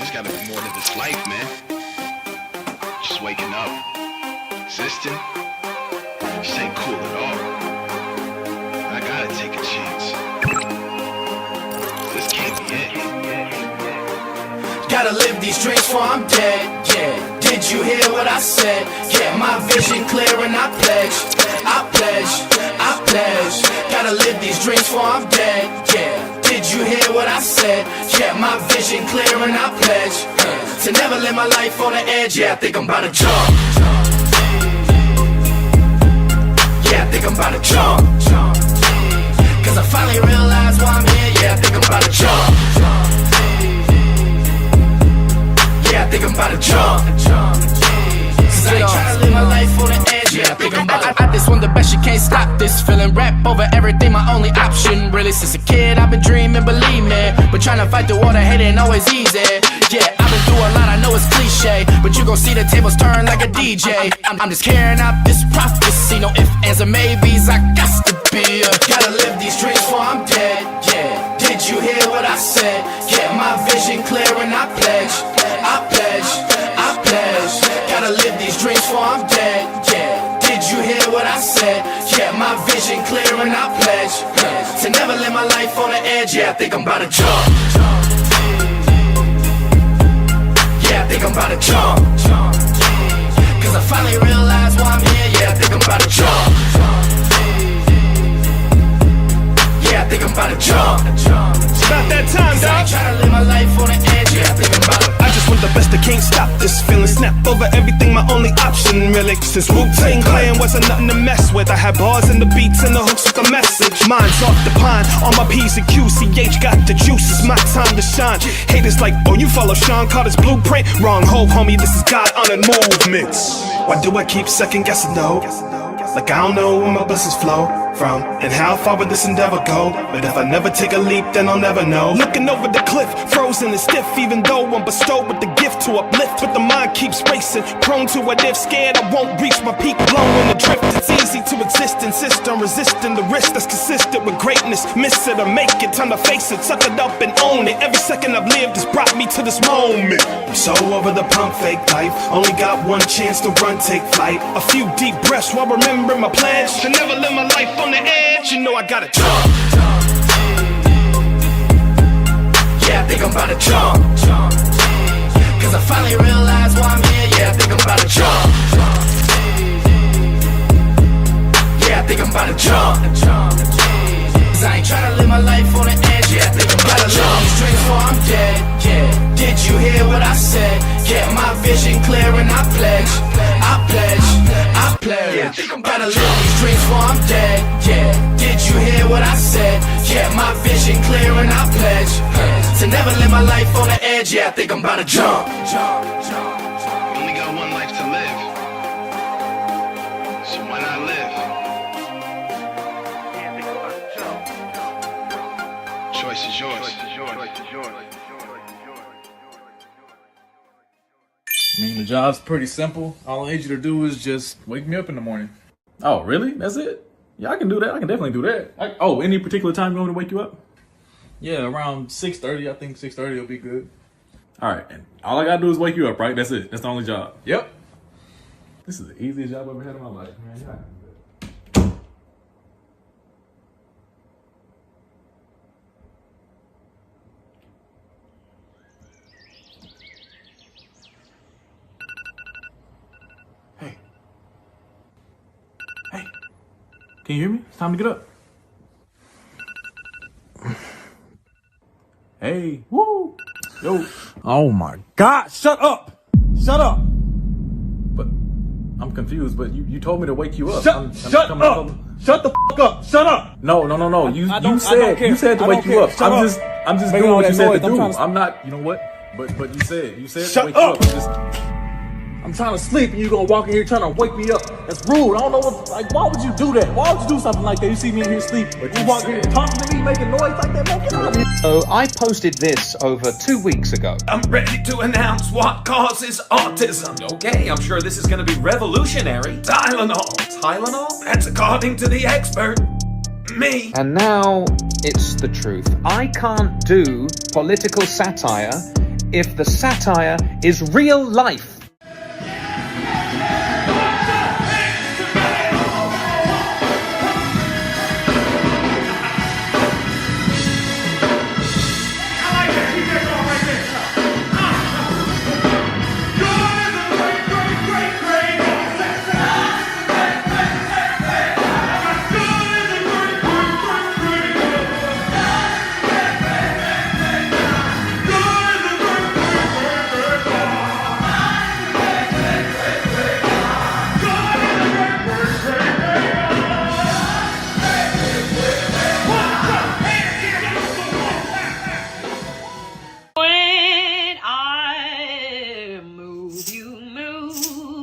There's gotta be more to this life, man. Just waking up, existing, this ain't cool at all. I gotta take a chance. This can't be it. Gotta live these dreams before I'm dead, yeah. Did you hear what I said? Yeah, my vision clear and I pledge, I pledge, I pledge. Gotta live these dreams before I'm dead, yeah. Did you hear what I said? Yeah, my vision clear and I pledge to never live my life on the edge. Yeah, I think I'm about to jump. Yeah, I think I'm about to jump. Cause I finally realized why I'm here. Yeah, I think I'm about to jump. Yeah, I think I'm about to jump. Cause I ain't tryna live my life on the edge. Yeah, I think I'm about to. I just want the best, you can't stop this feeling. Rap over everything, my only option. Really, since a kid, I've been dreaming, believe me. But tryna fight through all the hate ain't always easy. Yeah, I've been through a lot, I know it's cliche, but you gon' see the tables turn like a DJ. I'm just carrying out this prophecy. No ifs, ands, or maybes, I got to be gotta live these dreams before I'm dead, yeah. Did you hear what I said? Yeah, my vision clear and I pledge, I pledge, I pledge. Gotta live these dreams before I'm dead, yeah. Did you hear what I said? Yeah, my vision clear and I pledge to never live my life on the edge. Yeah, I think I'm about to jump. Yeah, I think I'm about to jump. Cause I finally realized why I'm here. Yeah, I think I'm about to jump. Yeah, I think I'm about to jump. It's about that time, dog. I ain't tryna live my life on the edge. Yeah, I think I'm about to. I just want the best, I can't stop this feeling. Snap over everything, my only option, really. Since Wu-Tang Clan wasn't nothing to mess with, I had bars and the beats and the hooks with the message. Mine's off the pine, on my P's and Q's. CH got the juice, it's my time to shine. Haters like, oh, you follow Sean Carter's blueprint? Wrong hole, homie, this is God-honored movements. Why do I keep second guessing, though? Like I don't know where my blessings flow from, and how far would this endeavor go? But if I never take a leap, then I'll never know. Looking over the cliff, frozen and stiff, even though I'm bestowed with the gift to uplift. But the mind keeps racing, prone to what if, scared I won't reach my peak, blowing adrift. It's easy to exist, insist on resisting the risk that's consistent with greatness. Miss it or make it, time to face it, suck it up and own it. Every second I've lived has brought me to this moment. I'm so over the pump fake life, only got one chance to run, take flight. A few deep breaths while remembering my pledge to never live my life on the edge. You know I gotta jump. Yeah, I think I'm about to jump. Cause I finally realized why I'm here. Yeah, I think I'm about to jump. Yeah, I think I'm about to jump. Cause I ain't tryna live my life on the edge. Yeah, I think I'm about to jump. These dreams before I'm dead, yeah. Did you hear what I said? Yeah, my vision clear and I pledge, I pledge, I pledge. Yeah, I think I'm about to live these dreams before I'm dead, yeah. Did you hear what I said? Yeah, my vision clear and I pledge to never live my life on the edge. Yeah, I think I'm about to jump. Only got one life to live, so why not live? Choice is yours. I mean, the job's pretty simple. All I need you to do is just wake me up in the morning. Oh, really? That's it? Yeah, I can do that. I can definitely do that. Any particular time you want me to wake you up? Yeah, around 6:30. I think 6:30 will be good. All right, and all I gotta do is wake you up, right? That's it. That's the only job. Yep. This is the easiest job I've ever had in my life, man. Yeah. Hey, can you hear me? It's time to get up. Hey, woo, yo. Oh my God, shut up! Shut up! But I'm confused. confused, but you told me to wake you up. Shut up! Shut the fuck up! Shut up! No. You said to wake you up. I'm just doing what you said to do. I'm not. You know what? But you said to wake you up. I'm trying to sleep and you gonna walk in here trying to wake me up. That's rude. I don't know why would you do that? Why would you do something like that? You see me in here sleep, but you walk in here talking to me, making noise like that, man, get out of here. So I posted this over 2 weeks ago. I'm ready to announce what causes autism. Okay, I'm sure this is gonna be revolutionary. Tylenol. Tylenol? That's according to the expert. Me. And now it's the truth. I can't do political satire if the satire is real life.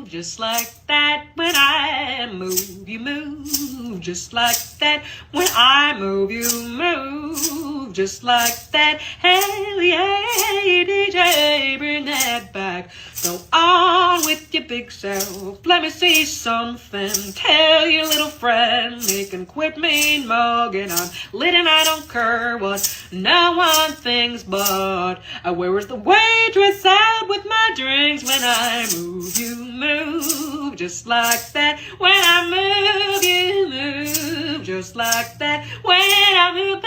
Just like that when I move, you move. Just like that when I move, you move. Just like that. Hell yeah, DJ, bring that back. Go on with your big self. Let me see something. Tell your little friend they can quit mean mugging. I'm lit and I don't care what no one thinks, but where is the waitress out with my drinks when I move, you move. Just like that when I move, you move. Just like that when I move,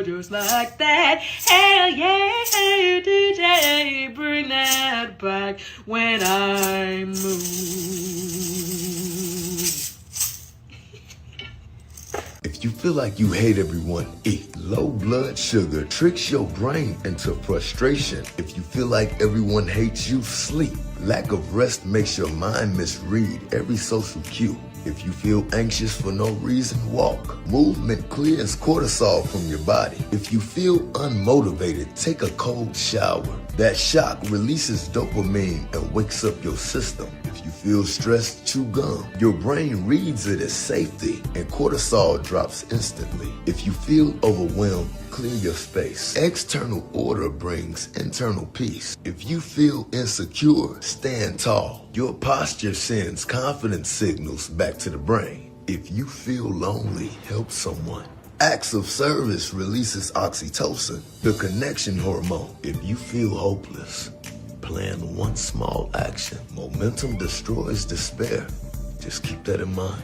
just like that. Hell yeah, DJ, bring that back when I move. If you feel like you hate everyone, eat. Low blood sugar tricks your brain into frustration. If you feel like everyone hates you, sleep. Lack of rest makes your mind misread every social cue. If you feel anxious for no reason, walk. Movement clears cortisol from your body. If you feel unmotivated, take a cold shower. That shock releases dopamine and wakes up your system. If you feel stressed, chew gum. Your brain reads it as safety and cortisol drops instantly. If you feel overwhelmed, clear your space. External order brings internal peace. If you feel insecure, stand tall. Your posture sends confidence signals back to the brain. If you feel lonely, help someone. Acts of service releases oxytocin, the connection hormone. If you feel hopeless, plan one small action. Momentum destroys despair. Just keep that in mind.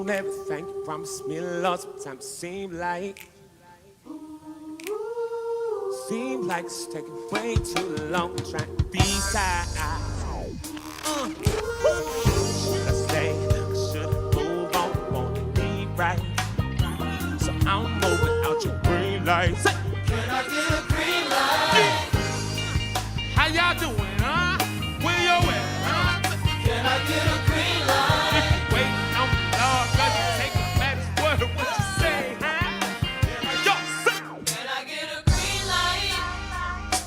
Everything you promised me, Lord, sometimes seem like it's taking way too long trying to be side. Should I stay? Should I move on? Want to be right? So I'm moving out your green light. Say, can I get a green light? How y'all doing, huh? Where you at, huh? Can I get a green light? If you wait on the Lord, God, you take the baddest word of what you say, huh? Yo, say, can I get a green light?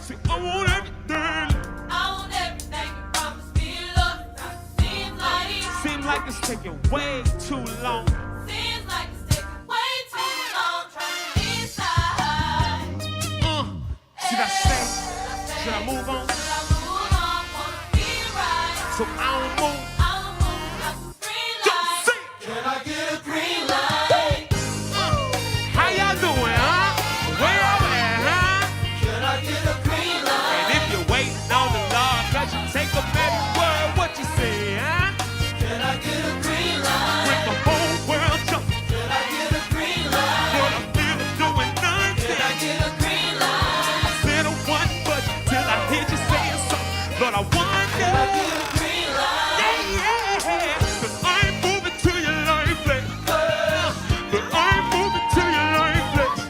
See, I want everything. I want everything you promised me, Lord. like it's taking way too long. Seems like it's taking way too long trying to decide. Should I stay? Should I move on? So I don't move. Can I get a green light? How y'all doing, huh? Where y'all at, huh? Can I get a green light? And if you're waiting on the Lord, cause you take a every word, what you say, huh? Can I get a green light? With the whole world jumping. Can I get a green light? But I'm still doing nothing. Can I get a green light? I said I want, but till I hear you saying something. But I wonder. Can I get a green light? Yeah. Cause I ain't moving to your life, place. But I ain't moving to your life, place.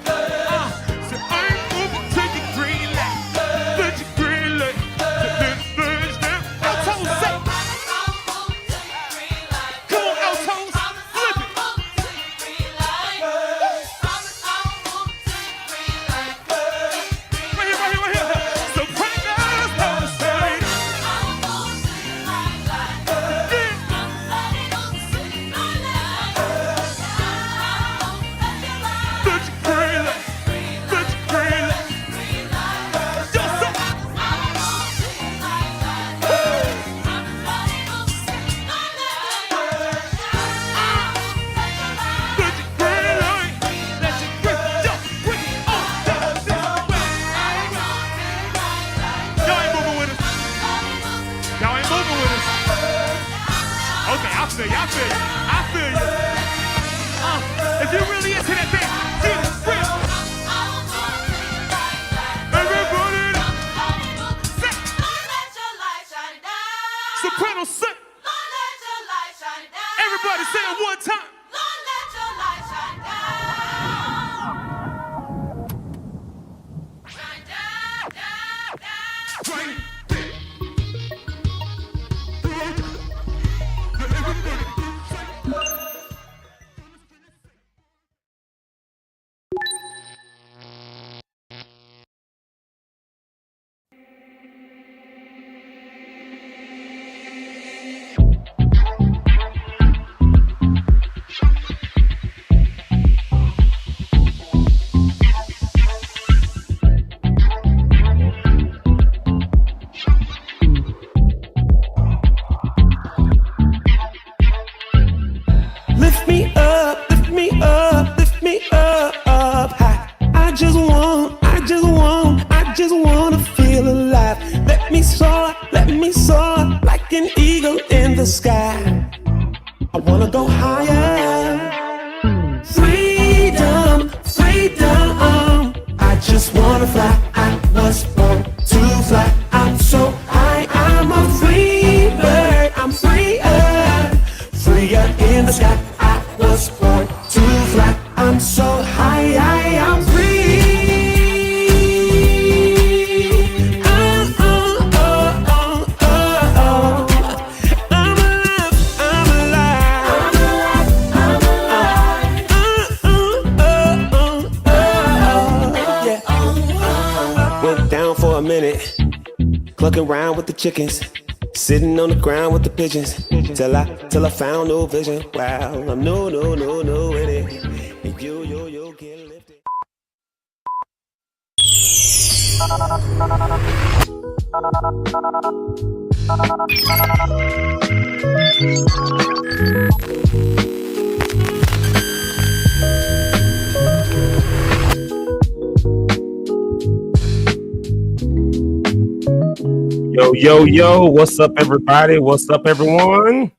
So I ain't moving to your green light. To your green light. To this bridge now. Altos, say. Come on, Altos. Flip it. Right here. Sopranos, don't say. I feel you. If you really into that thing, Jesus, real. Everybody, soprano, sit. Everybody say it one time. Sky. I wanna go higher. Freedom, freedom. I just wanna fly. I was born to fly. I'm so high. I'm a free bird. I'm freer, freer in the sky. I was born to fly. I'm so high. I'm free. Clucking around with the chickens, sitting on the ground with the pigeons, till I found no vision. Wow, I'm no in it. And you can't lift it. Yo, what's up, everybody? What's up, everyone?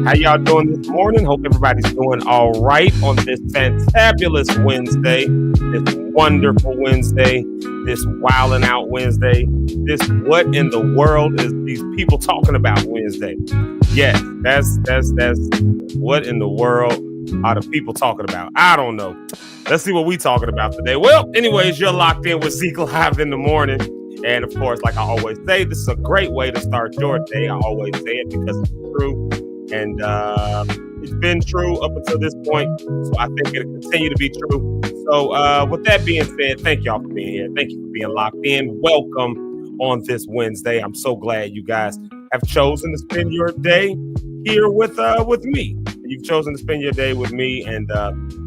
How y'all doing this morning? Hope everybody's doing all right on this fantabulous Wednesday, this wonderful Wednesday, this wilding out Wednesday, this what in the world is these people talking about Wednesday? Yes, that's what in the world are the people talking about? I don't know. Let's see what we talking about today. Well, anyways, you're locked in with Zeke live in the morning. And of course, like I always say, this is a great way to start your day. I always say it because it's true. And it's been true up until this point. So I think it'll continue to be true. So with that being said, thank y'all for being here. Thank you for being locked in. Welcome on this Wednesday. I'm so glad you guys have chosen to spend your day here with me. You've chosen to spend your day with me, and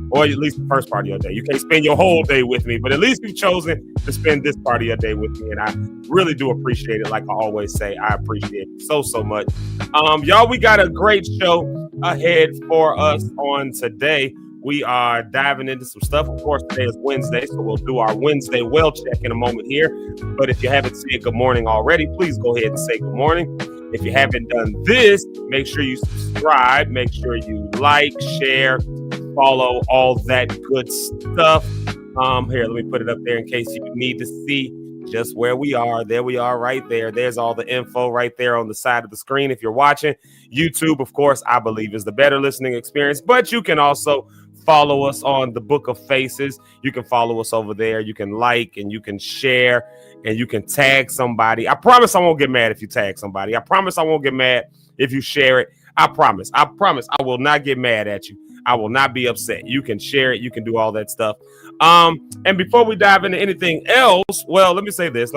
or at least the first part of your day. You can't spend your whole day with me, but at least you've chosen to spend this part of your day with me, and I really do appreciate it. Like I always say, I appreciate it so much. Y'all, we got a great show ahead for us on today. We are diving into some stuff. Of course, today is Wednesday, so we'll do our Wednesday well check in a moment here. But if you haven't said good morning already, please go ahead and say good morning. If you haven't done this, make sure you subscribe, make sure you like, share, follow, all that good stuff. Here, let me put it up there in case you need to see just where we are. There we are right there. There's all the info right there on the side of the screen. If you're watching YouTube, of course, I believe is the better listening experience, but you can also follow us on the Book of Faces. You can follow us over there. You can like and you can share and you can tag somebody. I promise I won't get mad if you tag somebody. I promise I won't get mad if you share it. I promise I will not get mad at you. I will not be upset. You can share it. You can do all that stuff. And before we dive into anything else, well, let me say this.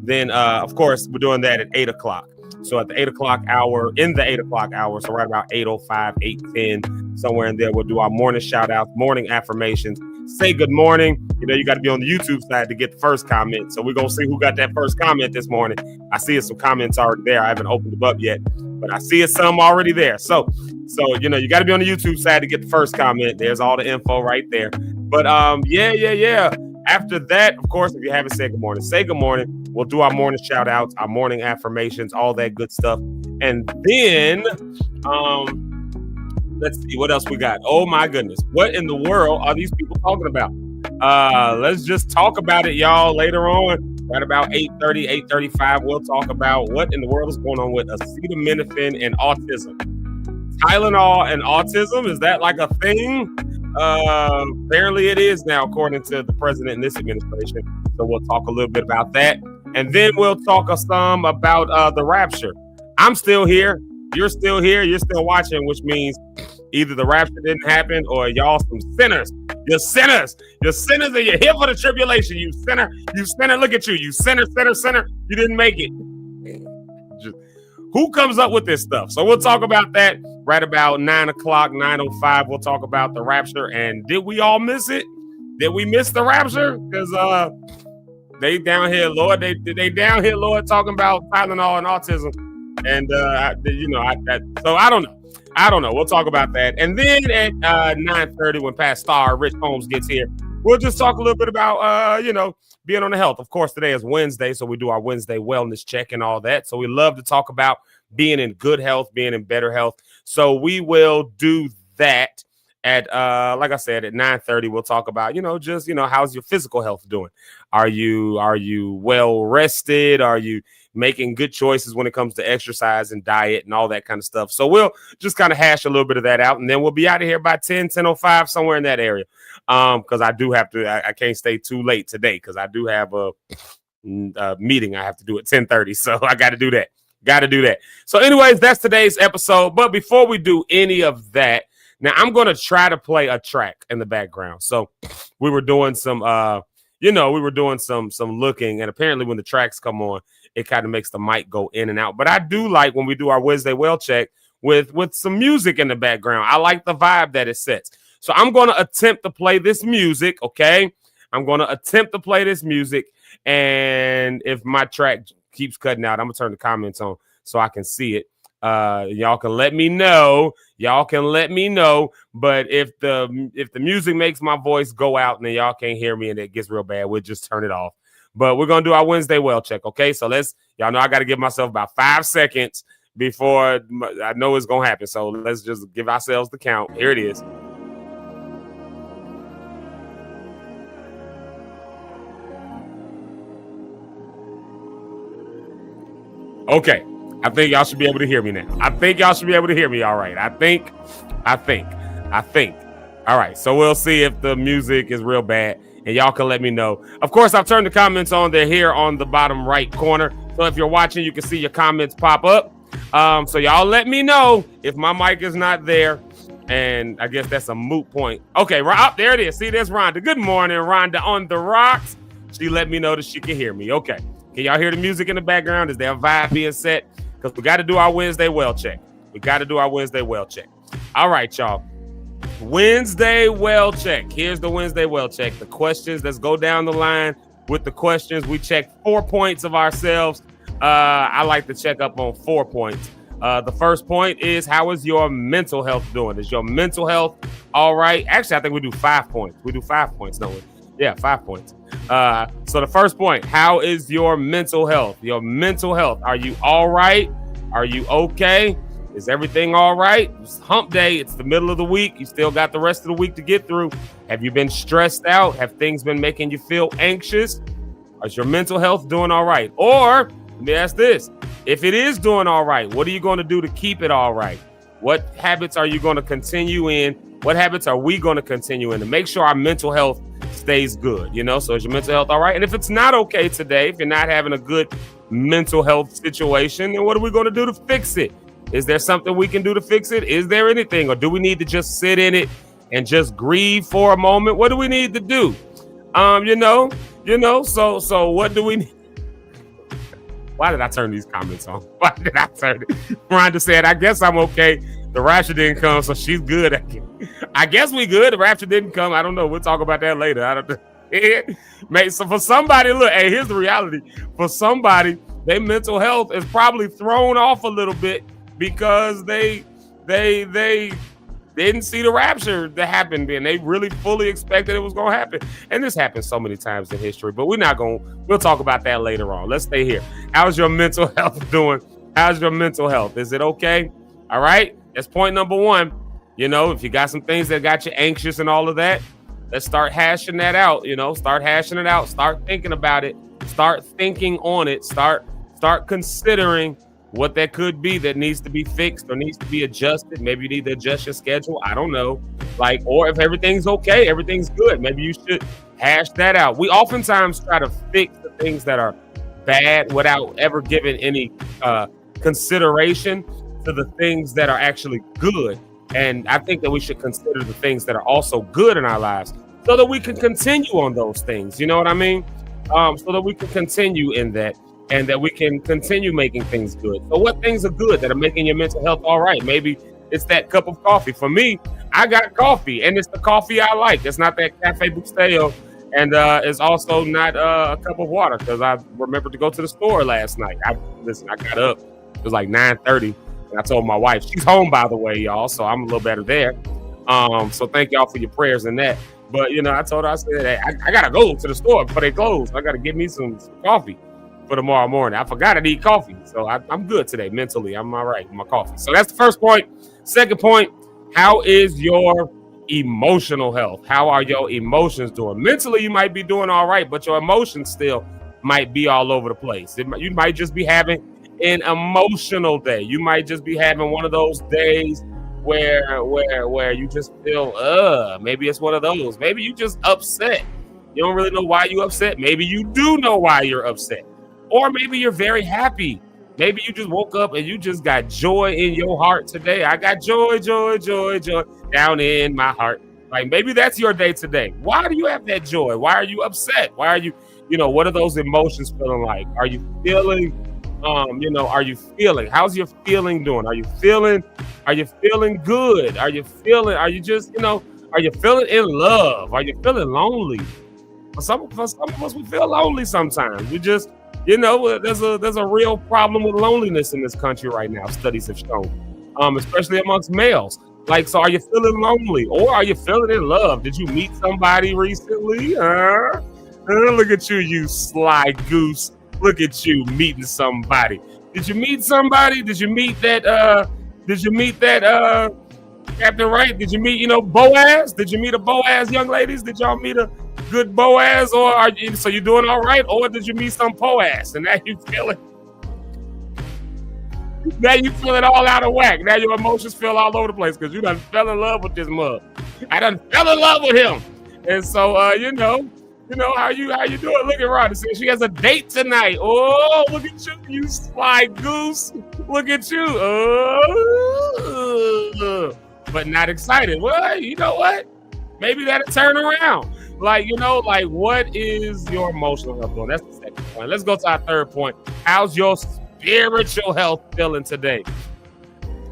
Then, of course, we're doing that at 8 o'clock. So at the 8 o'clock hour, so right about 8:05, 8:10, somewhere in there, we'll do our morning shout outs, morning affirmations, say good morning. You know, you got to be on the YouTube side to get the first comment. So we're going to see who got that first comment this morning. I see some comments already there. I haven't opened them up yet, but I see some already there. So, you know, you got to be on the YouTube side to get the first comment. There's all the info right there. But yeah. After that, of course, if you haven't said good morning, say good morning. We'll do our morning shout outs, our morning affirmations, all that good stuff. And then let's see what else we got. Oh my goodness. What in the world are these people talking about? Let's just talk about it, y'all, later on. Right about 8:30, 8:35, we'll talk about what in the world is going on with acetaminophen and autism. Tylenol and autism, is that like a thing? Apparently it is now, according to the president in this administration. So we'll talk a little bit about that. And then we'll talk some about the Rapture. I'm still here. You're still here. You're still watching, which means either the Rapture didn't happen or y'all some sinners. You're sinners. You're sinners and you're here for the tribulation. You sinner. You sinner. Look at you. You sinner. You didn't make it. Who comes up with this stuff? So we'll talk about that right about 9 o'clock, 9:05. We'll talk about the Rapture. And did we all miss it? Did we miss the Rapture? Because they down here, Lord. They down here, Lord, talking about Tylenol and autism. And so I don't know. We'll talk about that. And then at 9:30, when Pastor Rich Holmes gets here, we'll just talk a little bit about being on the health. Of course, today is Wednesday, so we do our Wednesday wellness check and all that. So we love to talk about being in good health, being in better health. So we will do that at, like I said, at 9:30. We'll talk about, how's your physical health doing? Are you well rested? Are you making good choices when it comes to exercise and diet and all that kind of stuff? So we'll just kind of hash a little bit of that out, and then we'll be out of here by 10:05, somewhere in that area. Because I do have to, I can't stay too late today because I do have a meeting I have to do at 10:30. So I got to do that. So anyways, that's today's episode. But before we do any of that, now I'm going to try to play a track in the background. So we were doing some, some looking, and apparently when the tracks come on, it kind of makes the mic go in and out. But I do like when we do our Wednesday well check with some music in the background. I like the vibe that it sets. So I'm going to attempt to play this music, okay? I'm going to attempt to play this music, and if my track keeps cutting out, I'm going to turn the comments on so I can see it. Y'all can let me know. But if the music makes my voice go out and then y'all can't hear me and it gets real bad, we'll just turn it off. But we're going to do our Wednesday well check, okay? So y'all know I got to give myself about 5 seconds before I know it's going to happen. So let's just give ourselves the count. Here it is. Okay, I think y'all should be able to hear me now. I think y'all should be able to hear me all right. I think. All right, so we'll see if the music is real bad, and y'all can let me know. Of course, I've turned the comments on. They're here on the bottom right corner. So if you're watching, you can see your comments pop up. So y'all let me know if my mic is not there, and I guess that's a moot point. Okay, there it is. See, there's Rhonda. Good morning, Rhonda on the rocks. She let me know that she can hear me. Okay. Can y'all hear the music in the background? Is there a vibe being set? Because we got to do our Wednesday well check. We got to do our Wednesday well check. All right, y'all. Wednesday well check. Here's the Wednesday well check. The questions, let's go down the line with the questions. We check 4 points of ourselves. I like to check up on 4 points. The first point is, how is your mental health doing? Is your mental health all right? Actually, I think we do 5 points. We do 5 points, don't we? Yeah, 5 points. So the first point, how is your mental health? Your mental health. Are you all right? Are you okay? Is everything all right? It's hump day. It's the middle of the week. You still got the rest of the week to get through. Have you been stressed out? Have things been making you feel anxious? Is your mental health doing all right? Or let me ask this. If it is doing all right, what are you going to do to keep it all right? What habits are you going to continue in? What habits are we going to continue in to make sure our mental health stays good? So is your mental health all right? And if it's not okay today, if you're not having a good mental health situation, then what are we going to do to fix it? Is there something we can do to fix it? Is there anything? Or do we need to just sit in it and just grieve for a moment? What do we need to do? So what do we need? Why did I turn these comments on? Why did I turn it? Rhonda said, I guess I'm okay. The Rapture didn't come, so she's good. I guess we good. The Rapture didn't come. I don't know. We'll talk about that later. I don't know. So for somebody, look, hey, here's the reality. For somebody, their mental health is probably thrown off a little bit because they didn't see the rapture that happened, and they really fully expected it was going to happen. And this happens so many times in history, but we'll talk about that later on. Let's stay here. How's your mental health doing? How's your mental health? Is it okay? All right. That's point number one. If you got some things that got you anxious and all of that, let's start hashing that out. Start hashing it out. Start thinking about it. Start thinking on it. Start considering what that could be that needs to be fixed or needs to be adjusted. Maybe you need to adjust your schedule. I don't know. Or if everything's okay, everything's good, maybe you should hash that out. We oftentimes try to fix the things that are bad without ever giving any consideration to the things that are actually good. And I think that we should consider the things that are also good in our lives so that we can continue on those things. You know what I mean? So that we can continue in that. And that we can continue making things good. So what things are good that are making your mental health all right? Maybe it's that cup of coffee. For me, I got coffee, and it's the coffee I like. It's not that Cafe Bustelo, and it's also not a cup of water, because I remembered to go to the store last night. I got up. It was like 9:30, and I told my wife, she's home, by the way, y'all, so I'm a little better there. So thank y'all for your prayers in that. But, I told her, I said, hey, I got to go to the store before they close. I got to get me some coffee for tomorrow morning. I forgot to eat coffee. So I'm good today. Mentally, I'm all right with my coffee. So that's the first point. Second point, how is your emotional health? How are your emotions doing? Mentally, you might be doing all right, but your emotions still might be all over the place. You might just be having an emotional day. You might just be having one of those days where you just feel, maybe it's one of those. Maybe you just upset. You don't really know why you're upset. Maybe you do know why you're upset. Or maybe you're very happy. Maybe you just woke up and you just got joy in your heart today. I got joy down in my heart. Maybe that's your day today. Why do you have that joy? Why are you upset? Why are you, what are those emotions feeling like? Are you feeling, are you feeling? How's your feeling doing? Are you feeling good? Are you feeling in love? Are you feeling lonely? For some of us, we feel lonely sometimes. We just, there's a real problem with loneliness in this country right now. Studies have shown, especially amongst males. So are you feeling lonely, or are you feeling in love? Did you meet somebody recently? Look at you, you sly goose. Look at you meeting somebody. Did you meet somebody? Did you meet that Captain Right? Did you meet, Boaz? Did you meet a Boaz, young ladies? Did y'all meet a good Boaz? Or so you doing all right? Or did you meet some Boaz and now you feeling all out of whack? Now your emotions feel all over the place because you done fell in love with this mug. I done fell in love with him. And so how you doing? Look at Rhonda says she has a date tonight. Oh, look at you, you sly goose. Look at you. Oh, but not excited. Well, you know what? Maybe that'll turn around. What is your emotional health doing? That's the second point. Let's go to our third point. How's your spiritual health feeling today?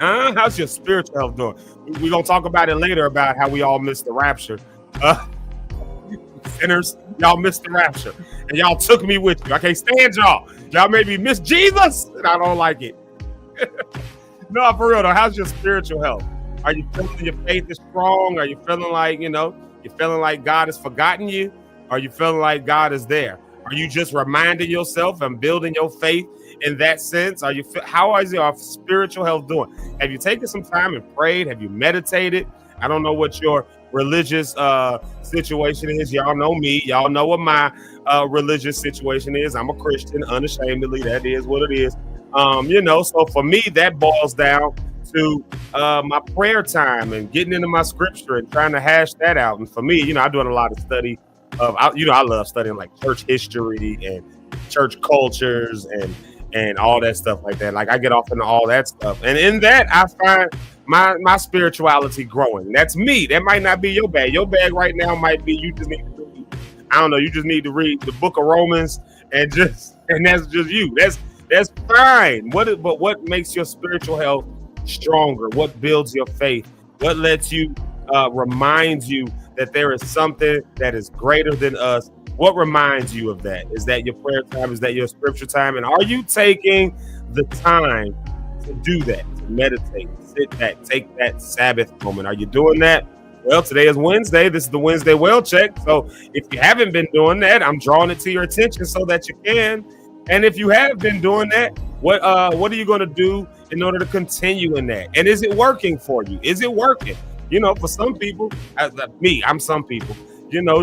How's your spiritual health doing? We're going to talk about it later about how we all missed the rapture. Sinners, y'all missed the rapture. And y'all took me with you. I can't stand y'all. Y'all made me miss Jesus, and I don't like it. No, for real though, how's your spiritual health? Are you feeling your faith is strong? Are you feeling like, you're feeling like God has forgotten you? Are you feeling like God is there? Are you just reminding yourself and building your faith in that sense? How is your spiritual health doing? Have you taken some time and prayed? Have you meditated? I don't know what your religious situation is. Y'all know me. Y'all know what my religious situation is. I'm a Christian, unashamedly. That is what it is. So for me, that boils down to my prayer time and getting into my scripture and trying to hash that out. And for me, I'm doing a lot of study of, I love studying like church history and church cultures and all that stuff like that. Like I get off into all that stuff. And in that, I find my spirituality growing. That's me. That might not be your bag. Your bag right now might be you just need to read, you just need to read the book of Romans and that's just you. That's fine. But what makes your spiritual health stronger? What builds your faith? What lets you reminds you that there is something that is greater than us? What reminds you of that? Is that your prayer time? Is that your scripture time? And are you taking the time to do that, to meditate, sit back, take that Sabbath moment? Are you doing that? Well, today is Wednesday. This is the Wednesday well check. So if you haven't been doing that, I'm drawing it to your attention so that you can. And if you have been doing that, what are you going to do in order to continue in that? And is it working for you? Is it working? For some people, I'm some people,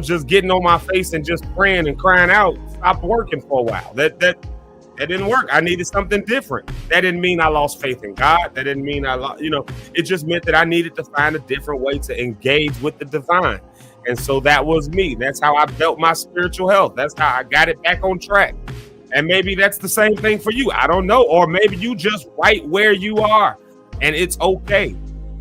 just getting on my face and just praying and crying out stopped working for a while. That didn't work. I needed something different. That didn't mean I lost faith in God. That didn't mean I lost, it just meant that I needed to find a different way to engage with the divine. And so that was me. That's how I built my spiritual health. That's how I got it back on track. And maybe that's the same thing for you. I don't know. Or maybe you just right where you are and it's okay.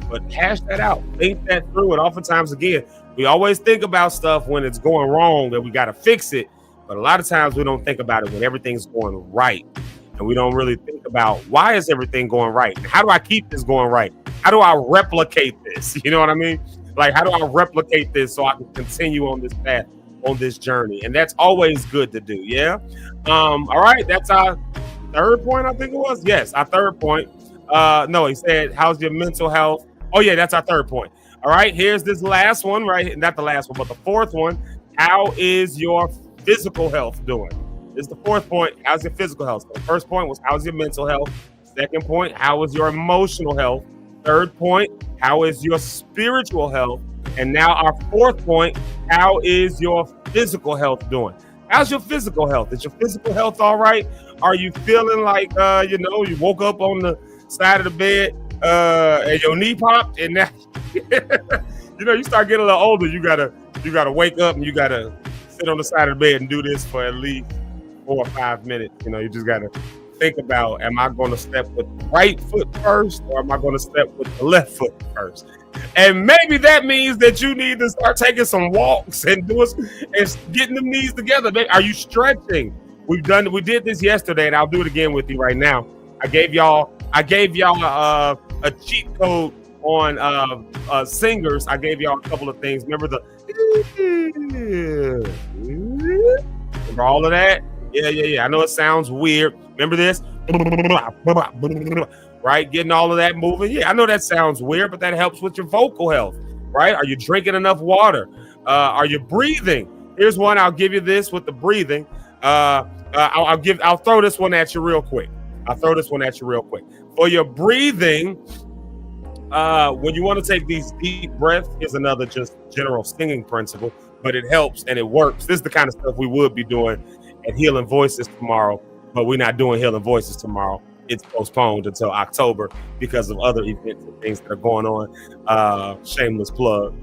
But hash that out. Think that through. And oftentimes, again, we always think about stuff when it's going wrong and we got to fix it. But a lot of times we don't think about it when everything's going right. And we don't really think about why is everything going right? How do I keep this going right? How do I replicate this? You know what I mean? Like, how do I replicate this so I can continue on this path, on this journey? And that's always good to do. Yeah. All right. That's our third point, I think it was. Yes, our third point. No, he said, how's your mental health? Oh, yeah, that's our third point. All right. Here's this last one, right? Not the last one, but the fourth one. How is your physical health doing? This is the fourth point. How's your physical health? So the first point was, how's your mental health? Second point, how is your emotional health? Third point, how is your spiritual health? And now our fourth point, how is your physical health doing? How's your physical health? Is your physical health all right? Are you feeling like, you woke up on the side of the bed and your knee popped and now, you start getting a little older. You gotta wake up and you gotta sit on the side of the bed and do this for at least 4 or 5 minutes. You just gotta think about, am I going to step with the right foot first or am I going to step with the left foot first? And maybe that means that you need to start taking some walks and getting the knees together. Are you stretching? We did this yesterday, and I'll do it again with you right now. I gave y'all a cheat code on singers. I gave y'all a couple of things. Remember remember all of that? Yeah. I know it sounds weird. Remember this? Right? Getting all of that moving. Yeah, I know that sounds weird, but that helps with your vocal health, right? Are you drinking enough water? Are you breathing? Here's one. I'll give you this with the breathing. I'll throw this one at you real quick. For your breathing, when you want to take these deep breaths, here's another just general singing principle, but it helps and it works. This is the kind of stuff we would be doing at Healing Voices tomorrow, but we're not doing Healing Voices tomorrow. It's postponed until October because of other events and things that are going on. Shameless plug.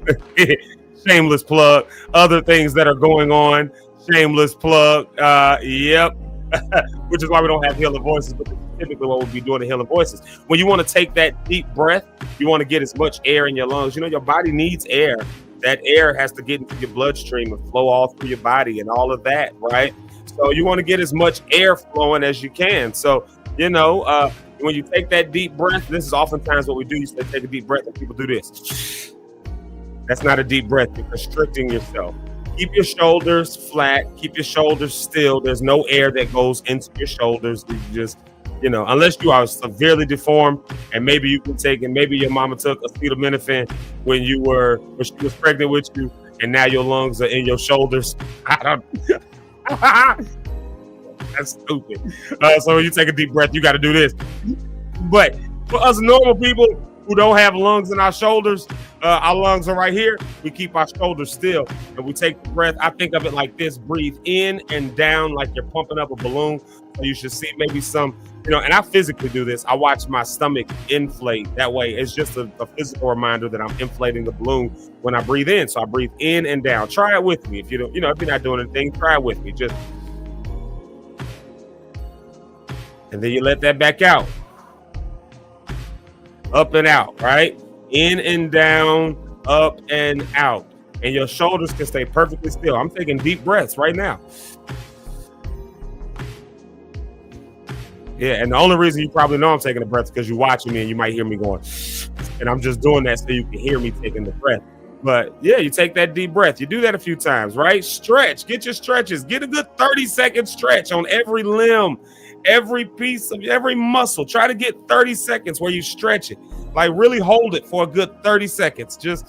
Shameless plug. Other things that are going on. Shameless plug. Yep. Which is why we don't have Healing Voices, but typically what we'll be doing at Healing Voices. When you want to take that deep breath, you want to get as much air in your lungs. Your body needs air. That air has to get into your bloodstream and flow all through your body and all of that, right? So you want to get as much air flowing as you can. So, you want When you take that deep breath, this is oftentimes what we do. You say take a deep breath, and people do this. That's not a deep breath. You're constricting yourself. Keep your shoulders flat. Keep your shoulders still. There's no air that goes into your shoulders. You just, unless you are severely deformed, and maybe you can take, and maybe your mama took acetaminophen when she was pregnant with you, and now your lungs are in your shoulders. That's stupid. So when you take a deep breath, you got to do this. But for us normal people who don't have lungs in our shoulders, our lungs are right here. We keep our shoulders still, and we take the breath. I think of it like this: breathe in and down like you're pumping up a balloon. So you should see maybe some, and I physically do this. I watch my stomach inflate. That way, it's just a physical reminder that I'm inflating the balloon when I breathe in. So I breathe in and down. Try it with me. If you don't, if you're not doing anything, try it with me. Just, and then you let that back out. Up and out, right? In and down, up and out. And your shoulders can stay perfectly still. I'm taking deep breaths right now. Yeah, and the only reason you probably know I'm taking a breath is because you're watching me and you might hear me going, and I'm just doing that so you can hear me taking the breath. But yeah, you take that deep breath. You do that a few times, right? Stretch. Get your stretches. Get a good 30-second stretch on every limb, every piece of every muscle. Try to get 30 seconds where you stretch it. Like really hold it for a good 30 seconds. Just,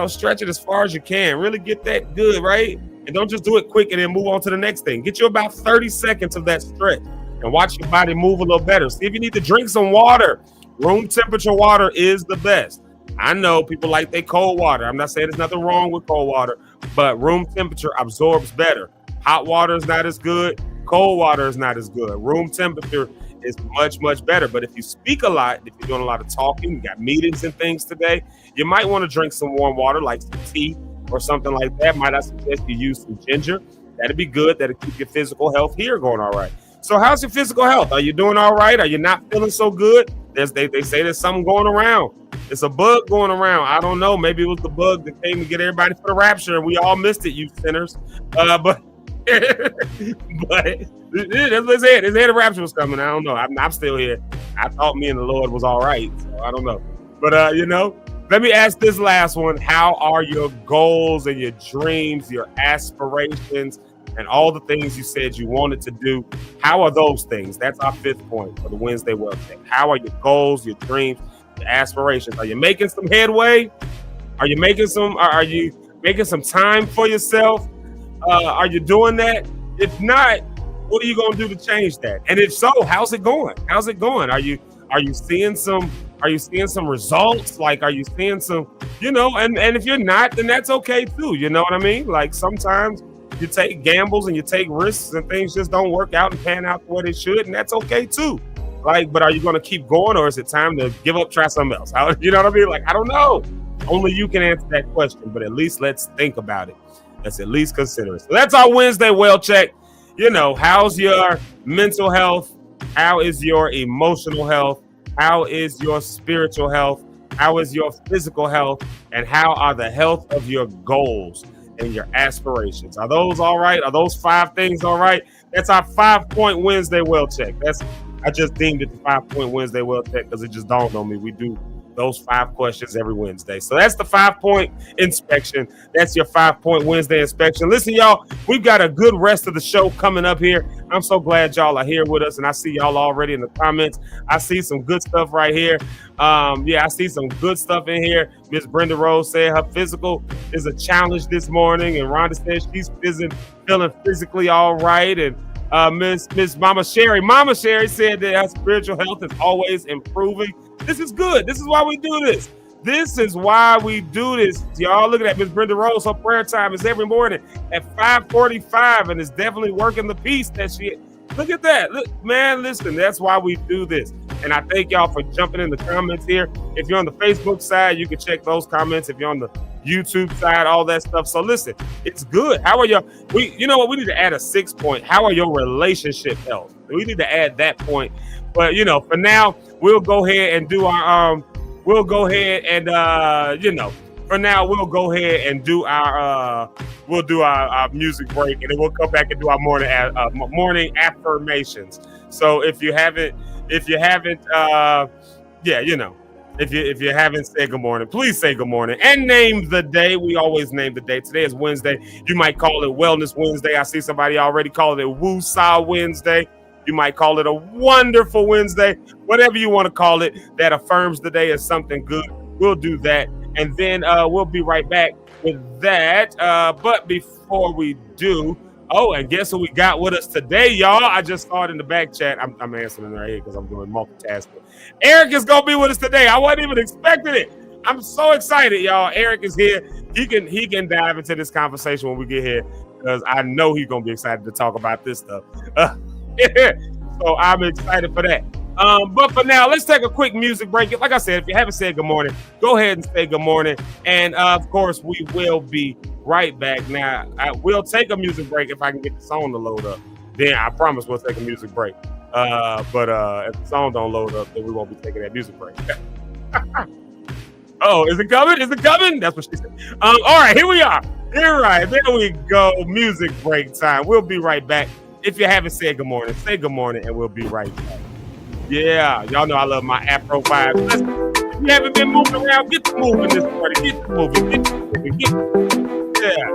stretch it as far as you can. Really get that good, right? And don't just do it quick and then move on to the next thing. Get you about 30 seconds of that stretch and watch your body move a little better. See if you need to drink some water. Room temperature water is the best. I know people like they cold water. I'm not saying there's nothing wrong with cold water, but room temperature absorbs better. Hot water is not as good. Cold water is not as good. Room temperature is much, much better. But if you speak a lot, if you're doing a lot of talking, you got meetings and things today, you might want to drink some warm water, like some tea or something like that. Might I suggest you use some ginger? That'd be good. That'll keep your physical health here going all right. So how's your physical health? Are you doing all right? Are you not feeling so good? They say there's something going around. It's a bug going around. I don't know. Maybe it was the bug that came to get everybody for the rapture, and we all missed it, you sinners. But let's say the rapture was coming. I don't know. I'm still here. I thought me and the Lord was all right. So I don't know. But let me ask this last one. How are your goals and your dreams, your aspirations, and all the things you said you wanted to do? How are those things? That's our 5th point for the Wednesday Well Check. How are your goals, your dreams, your aspirations? Are you making some headway? Are you making some time for yourself? Are you doing that? If not, what are you going to do to change that? And if so, how's it going? How's it going? Are you seeing some results? Like, are you seeing some, and if you're not, then that's okay too. You know what I mean? Like sometimes you take gambles and you take risks and things just don't work out and pan out the way they should. And that's okay too. Like, but are you going to keep going, or is it time to give up, try something else? You know what I mean? Like, I don't know. Only you can answer that question, but at least let's think about it. Let's at least consider it. So that's our Wednesday Well Check. How's your mental health? How is your emotional health? How is your spiritual health? How is your physical health? And how are the health of your goals and your aspirations? Are those all right? Are those 5 things all right? That's our 5-point Wednesday Well Check. I just deemed it the 5-point Wednesday Well Check because it just dawned on me. We do those 5 questions every Wednesday. So that's the 5-point inspection. That's your 5-point Wednesday inspection. Listen, y'all, we've got a good rest of the show coming up here. I'm so glad y'all are here with us, and I see y'all already in the comments. I see some good stuff right here. I see some good stuff in here. Miss Brenda Rose said her physical is a challenge this morning, and Rhonda said she's feeling physically all right. And Miss Mama Sherry said that her spiritual health is always improving. This is good. This is why we do this. This is why we do this. Y'all look at that. Miss Brenda Rose, her prayer time is every morning at 5:45, and it's definitely working the piece that she. Look at that. Look, man, listen, that's why we do this. And I thank y'all for jumping in the comments here. If you're on the Facebook side, you can check those comments. If you're on the YouTube side, all that stuff. So listen, it's good. How are your, you know what? We need to add a 6th point. How are your relationship health? We need to add that point. But, for now, we'll go ahead and do our, for now, we'll go ahead and do our, our music break, and then we'll come back and do our morning affirmations. So if you haven't if you haven't, if you haven't said good morning, please say good morning and name the day. We always name the day. Today is Wednesday. You might call it Wellness Wednesday. I see somebody already call it Woo-Saw Wednesday. You might call it a Wonderful Wednesday. Whatever you want to call it that affirms the day as something good, we'll do that. And then we'll be right back with that. But before we do, and guess who we got with us today, y'all? I just saw it in the back chat. I'm answering right here because I'm doing multitasking. Eric is gonna be with us today. I wasn't even expecting it. I'm so excited, y'all. Eric is here. He can dive into this conversation when we get here because I know he's gonna be excited to talk about this stuff. So I'm excited for that. But for now, let's take a quick music break. Like I said, if you haven't said good morning, go ahead and say good morning. And of course, we will be right back. Now, I will take a music break if I can get the song to load up. Then I promise we'll take a music break. But if the song don't load up, then we won't be taking that music break. Oh, is it coming? Is it coming? That's what she said. All right, here we are. All right, there we go. Music break time. We'll be right back. If you haven't said good morning, say good morning, and we'll be right back. Yeah, y'all know I love my Afro vibes. Listen, if you haven't been moving around, get to moving this morning. Get to moving. Get to moving. Yeah.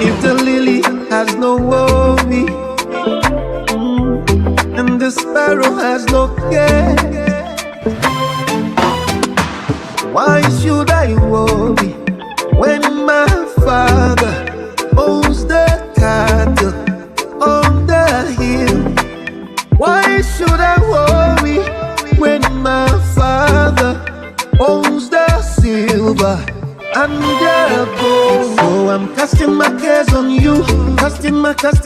If the lily has no worry, and the sparrow has no care, why should I worry when my Father owns the cattle on the hill? Why should I worry when my Father owns the silver and the gold? So I'm casting my cares on you, casting my cares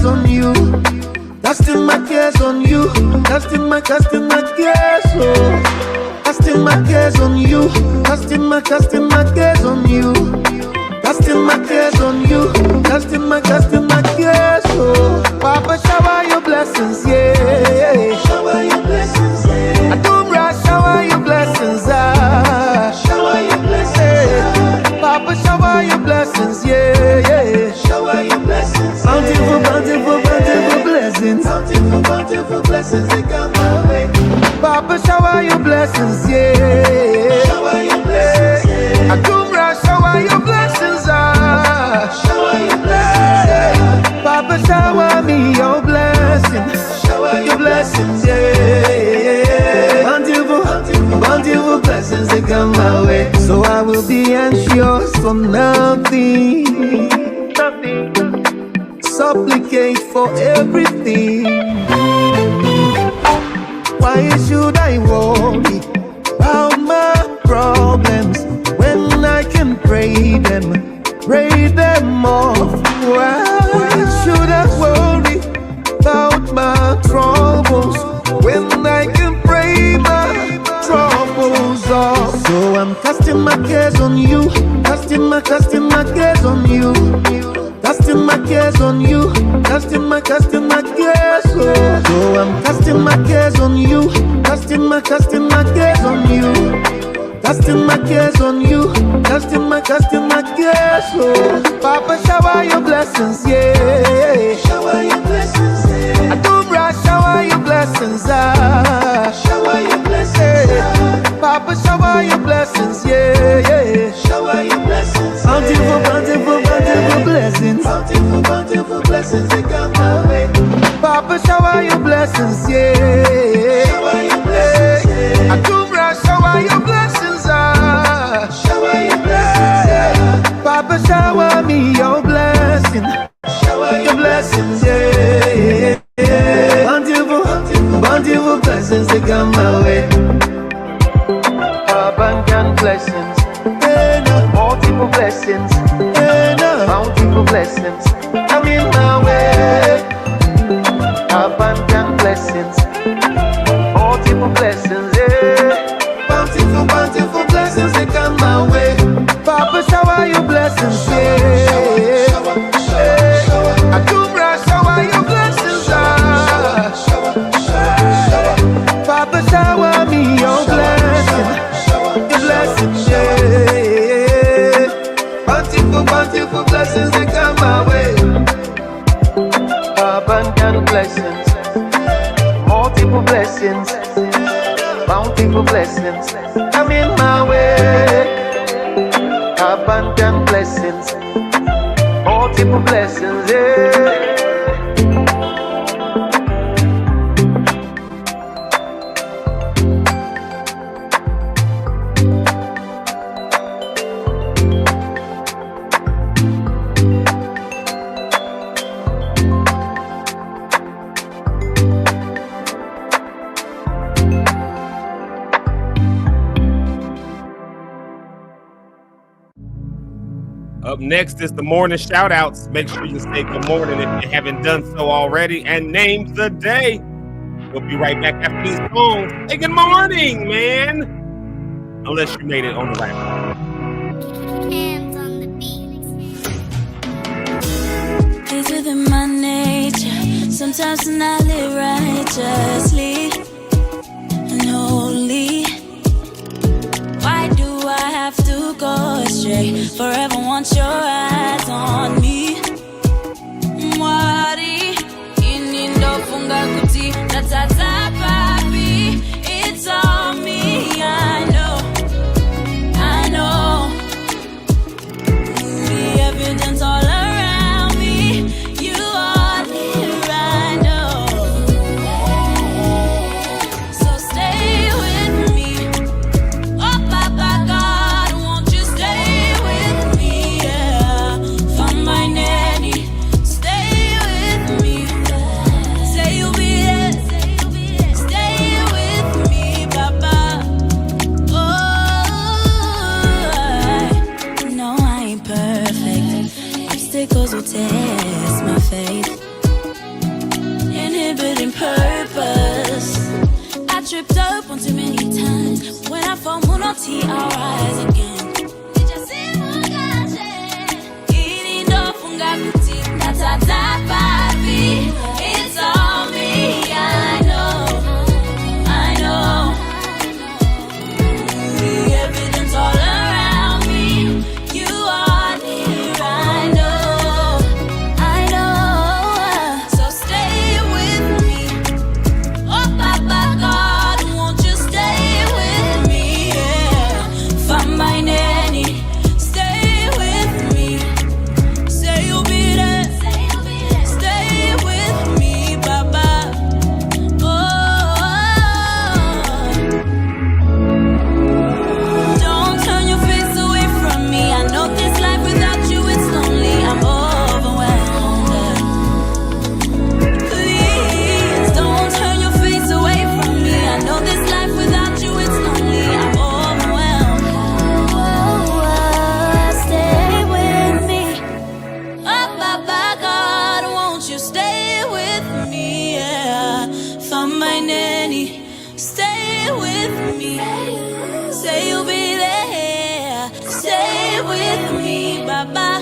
on you, casting my cares on you, casting my cares, oh. Casting my cares on you, casting my cares on you, casting my cares on you, casting my cares, oh. Papa, shower your blessings, yeah. Shower your blessings, yeah. I don't rush, shower your blessings, shower your blessings, Papa, shower your blessings, yeah. Shower your blessings, bountiful blessings, bountiful blessings, they come my way. Papa, shower your blessings, yeah. Shower your blessings, yeah. Akumra, shower your blessings, shower your blessings, yeah. Papa, shower me your blessings, shower your blessings, yeah. Bountiful blessings, they come my way. So I will be anxious for nothing, supplicate for everything. Why should I worry about my problems when I can pray them off? Why should I worry about my troubles when I can pray my troubles off? So I'm casting my cares on you, casting my cares on you, casting my cares on you, casting my cares, oh. So I'm casting my cares on you, casting my cares on you, casting my cares on you, casting my cares, oh. Papa, shower your blessings, yeah. Shower your blessings, yeah. I don't rush, shower your blessings, shower your blessings, yeah. Papa, shower your blessings, yeah. Shower your blessings, bountiful blessings, bountiful blessings, they come my way. Papa, shower your blessings, yeah. Shower your blessings, yeah. Akumra, shower your blessings, shower your blessings, yeah. Papa, shower me your blessing, shower your blessings, yeah. Bountiful blessings, they come my way. Abundant blessings, multiple blessings, bountiful blessings coming my way. Abundant blessings, multiple blessings, yeah. Bountiful blessings, they come my way. Papa, shower your blessings, yeah. Akumra, shower your blessings, Papa, shower me your blessings. bountiful blessings they come my way. Abundant blessings, multiple blessings, bountiful blessings come in my way. Abundant blessings, multiple blessings, yeah. Up next is the morning shout outs. Make sure you say good morning if you haven't done so already and name the day. We'll be right back after these songs. Hey, good morning, man. Unless you made it on the right. Hands on the beat. It's within my nature. Sometimes when I live righteously and holy. Why do I have to go astray? Forever want your eyes on me. Mwari, inindo funga kuti, tatata papi. It's all me, I know. The evidence all around me. You are here, I know. So stay with me. Oh, Papa God, won't you stay with me? Yeah. Find my nanny. Stay with me. Say you'll be there. Stay with me, Papa. No, I ain't perfect. Obstacles will test my faith. Inhibiting purpose. I tripped up one too many times. When I fall, moon or tea, I'll rise again. Inindo funga kuti, natata papi. It's all me, I know. The evidence all around me. You are near, I know. So stay with me. Oh, Papa God, won't you stay with me? Yeah. Find my nanny. Stay with me. Say you'll be there. Stay with me, Papa. Don't turn your face away from me. I know this life without you it's lonely. I'm overwhelmed. Please don't turn your face away from me. I know this life without you it's lonely. I'm overwhelmed. Stay with me. Oh, Papa God, won't you stay with me? Yeah. Find my nanny. Stay with me. Say you'll be there. Stay with me, Baba.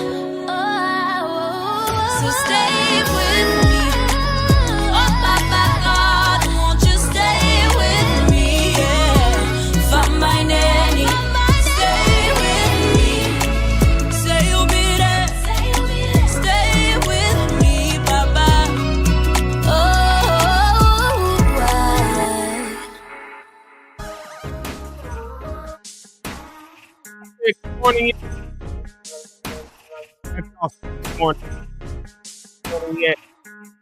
So stay with me. Oh, Papa God, won't you stay with me? Yeah. Find my nanny. Stay with me. Say you'll be there. Stay with me, Baba. Good morning. Good morning. Yet.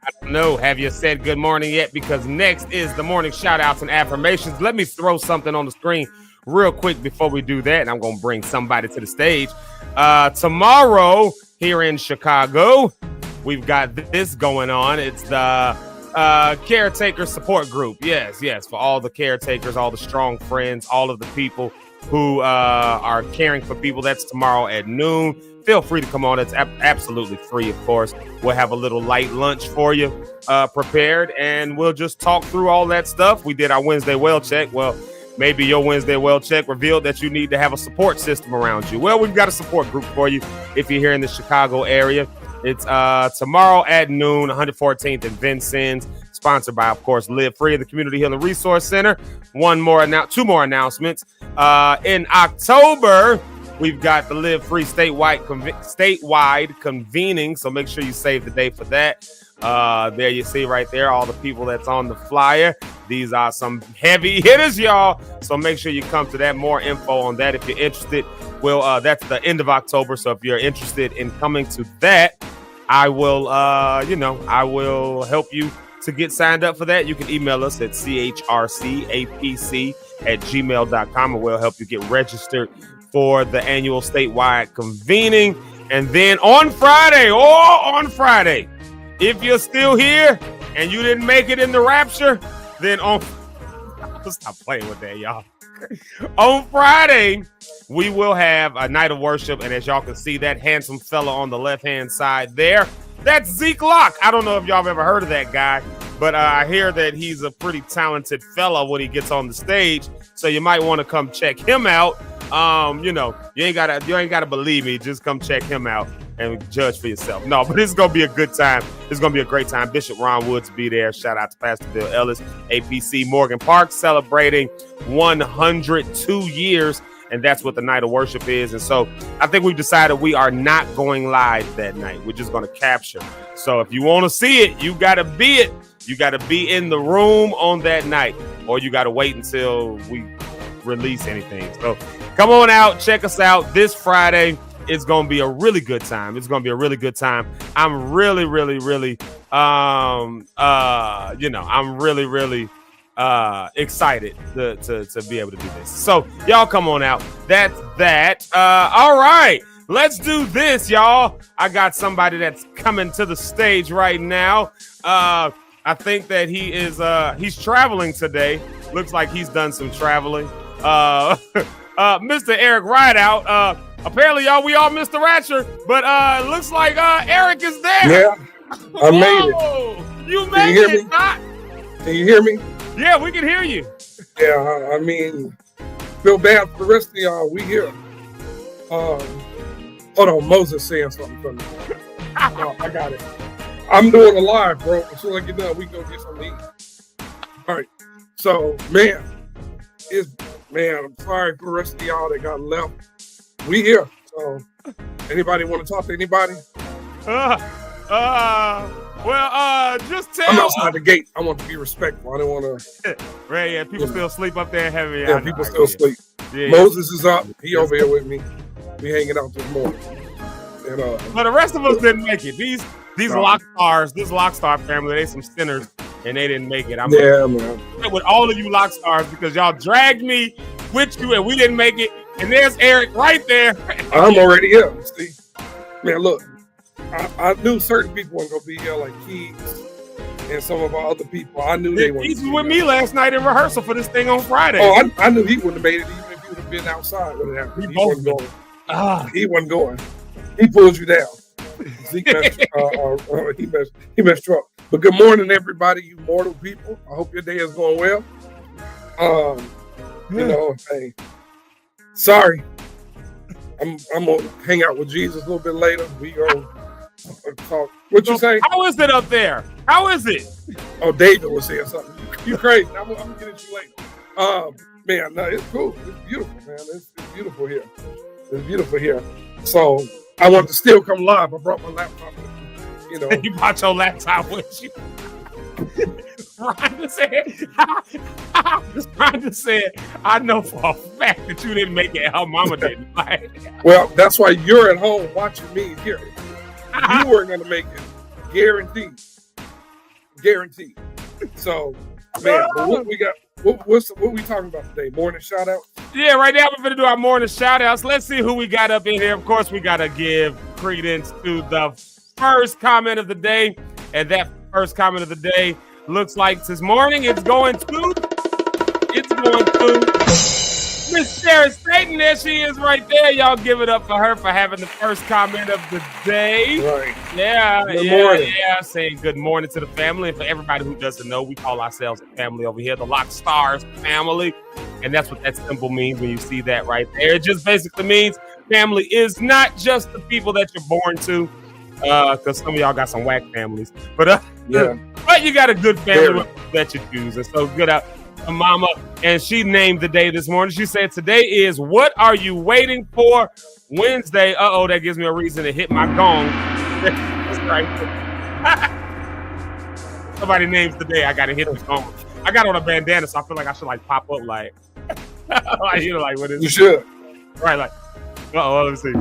I don't know. Have you said good morning yet? Because next is the morning shout outs and affirmations. Let me throw something on the screen real quick before we do that. And I'm going to bring somebody to the stage. Tomorrow here in Chicago, we've got this going on. It's the caretaker support group. Yes. For all the caretakers, all the strong friends, all of the people who are caring for people. That's tomorrow at noon. Feel free to come on. It's absolutely free, of course. We'll have a little light lunch for you prepared, and we'll just talk through all that stuff. We did our Wednesday well check. Well, maybe your Wednesday well check revealed that you need to have a support system around you. Well, we've got a support group for you if you're here in the Chicago area. It's tomorrow at noon, 114th and Vincennes, sponsored by, of course, Live Free, the Community Healing Resource Center. Two more announcements. In October, we've got the Live Free statewide convening. So make sure you save the date for that. There you see right there all the people that's on the flyer. These are some heavy hitters, y'all. So make sure you come to that. More info on that if you're interested. Well, that's the end of October. So if you're interested in coming to that, I will, I will help you to get signed up for that. You can email us at chrcapc@gmail.com and we'll help you get registered for the annual statewide convening. And then on Friday, if you're still here and you didn't make it in the Rapture, then stop playing with that, y'all. On Friday, we will have a night of worship. And as y'all can see, that handsome fella on the left-hand side there, that's Zeke Locke. I don't know if y'all have ever heard of that guy, but I hear that he's a pretty talented fella when he gets on the stage. So you might want to come check him out. You ain't gotta believe me. Just come check him out and judge for yourself. No, but it's gonna be a good time. It's gonna be a great time. Bishop Ron Woods be there. Shout out to Pastor Bill Ellis, APC Morgan Park, celebrating 102 years. And that's what the night of worship is. And so I think we've decided we are not going live that night. We're just going to capture. So if you want to see it, you got to be it. You got to be in the room on that night, or you got to wait until we release anything. So come on out. Check us out this Friday. It's going to be a really good time. It's going to be a really good time. I'm really, really, really, I'm really, really excited to be able to do this. So y'all come on out. That's that. All right, let's do this, y'all. I got somebody that's coming to the stage right now. I think that he is he's traveling today. Looks like he's done some traveling. Mr. Eric Rideout. Apparently, y'all, we all missed the Rapture, but looks like Eric is there. Yeah, I made it. You made it. Can you hear me? Yeah, we can hear you. Yeah, I mean, feel bad for the rest of y'all. We here. Hold on, Moses saying something for me. No, I got it. I'm doing a live, bro. As soon as I get done, we can go get something to eat. All right. So, man, I'm sorry for the rest of y'all that got left. We here. So, anybody want to talk to anybody? Just tell. I'm outside the gate. I want to be respectful. I don't want to. Right, yeah. People still sleep up there heavy. Yeah, people still sleep. Yeah. Moses is up. He over here with me. We hanging out this morning. And, but the rest of us didn't make it. These lock stars, this lock star family, they some sinners, and they didn't make it. I'm man. With all of you lock stars because y'all dragged me with you, and we didn't make it. And there's Eric right there. I'm already here. See, man, look. I knew certain people weren't gonna be here, like Keys and some of our other people. I knew they weren't. Keys was with me last night in rehearsal for this thing on Friday. Oh, I knew he wouldn't have made it even if he would have been outside. He wasn't going. He wasn't going. He pulled you down. Zeke messed, he messed you up. But good morning, everybody, you mortal people. I hope your day is going well. Hey, sorry. I'm gonna hang out with Jesus a little bit later. We gonna talk. What you say? How is it up there? How is it? Oh, David was saying something. You crazy? I'm gonna get into you later. Man, no, it's cool. It's beautiful, man. It's beautiful here. It's beautiful here. So I want to still come live. I brought my laptop with me. You brought your laptop with you. Rhonda said, I know for a fact that you didn't make it. Her mama didn't. Well, that's why you're at home watching me here. You weren't going to make it. Guaranteed. So, man, what we got? What we talking about today? Morning shout outs? Yeah, right now we're going to do our morning shout outs. Let's see who we got up in here. Of course, we got to give credence to the first comment of the day. And that first comment of the day looks like this morning it's going to Miss Sarah Staten. There she is right there. Y'all give it up for her for having the first comment of the day. Right. Good morning. Saying good morning to the family. And for everybody who doesn't know, we call ourselves a family over here, the Lock Stars family. And that's what that symbol means when you see that right there. It just basically means family is not just the people that you're born to. Because some of y'all got some whack families. But you got a good family that you choose. And so to Mama, and she named the day this morning. She said today is What Are You Waiting For? Wednesday. Uh-oh, that gives me a reason to hit my gong. That's right. Somebody names the day, I gotta hit the gong. I got on a bandana, so I feel like I should like pop up like, like you know, like what is you should. Right, like, let me see.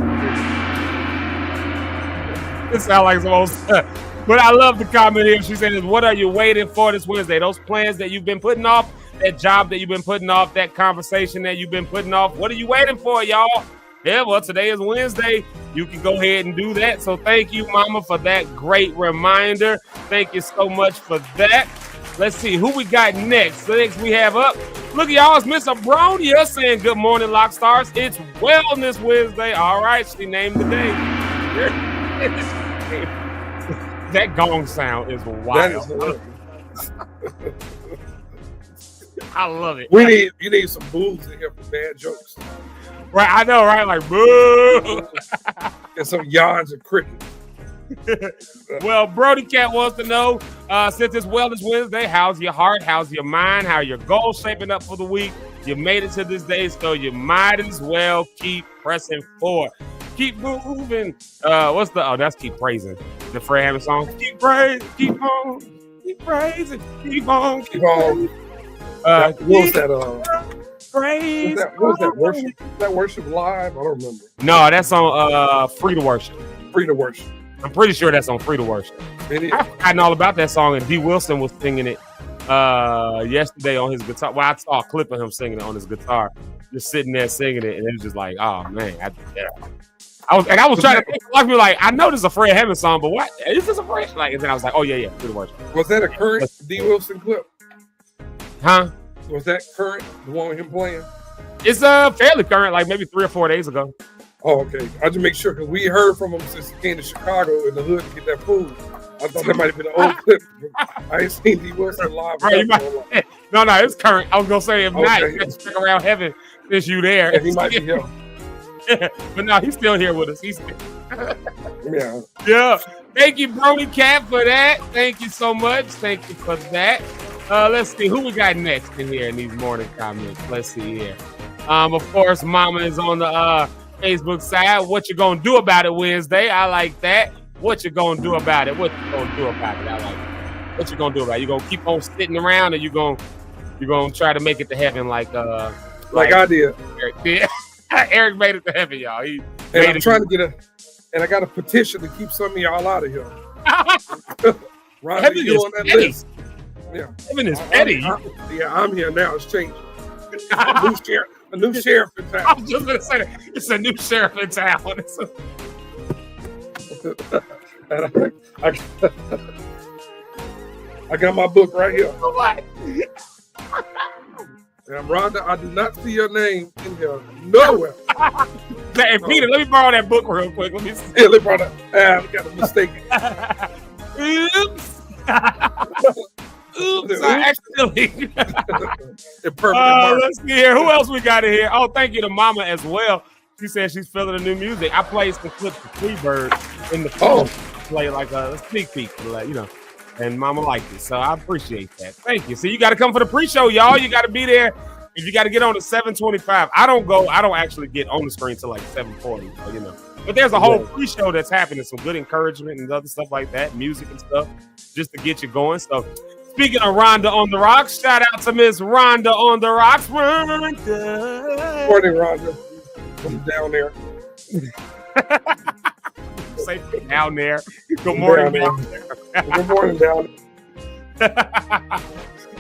It sounds like some old stuff. But I love the comment here. She said, what are you waiting for this Wednesday? Those plans that you've been putting off, that job that you've been putting off, that conversation that you've been putting off. What are you waiting for, y'all? Yeah, well, today is Wednesday. You can go ahead and do that. So thank you, Mama, for that great reminder. Thank you so much for that. Let's see who we got next. The next we have up. Look, y'all, it's Miss Abronia saying good morning, Lock Stars. It's Wellness Wednesday. All right, she named the day. That gong sound is wild. I love it. You need some booze in here for bad jokes. Right, I know, right? Like, boo. And some yawns and crickets. Well, Brody Cat wants to know, since it's Wellness Wednesday, how's your heart? How's your mind? How are your goals shaping up for the week? You made it to this day, so you might as well keep pressing forward. Keep moving. That's Keep Praising. The Fred Hammond song. Keep praising, keep on, keep praising, keep on, keep on. What was that? Praise. What was that worship? That worship live? I don't remember. No, that's on Free to Worship. Free to Worship. I'm pretty sure that's on Free to Worship. I've forgotten all about that song, and D. Wilson was singing it yesterday on his guitar. Well, I saw a clip of him singing it on his guitar, just sitting there singing it, and it was just like, oh man, I was trying to think, like, I know this is a Fred Hammond song, but what is this a Fred? Like, and then I was like, oh yeah, Free to Worship. Was that a current D. Wilson clip? Huh? Was that current? The one with him playing? It's fairly current, like maybe 3 or 4 days ago. Oh, okay. I just make sure because we heard from him since he came to Chicago in the hood to get that food. I thought that might have been an old clip. I ain't seen D. Wilson live. Right, no, it's current. I was gonna say if not, you got to stick around heaven since you there. Yeah, he might be here. But no, he's still here with us. He's still... Yeah. Thank you, Brody Cat, for that. Thank you so much. Thank you for that. Let's see who we got next in here in these morning comments. Let's see here. Of course, Mama is on the Facebook side. What you gonna do about it Wednesday? I like that. What you gonna do about it? What you gonna do about it? I like it. What you gonna do about it? You gonna keep on sitting around, or you gonna try to make it to heaven like I did. Eric did. Eric made it to heaven, y'all. I'm trying to get I got a petition to keep some of y'all out of here. Heaven is on that petty. list. Yeah. Heaven is petty. I'm here now. It's changed. A new sheriff in town. I was just gonna say that. It's a new sheriff in town. I got my book right here. What? And Rhonda, I do not see your name in here nowhere. Hey, Peter, let me borrow that book real quick. Let me see. Yeah, let me borrow that. I got a mistake. Oops. Oops, I accidentally. Let's see here. Who else we got in here? Oh, thank you to Mama as well. She said she's feeling the new music. I played some clips of Freebird in the phone. Play like a sneak peek, like, and Mama liked it. So I appreciate that. Thank you. So you got to come for the pre-show, y'all. You got to be there. If you got to get on at 7:25. I don't actually get on the screen till like 7:40. But there's a whole pre-show that's happening. Some good encouragement and other stuff like that, music and stuff, just to get you going. So speaking of Rhonda on the Rocks, shout out to Miss Rhonda on the Rocks. Morning, Rhonda. I'm down there. Say down there. Good morning down there. Good morning down there.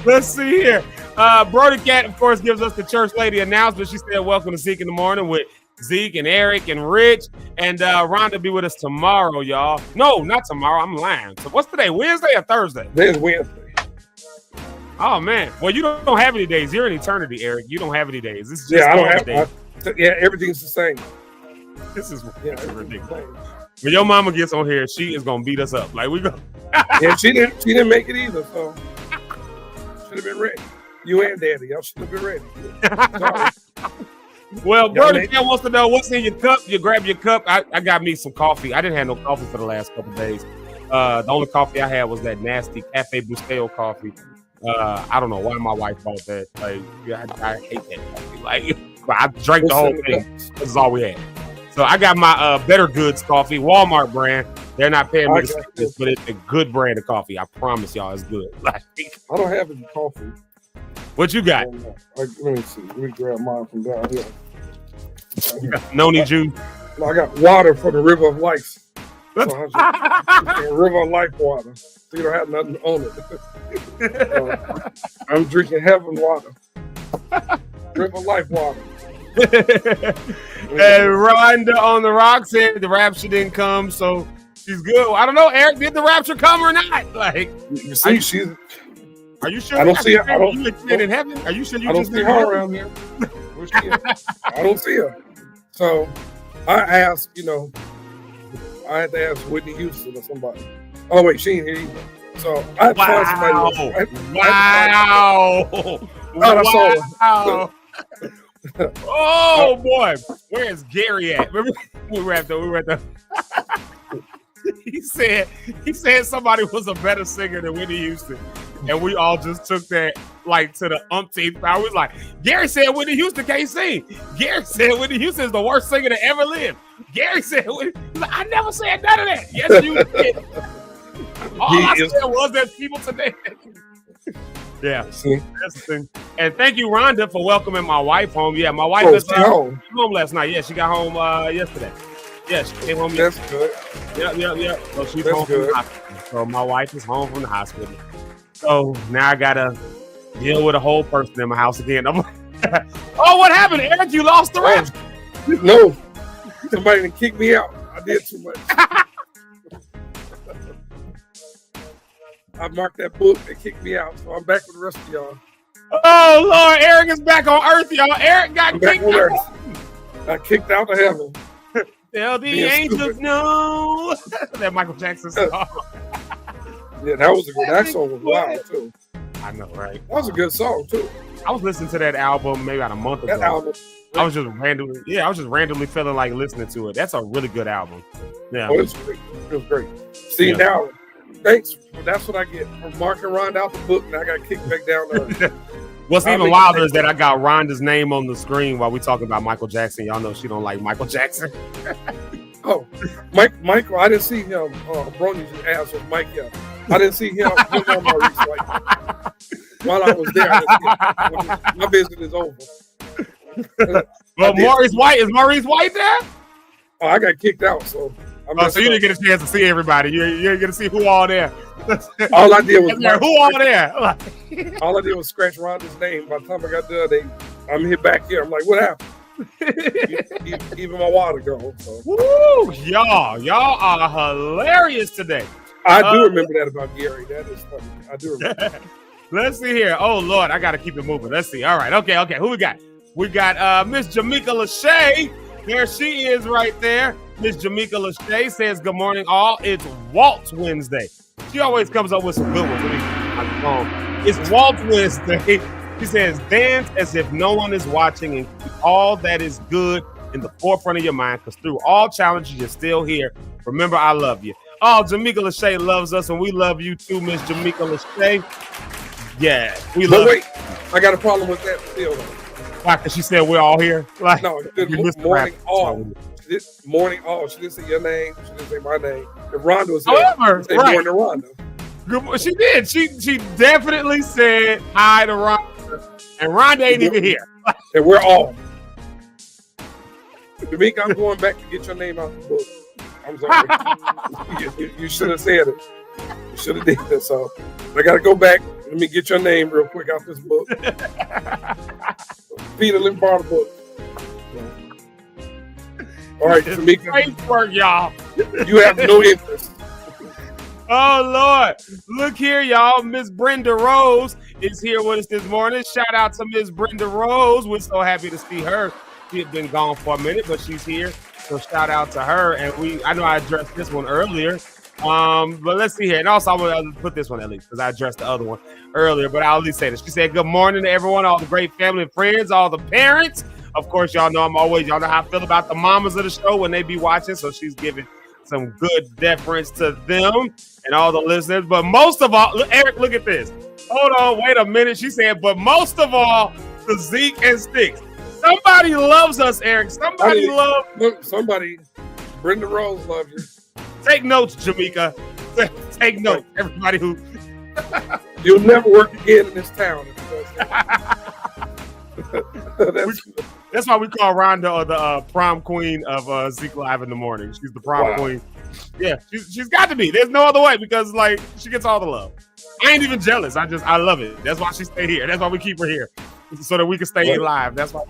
Let's see here. Brody Cat, of course, gives us the church lady announcement. She said, welcome to Zeke in the Morning with Zeke and Eric and Rich. And Rhonda be with us tomorrow, y'all. No, not tomorrow. I'm lying. So what's today? Wednesday or Thursday? Today's Wednesday. Oh, man. Well, you don't have any days. You're in eternity, Eric. You don't have any days. This is just I don't have days. Everything's the same. This is ridiculous. When your mama gets on here, she is gonna beat us up. Like we go. Yeah, she didn't make it either, so should have been ready. You and Daddy, y'all should have been ready. Well, Brody Cat wants to know what's in your cup. You grab your cup. I got me some coffee. I didn't have no coffee for the last couple of days. The only coffee I had was that nasty Cafe Bustelo coffee. I don't know why my wife bought that. Like, yeah, I hate that coffee. Like, I drank the whole thing. This is all we had. So I got my Better Goods coffee, Walmart brand. They're not paying me to say this, but it's a good brand of coffee. I promise y'all, it's good. Like, I don't have any coffee. What you got? Let me see. Let me grab mine from down here. Noni juice. No, I got water for the River of Life. So River of Life water. So you don't have nothing on it. I'm drinking heaven water. River of Life water. And Rhonda on the rock said the rapture didn't come, so she's good. I don't know, Eric, did the rapture come or not? Like, you see, she's. Are you sure? I don't see her. I don't. You in heaven? Are you sure you? I don't see her around here. Where's she at? I don't see her. So I asked, I had to ask Whitney Houston or somebody. Oh wait, she ain't here either. So I had to find somebody. Wow! Oh boy, where is Gary at? Remember, we were at the. He said somebody was a better singer than Whitney Houston, and we all just took that like to the umpteenth power. We was like, Gary said Whitney Houston can't sing. Gary said Whitney Houston is the worst singer to ever live. Gary said, I never said none of that. Yes, you did. All I said was that people today. Yeah. That's the thing. And thank you, Rhonda, for welcoming my wife home. Yeah, my wife is home last night. Yeah, she got home yesterday. Yeah, she came home yesterday. That's good. Yeah. So she's home from the hospital. So my wife is home from the hospital. So now I gotta deal with a whole person in my house again. I'm like, oh, what happened, Eric? You lost the rest? No. Somebody done kicked me out. I did too much. I marked that book. They kicked me out, so I'm back with the rest of y'all. Oh Lord, Eric is back on Earth, y'all. Eric got kicked out. Got kicked out of heaven. Tell the angels no. That Michael Jackson song. Yeah, that was a good. That song was wild too. I know, right? That was a good song too. I was listening to that album maybe about a month ago. That album. I was just randomly feeling like listening to it. That's a really good album. Yeah. Oh, it was great. It was great. See now, thanks. That's what I get from marking Rhonda out the book, and I got kicked back down there. What's even wilder is that I got Rhonda's name on the screen while we talking about Michael Jackson. Y'all know she don't like Michael Jackson. Oh, Michael, I didn't see him. Brony's ass was Mike. Yeah, I didn't see him on Maurice White while I was there. My visit is over. Well, Maurice White, is Maurice White there? Oh, I got kicked out, so. So you didn't get a chance to see everybody. You didn't get to see who all there. All I did was who all there. All I did was scratch Rhonda's name. By the time I got done, I'm here back here. I'm like, what happened? Even my water gone. So. Woo, y'all are hilarious today. I do remember that about Gary. That is funny. I do remember. Let's see here. Oh Lord, I gotta keep it moving. Let's see. All right, okay. Who we got? We got Miss Jamaica Lachey. There she is right there. Miss Jamaica Lachey says, good morning, all. It's Waltz Wednesday. She always comes up with some good ones. It's Waltz Wednesday. She says, dance as if no one is watching and keep all that is good in the forefront of your mind, because through all challenges, you're still here. Remember, I love you. Oh, Jamaica Lachey loves us, and we love you too, Miss Jamaica Lachey. Yeah, we love you. Wait, I got a problem with that still. Why? Because she said we're all here? Like, no, morning all. Morning all. She didn't say your name. She didn't say my name. If Rhonda was here, say morning to Rhonda. She did. She definitely said hi to Rhonda. And Rhonda ain't even here. And we're all. Jamaica, I'm going back to get your name out the book. I'm sorry. you should have said it. You should have did it. So I got to go back. Let me get your name real quick out this book. Peter, let me borrow the book. All right, Jamaica. Great work, y'all. You have no interest. Oh, Lord. Look here, y'all. Miss Brenda Rose is here with us this morning. Shout out to Miss Brenda Rose. We're so happy to see her. She had been gone for a minute, but she's here. So shout out to her. And I know I addressed this one earlier. But let's see here. And also, I will put this one at least because I addressed the other one earlier. But I'll at least say this. She said, good morning to everyone, all the great family and friends, all the parents. Of course, y'all know y'all know how I feel about the mamas of the show when they be watching. So she's giving some good deference to them and all the listeners. But most of all, Eric, look at this. Hold on, wait a minute. She said, but most of all, to Zeke and Sticks. Somebody loves us, Eric. Somebody Brenda Rose loves you. Take notes, Jamaica. Take notes, everybody who. You'll never work again in this town. That's why we call Rhonda the prom queen of Zeke Live in the morning. She's the prom queen. Yeah, she's got to be. There's no other way because like she gets all the love. I ain't even jealous. I love it. That's why she stay here. That's why we keep her here. So that we can stay live. That's why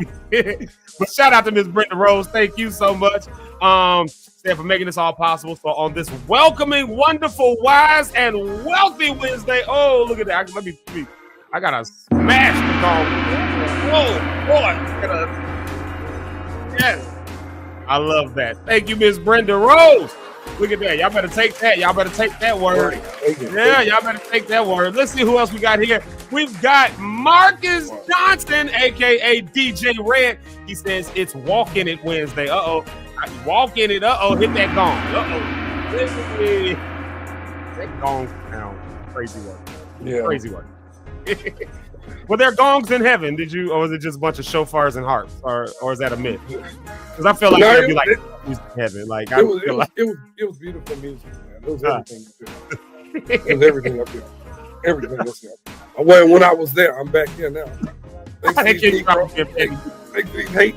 but shout out to Miss Brenda Rose. Thank you so much. For making this all possible. So on this welcoming, wonderful, wise, and wealthy Wednesday. Oh, look at that. Let me I gotta smash the dog. Oh boy. Yes. I love that. Thank you, Miss Brenda Rose. Look at that. Y'all better take that. Y'all better take that word. Yeah, y'all better take that word. Let's see who else we got here. We've got Marcus Johnson, aka DJ Red. He says it's Walking It Wednesday. Walking it. Hit that gong. That gong sound crazy work. Yeah. Crazy work. Were there gongs in heaven? Did you, or was it just a bunch of shofars and harps, or is that a myth? Because I feel like it'd be like music in heaven. Like it was beautiful music, man. It was everything. It was everything up there. Everything up there. Well, when I was there, I'm back here now. They hate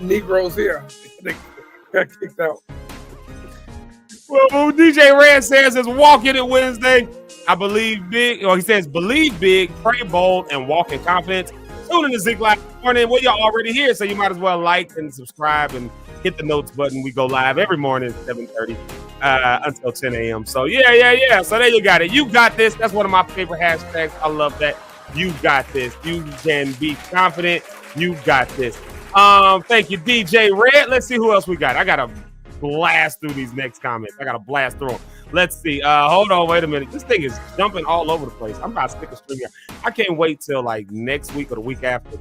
Negroes here. They got kicked out. Well, DJ Red says it's Walking It Wednesday. I believe big, or he says believe big, pray bold, and walk in confidence. Tune in to Zeke Live morning. Well, you're already here, so you might as well like and subscribe and hit the notes button. We go live every morning at 7:30 until 10 a.m. So yeah. So there you got it. You got this. That's one of my favorite hashtags. I love that. You got this. You can be confident. You got this. Thank you, DJ Red. Let's see who else we got. I got to blast through these next comments. I got to blast through them. Let's see. Hold on. Wait a minute. This thing is jumping all over the place. I'm about to stick a string here. I can't wait till like next week or the week after.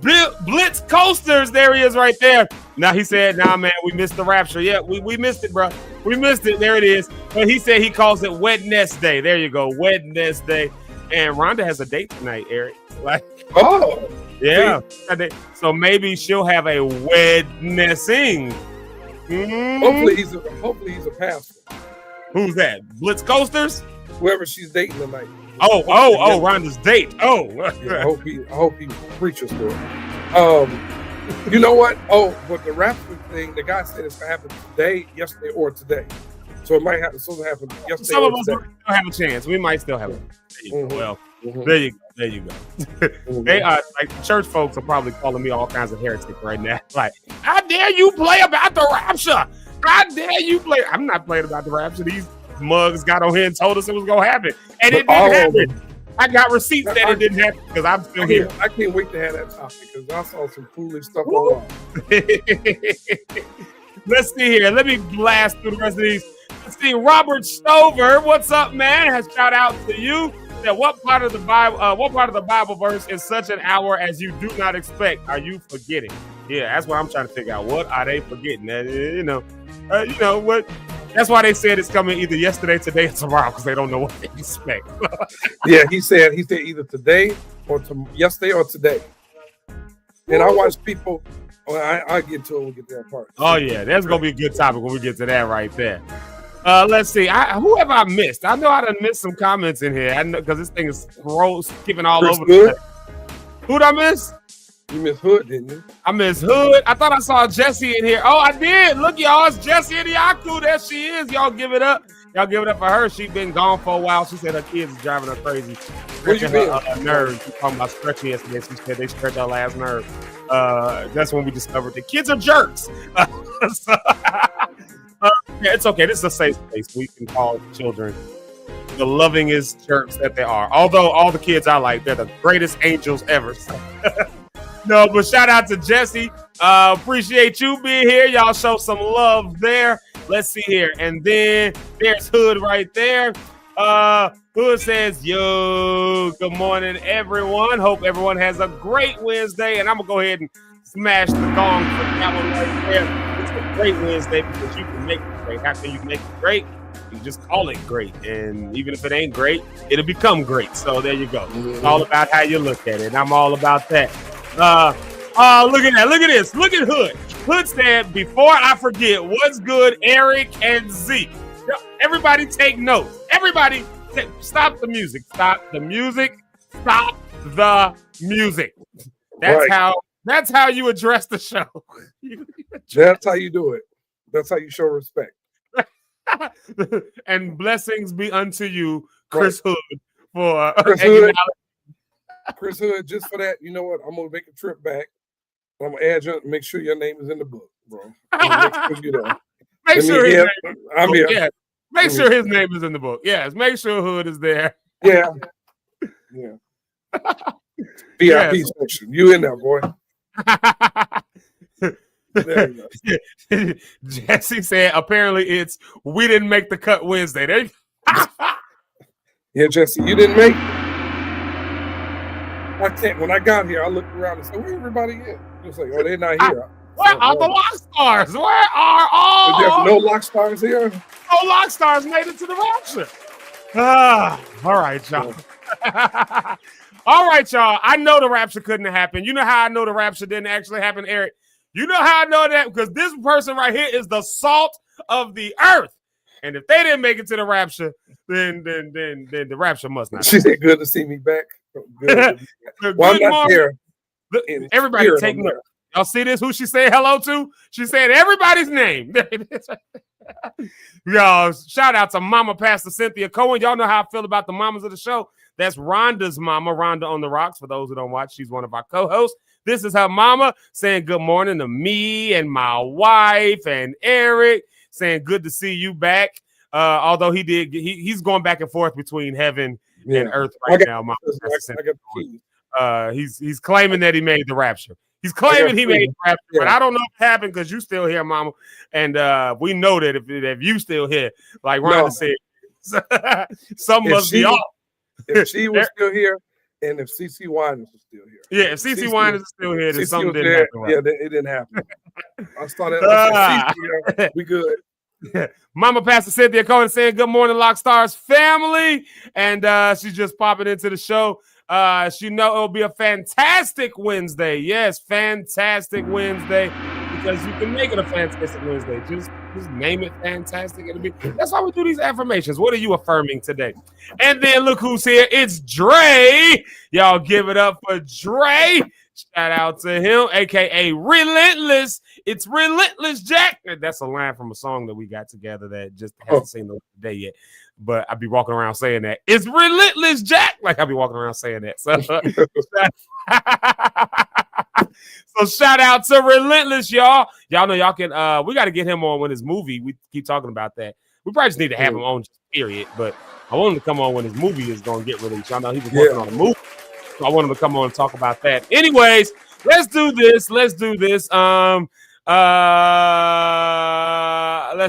Blitz Coasters. There he is right there. Now he said, nah, man, we missed the Rapture. Yeah, we missed it, bro. We missed it. There it is. But he said he calls it Wednesday. There you go. Wednesday. And Rhonda has a date tonight, Eric. Like, oh. Yeah. So maybe she'll have a Wednesday. Hopefully he's a pastor. Who's that? Blitz Coasters? Whoever she's dating tonight. Oh, Rhonda's date. Oh. Yeah, I hope he preaches to her. You know what? Oh, but the Rapture thing, the guy said it's gonna happen today, yesterday, or today. So it might happen. So it happened yesterday. Some of us still have a chance. We might still have a chance. Well, there you go. They are like church folks are probably calling me all kinds of heretic right now. Like, how dare you play about the Rapture? How dare you play? I'm not playing about the Rapture. These mugs got on here and told us it was gonna happen, and it didn't happen. I got receipts that it didn't happen because I'm still here. I can't wait to have that topic because I saw some foolish stuff online. Let's see here. Let me blast through the rest of these. Let's see. Robert Stover, what's up, man? Has shout out to you. That what part of the Bible verse is such an hour as you do not expect? Are you forgetting? Yeah, that's what I'm trying to figure out. What are they forgetting? You know what? That's why they said it's coming either yesterday, today, or tomorrow because they don't know what they expect. Yeah, he said either today or yesterday or today. And I watch people. I get to it when we get to that part. Oh yeah, that's gonna be a good topic when we get to that right there. Let's see. Who have I missed? I know I done missed some comments in here. I know because this thing is skipping all over the place. Who'd I miss? You missed Hood, didn't you? I missed Hood. I thought I saw Jessie in here. Oh, I did. Look, y'all. It's Jessie in the Yaku. There she is. Y'all give it up. Y'all give it up for her. She's been gone for a while. She said her kids is driving her crazy. Where you been? Nerves. She's talking about stretching yesterday. She said they stretch her last nerve. That's when we discovered the kids are jerks. Yeah, it's okay. This is a safe space. We can call children the lovingest jerks that they are. Although all the kids are like, they're the greatest angels ever. No, but shout out to Jesse. Appreciate you being here. Y'all show some love there. Let's see here. And then there's Hood right there. Hood says, yo, good morning, everyone. Hope everyone has a great Wednesday. And I'm going to go ahead and smash the gong for that one right there. It's a great Wednesday because you can make it great. How can you make it great? You just call it great. And even if it ain't great, it'll become great. So there you go. It's all about how you look at it. And I'm all about that. Look at that. Look at this. Look at Hood. Hood said, before I forget, what's good, Eric and Zeke? Everybody take notes. Everybody stop the music. Stop the music. Stop the music. That's how you address the show. That's how you do it. That's how you show respect. And blessings be unto you, Chris Hood, for Chris Hood, just for that, you know what? I'm gonna make a trip back. I'm gonna add you, make sure your name is in the book, bro. Make sure his name. I'm here. Yeah. Make sure his name is in the book. Yes, make sure Hood is there. Yeah. VIP section. You in there, boy. There you go. Jesse said, apparently it's we didn't make the cut Wednesday. There you go. Yeah, Jesse, you didn't make I can't. When I got here, I looked around and said, where everybody at? It's like, oh, they're not here. Where are the lock stars? Where are all? There's no lock stars here? No lock stars made it to the Rapture. All right, y'all. All right, y'all. I know the Rapture couldn't have happened. You know how I know the Rapture didn't actually happen, Eric? You know how I know that? Because this person right here is the salt of the earth. And if they didn't make it to the Rapture, then the Rapture must not. She said, good to see me back. Good. Well, I'm not there. Everybody take note. Y'all see this? Who she said hello to? She said everybody's name. Y'all, shout out to Mama Pastor Cynthia Cohen. Y'all know how I feel about the mamas of the show. That's Rhonda's mama, Rhonda on the Rocks. For those who don't watch, she's one of our co-hosts. This is her mama saying good morning to me and my wife and Eric, saying good to see you back. Although he's going back and forth between heaven and earth right now. Mama. He's claiming that he made the Rapture. He's claiming he made the Rapture, but I don't know if it happened because you still here, Mama. And we know that if you still here, like Rhonda said, some must be off. If she was still here, and if CC Winers was still here. Yeah, if CC Winers is still here, then something didn't happen. Right? Yeah, it didn't happen. I started we good. Mama Pastor Cynthia Cohen saying good morning, Lock Stars family. And she's just popping into the show. She know it'll be a fantastic Wednesday. Yes, fantastic Wednesday. Because you can make it a fantastic Wednesday. Just name it fantastic. It'll be. That's why we do these affirmations. What are you affirming today? And then look who's here. It's Dre. Y'all give it up for Dre. Shout out to him, aka Relentless. It's Relentless Jack. That's a line from a song that we got together that just hasn't seen the day yet. But I'd be walking around saying that. It's Relentless Jack. Like I'll be walking around saying that. So shout out to Relentless, y'all. Y'all know y'all can we got to get him on when his movie. We keep talking about that. We probably just need to have him on, period. But I want him to come on when his movie is gonna get released. Y'all know he was working on a movie. So I want him to come on and talk about that. Anyways, let's do this. Let's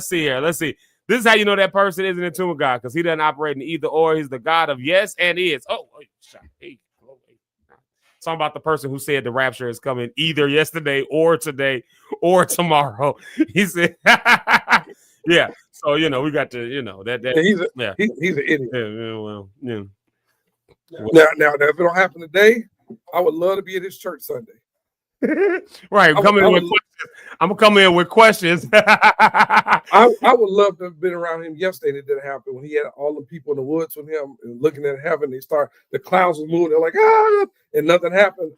see here. Let's see. This is how you know that person isn't in tune with God, because he doesn't operate in either or. He's the God of yes and is. Talking about the person who said the Rapture is coming either yesterday or today or tomorrow. He said, yeah. So, we got to, he's an idiot. Now, if it don't happen today, I would love to be at his church Sunday. Right. I'm gonna come in with questions. I would love to have been around him yesterday. And it didn't happen when he had all the people in the woods with him and looking at heaven. The clouds were moving. They're like, and nothing happened.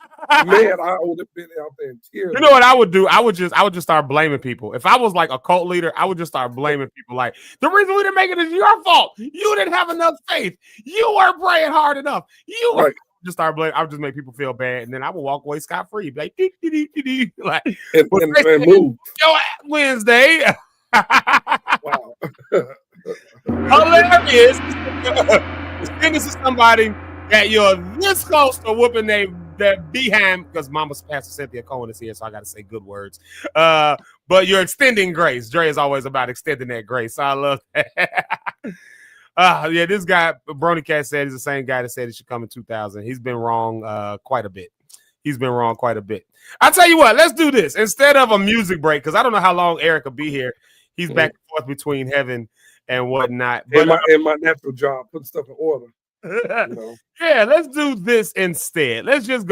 Man, I would have been out there in tears. You know what I would do? I would just start blaming people. If I was like a cult leader, I would just start blaming people. Like, the reason we didn't make it is your fault. You didn't have enough faith. You weren't praying hard enough. Right. Just start blaming. I would just make people feel bad, and then I would walk away scot free, like and move. Yo, Wednesday. Wow. Hilarious. This is somebody that you're this close to whooping that behind, because Mama's Pastor Cynthia Cohen is here, so I got to say good words. But you're extending grace. Dre is always about extending that grace. So I love that. Yeah, this guy, Brony Cat, said he's the same guy that said he should come in 2000. He's been wrong quite a bit. I'll tell you what, let's do this. Instead of a music break, because I don't know how long Eric will be here. He's back and forth between heaven and whatnot. But in my natural job, putting stuff in order. Yeah, let's do this instead. Let's just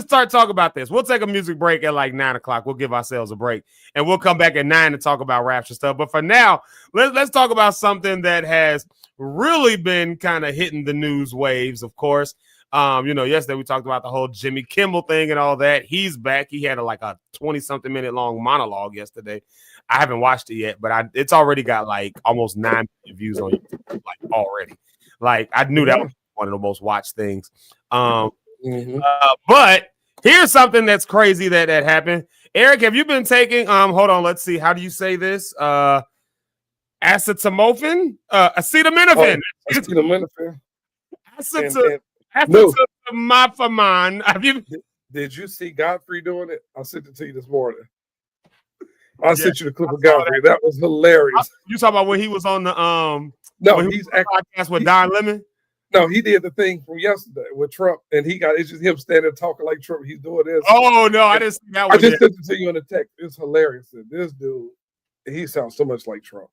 start talking about this. We'll take a music break at like 9 o'clock. We'll give ourselves a break, and we'll come back at 9 to talk about Rapture stuff. But for now, let's talk about something that has really been kind of hitting the news waves, of course. Yesterday we talked about the whole Jimmy Kimmel thing and all that. He's back. He had a 20-something minute long monologue yesterday. I haven't watched it yet, but it's already got like almost 9 million views on YouTube, like already. Like I knew that was one of the most watched things. But here's something that's crazy that happened. Eric, have you been taking? Hold on, let's see. How do you say this? Acetaminophen? Acetaminophen. Acetaminophen. Acetaminophen. Have you? Did you see Godfrey doing it? I sent it to you this morning. I sent you the clip of Godfrey. That was hilarious. You talking about when he was on the No, he's podcast with Don Lemon. No, he did the thing from yesterday with Trump, and it's just him standing talking like Trump. He's doing this. Oh no, I didn't see that one. I just sent it to you in the text. It's hilarious. This dude, he sounds so much like Trump.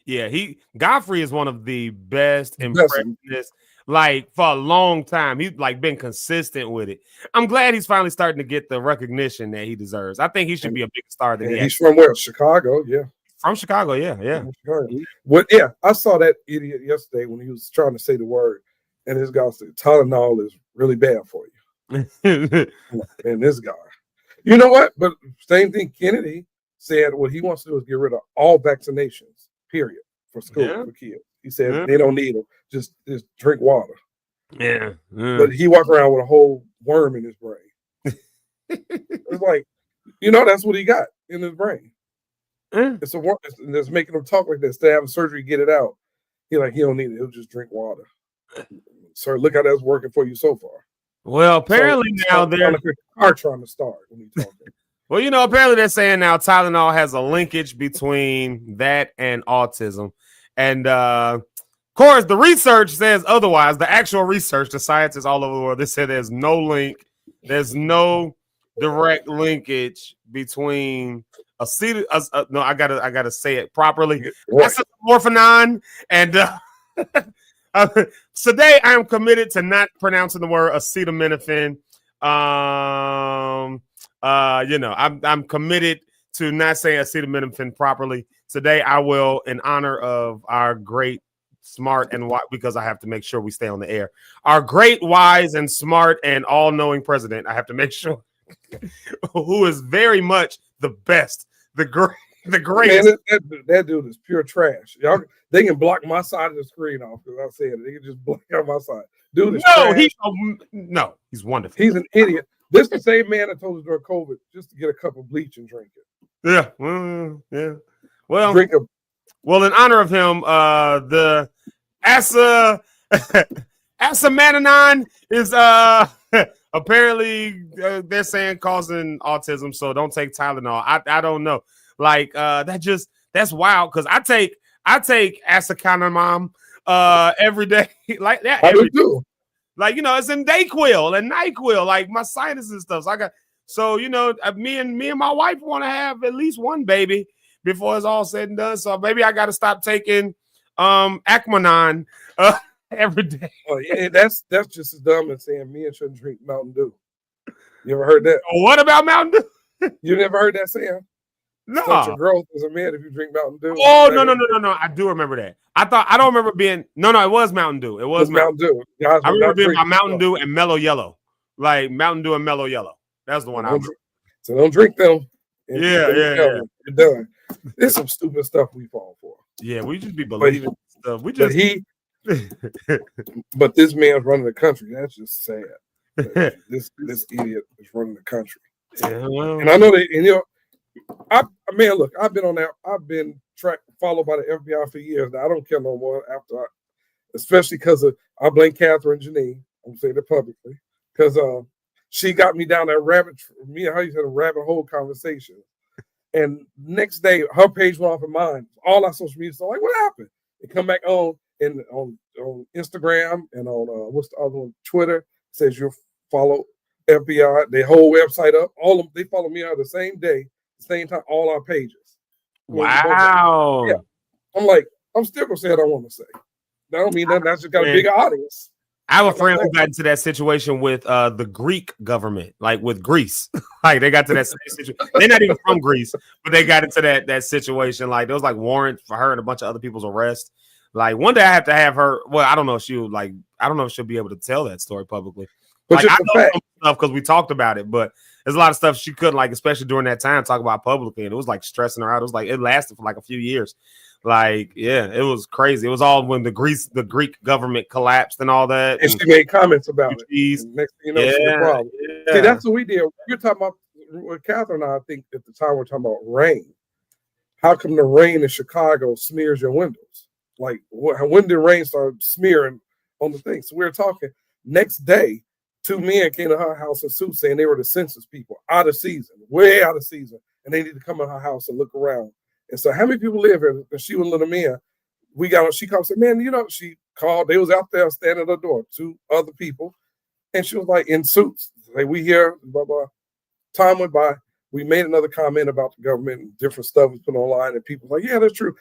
Yeah, Godfrey is one of the best impressionists. Like for a long time, he's like been consistent with it. I'm glad he's finally starting to get the recognition that he deserves. I think he should be a bigger star than he's from where? Chicago, yeah. From Chicago, yeah. What? Yeah, I saw that idiot yesterday when he was trying to say the word, and this guy said Tylenol is really bad for you. And this guy, you know what? But same thing. Kennedy said what he wants to do is get rid of all vaccinations, period, for school for kids. He said they don't need them. Just drink water. Yeah. But he walked around with a whole worm in his brain. It's like, that's what he got in his brain. It's a worm that's making him talk like this. They have surgery, get it out. He don't need it. He'll just drink water. Sir, look how that's working for you so far. Well, apparently now they're trying to start when he's talking. Well, apparently they're saying now Tylenol has a linkage between that and autism. And of course, the research says otherwise. The actual research, the scientists all over the world, they said there's no link. There's no direct linkage between no, I gotta say it properly. Acetaminophen and today I am committed to not pronouncing the word acetaminophen. I'm committed to not saying acetaminophen properly. Today I will, in honor of our great, smart, and because I have to make sure we stay on the air. Our great, wise, and smart, and all-knowing president. I have to make sure who is very much the best, the greatest. Man, that dude is pure trash. Y'all, they can block my side of the screen off because I said it. They can just block out my side. Dude is trash. He's wonderful. He's an idiot. This is the same man that told us during COVID just to get a cup of bleach and drink it. Yeah. Yeah. Well, drink a Well, in honor of him, the Acetaminophen is apparently they're saying causing autism, so don't take Tylenol. I don't know. Like that's wild because I take acetaminophen every day. Like that. I do too. Like, you know, it's in Dayquil and NyQuil, like my sinuses and stuff. So me and my wife want to have at least one baby before it's all said and done. So maybe I got to stop taking Acmanon every day. Oh yeah, that's just as dumb as saying men shouldn't drink Mountain Dew. You ever heard that? What about Mountain Dew? You never heard that saying? No. Stunt your growth as a man if you drink Mountain Dew. Oh no! I do remember that. I don't remember being. No, it was Mountain Dew. It was Mountain Dew. Guys, I remember being my Mountain Dew and Mellow Yellow, like Mountain Dew and Mellow Yellow. That's the one I remember. So don't drink them. Yeah. You're done. There's some stupid stuff we fall for. Yeah, we just be believing stuff. But this man's running the country. That's just sad. This idiot is running the country. Yeah, well, and I know that. Look, I've been on that. I've been followed by the FBI for years. Now, I don't care no more especially because I blame Catherine Janine. I'm saying it publicly because she got me down that me and her used to have a rabbit hole conversation. And next day, her page went off of mine. All our social media, so like, what happened? It come back on Instagram and on what's the other one? Twitter. It says you follow FBI. Their whole website up. All of them, they follow me on the same day, same time. All our pages. Wow. Yeah. I'm like, I'm still gonna say what I want to say. That don't mean nothing. That's just got a bigger audience. I have a friend who got into that situation with the Greek government, like with Greece. Like they got to that situation. They're not even from Greece, but they got into that situation. Like there was like warrant for her and a bunch of other people's arrest. Like one day I have to have her. Well, I don't know if she'll be able to tell that story publicly. But like I know some stuff because we talked about it, but there's a lot of stuff she couldn't, like, especially during that time, talk about publicly, and it was like stressing her out. It was like it lasted for like a few years. Like, yeah, it was crazy. It was all when the Greek government collapsed and all that. And she made comments about it. And next thing you know, she had a problem. Yeah. See, that's what we did. You're talking about with Catherine and I think at the time we're talking about rain. How come the rain in Chicago smears your windows? Like, when did rain start smearing on the thing? So we were talking. Next day, 2 men came to her house in suits saying they were the census people, out of season, way out of season, and they need to come in her house and look around. And so, how many people live here? And she was little men. She called and said, man, she called. They was out there standing at the door, 2 other people. And she was like, in suits. Like, we here, blah, blah. Time went by. We made another comment about the government and different stuff was put online. And people were like, yeah, that's true.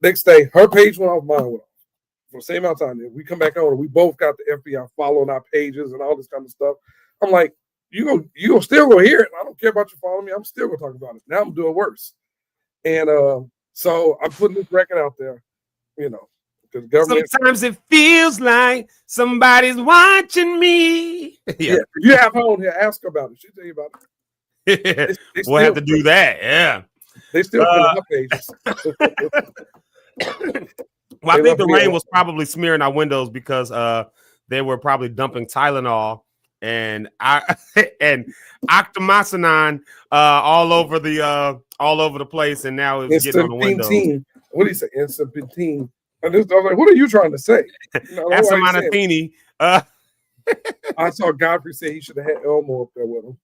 Next day, her page went off, mine went off. For the same amount of time. We come back on, and we both got the FBI following our pages and all this kind of stuff. I'm like, you still gonna hear it. I don't care about you following me. I'm still gonna talk about it. Now I'm doing worse. And so I'm putting this record out there, because government. Sometimes it feels like somebody's watching me. Yeah. You have her on here, ask her about it. She'll tell you about it. We'll have to do that. Yeah. They still put on pages. Well, I think the rain was probably smearing our windows because they were probably dumping Tylenol and octomycin all over the place, and now it's getting on the windows. What do you say? Insipentine. I was like, what are you trying to say? Asamanatini. I saw Godfrey say he should have had Elmo up there with him.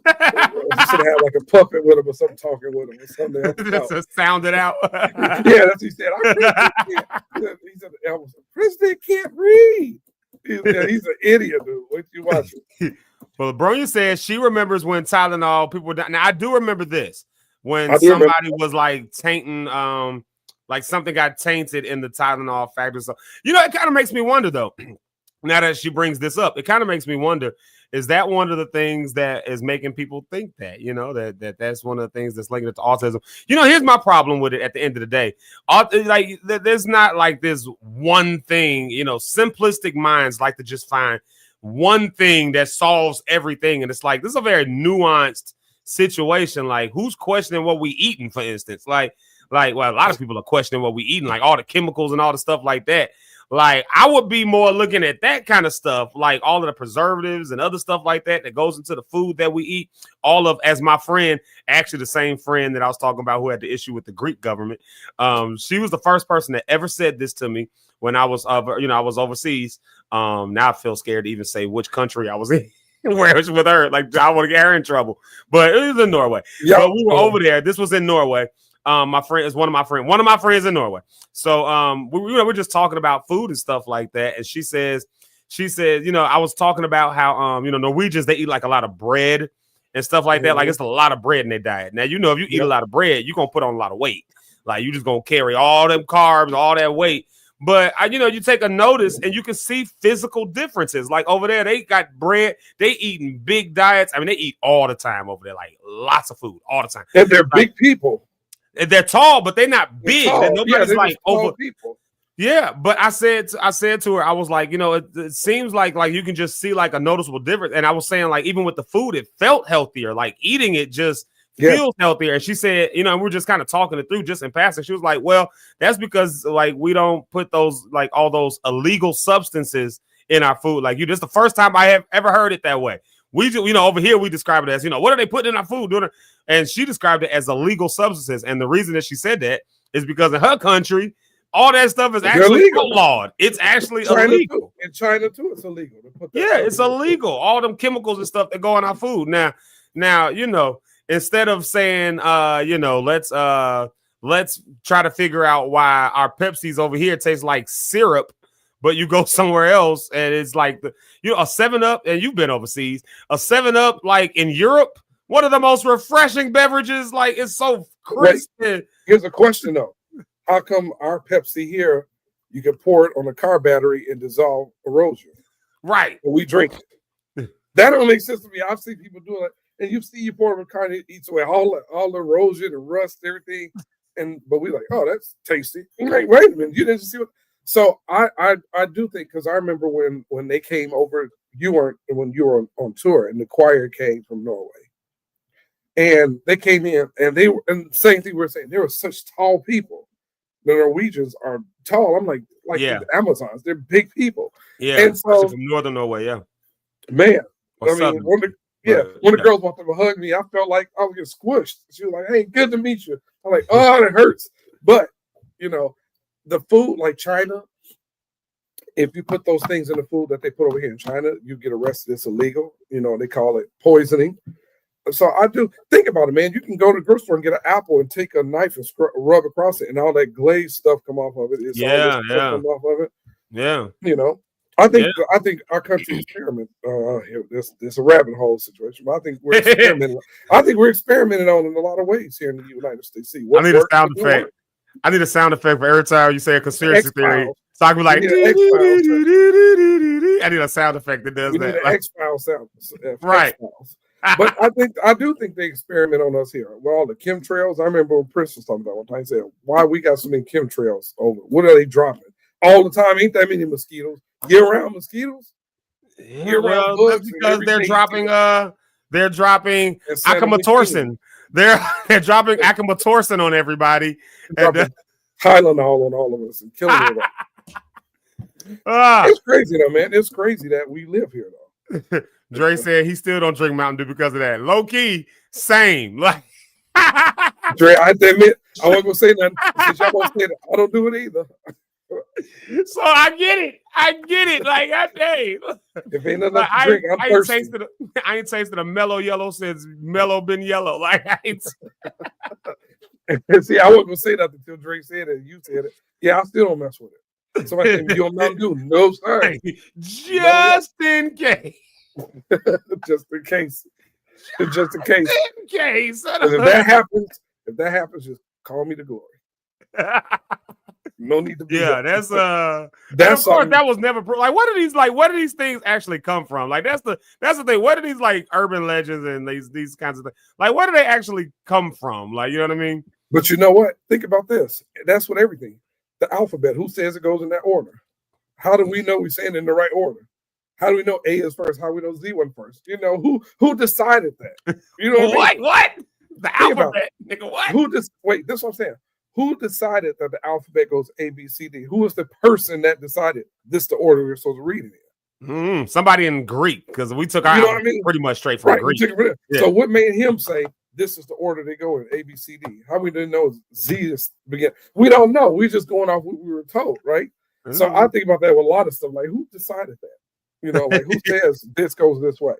He should have had like a puppet with him or something, talking with him or something. Just sound it out. Yeah, that's what he said. He said, Elmo said, President can't read. He's an idiot, dude. What you watching? Well, Bronya says she remembers when Tylenol people were down. Now I do remember this when somebody was like tainting, like something got tainted in the Tylenol factory. So it kind of makes me wonder though. Now that she brings this up, it kind of makes me wonder: is that one of the things that is making people think that that's one of the things that's linking it to autism? Here's my problem with it. At the end of the day, like there's not like this one thing. Simplistic minds like to just find one thing that solves everything, and it's like this is a very nuanced situation. Like, who's questioning what we eating, for instance? Well, a lot of people are questioning what we eating, like all the chemicals and all the stuff like that. Like, I would be more looking at that kind of stuff, like all of the preservatives and other stuff like that goes into the food that we eat. All of, as my friend, actually the same friend that I was talking about who had the issue with the Greek government. She was the first person that ever said this to me when I was, I was overseas. Now I feel scared to even say which country I was in. Where it was with her, like I want to get her in trouble, but it was in Norway. Yeah, but we were over there. This was in Norway. My friend is one of my friends in Norway. So we're just talking about food and stuff like that. And she said, I was talking about how Norwegians, they eat like a lot of bread and stuff like that. Like it's a lot of bread in their diet. Now, if you eat a lot of bread, you're gonna put on a lot of weight. Like you just gonna carry all them carbs, all that weight. But you take a notice and you can see physical differences. Like over there, they got bread, they eating big diets. I mean, they eat all the time over there, like lots of food all the time. And they're big people. They're tall, but they're not big. Nobody's like over people. Yeah, but I said to her, I was like, it seems like you can just see like a noticeable difference. And I was saying, like, even with the food, it felt healthier. Like eating it just feels healthier. And she said, we're just kind of talking it through just in passing. She was like, well, that's because like we don't put those like all those illegal substances in our food. Like this is the first time I have ever heard it that way. We do, over here we describe it as, what are they putting in our food? And she described it as illegal substances. And the reason that she said that is because in her country, all that stuff is actually outlawed. It's actually illegal. In China too, it's illegal. It's illegal. All them chemicals and stuff that go in our food. Now, instead of saying, let's try to figure out why our Pepsis over here taste like syrup, but you go somewhere else and it's like a 7-Up, and you've been overseas, a 7-Up like in Europe one of the most refreshing beverages. Like it's so crisp. Here's a question though: how come our Pepsi here, you can pour it on a car battery and dissolve erosion? Right. And we drink it. That don't make sense to me. I've seen people doing it, and you pour it on a car and it eats away all the erosion and rust, everything. But we like, oh, that's tasty. I'm like, wait a minute, you didn't see what? So I do think, because I remember when they came over, when you were on tour, and the choir came from Norway, and they came in, and they were, and the same thing we were saying, they were such tall people. The Norwegians are tall. I'm like the Amazons, they're big people. Yeah, and so from northern Norway, yeah. Man, Or I mean, southern. when the girls wanted to hug me, I felt like I was getting squished. She was like, "Hey, good to meet you." I'm like, "Oh, it hurts." But the food, like China, if you put those things in the food that they put over here in China, you get arrested. It's illegal. They call it poisoning. So I do think about it, man. You can go to the grocery store and get an apple and take a knife and rub across it, and all that glazed stuff come off of it. It's all this stuff come off of it. Yeah. I think our country experiment. This is a rabbit hole situation, but I think we're experimenting. I think we're experimenting on in a lot of ways here in the United States. See, I need a sound effect. I need a sound effect for every time you say a conspiracy theory. So I can be like, I need a sound effect that does we that. Need an X-Files sound, right. X-Files. But I do think they experiment on us here. Well, all the chemtrails. I remember when Prince was talking about one time. He said, "Why we got so many chemtrails over? What are they dropping all the time? Ain't that many mosquitoes? Year-round mosquitoes? Year-round bugs? Because they're dropping acamatorsine. They're dropping acamatorsine on everybody. And Tylenol on all of us and killing everybody. It's crazy though, man. It's crazy that we live here though. Dre said he still don't drink Mountain Dew because of that. Low key, same. Like Dre, I have to admit, I wasn't gonna say nothing. Since y'all won't say that, I don't do it either. So I get it. Like if ain't nothing to drink, I'm thirsty. I ain't tasted a mellow yellow since mellow been yellow. Like I ain't. See, I wasn't gonna say nothing until Dre said it. You said it. Yeah, I still don't mess with it. Somebody said you don't Mountain Dew. No, sorry. Just in case. Just in case. Just in case. In case. If that happens, just call me the glory. No need to be. Yeah, that's of course that was never like. What do these things actually come from? Like that's the thing. What are these like urban legends and these kinds of things? Like where do they actually come from? Like you know what I mean? But you know what? Think about this. That's what everything. The alphabet. Who says it goes in that order? How do we know we're saying it in the right order? How do we know A is first? How do we know Z went first? Who decided that? You know what? What? The alphabet, nigga. What? Wait, this is what I'm saying. Who decided that the alphabet goes A, B, C, D? Who was the person that decided this is the order we're supposed to read it in? Somebody in Greek, because we took our pretty much straight from Greek. Yeah. So what made him say this is the order they go in, A, B, C, D? How we didn't know Z is begin? We don't know. We're just going off what we were told, right? So I think about that with a lot of stuff. Like who decided that? Like who says this goes this way?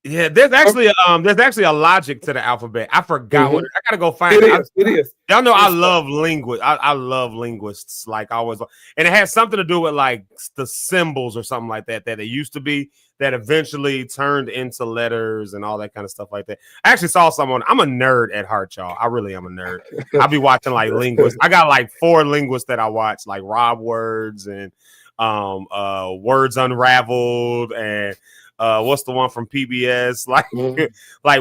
Yeah, there's actually a logic to the alphabet. I forgot what I gotta go find it. It is. Y'all know I love linguists. I love linguists like always, and it has something to do with like the symbols or something like that it used to be that eventually turned into letters and all that kind of stuff like that. I actually saw someone. I'm a nerd at heart, y'all. I really am a nerd. I'll be watching like linguists. I got like 4 linguists that I watch, like Rob Words and Words Unraveled and. What's the one from PBS? Like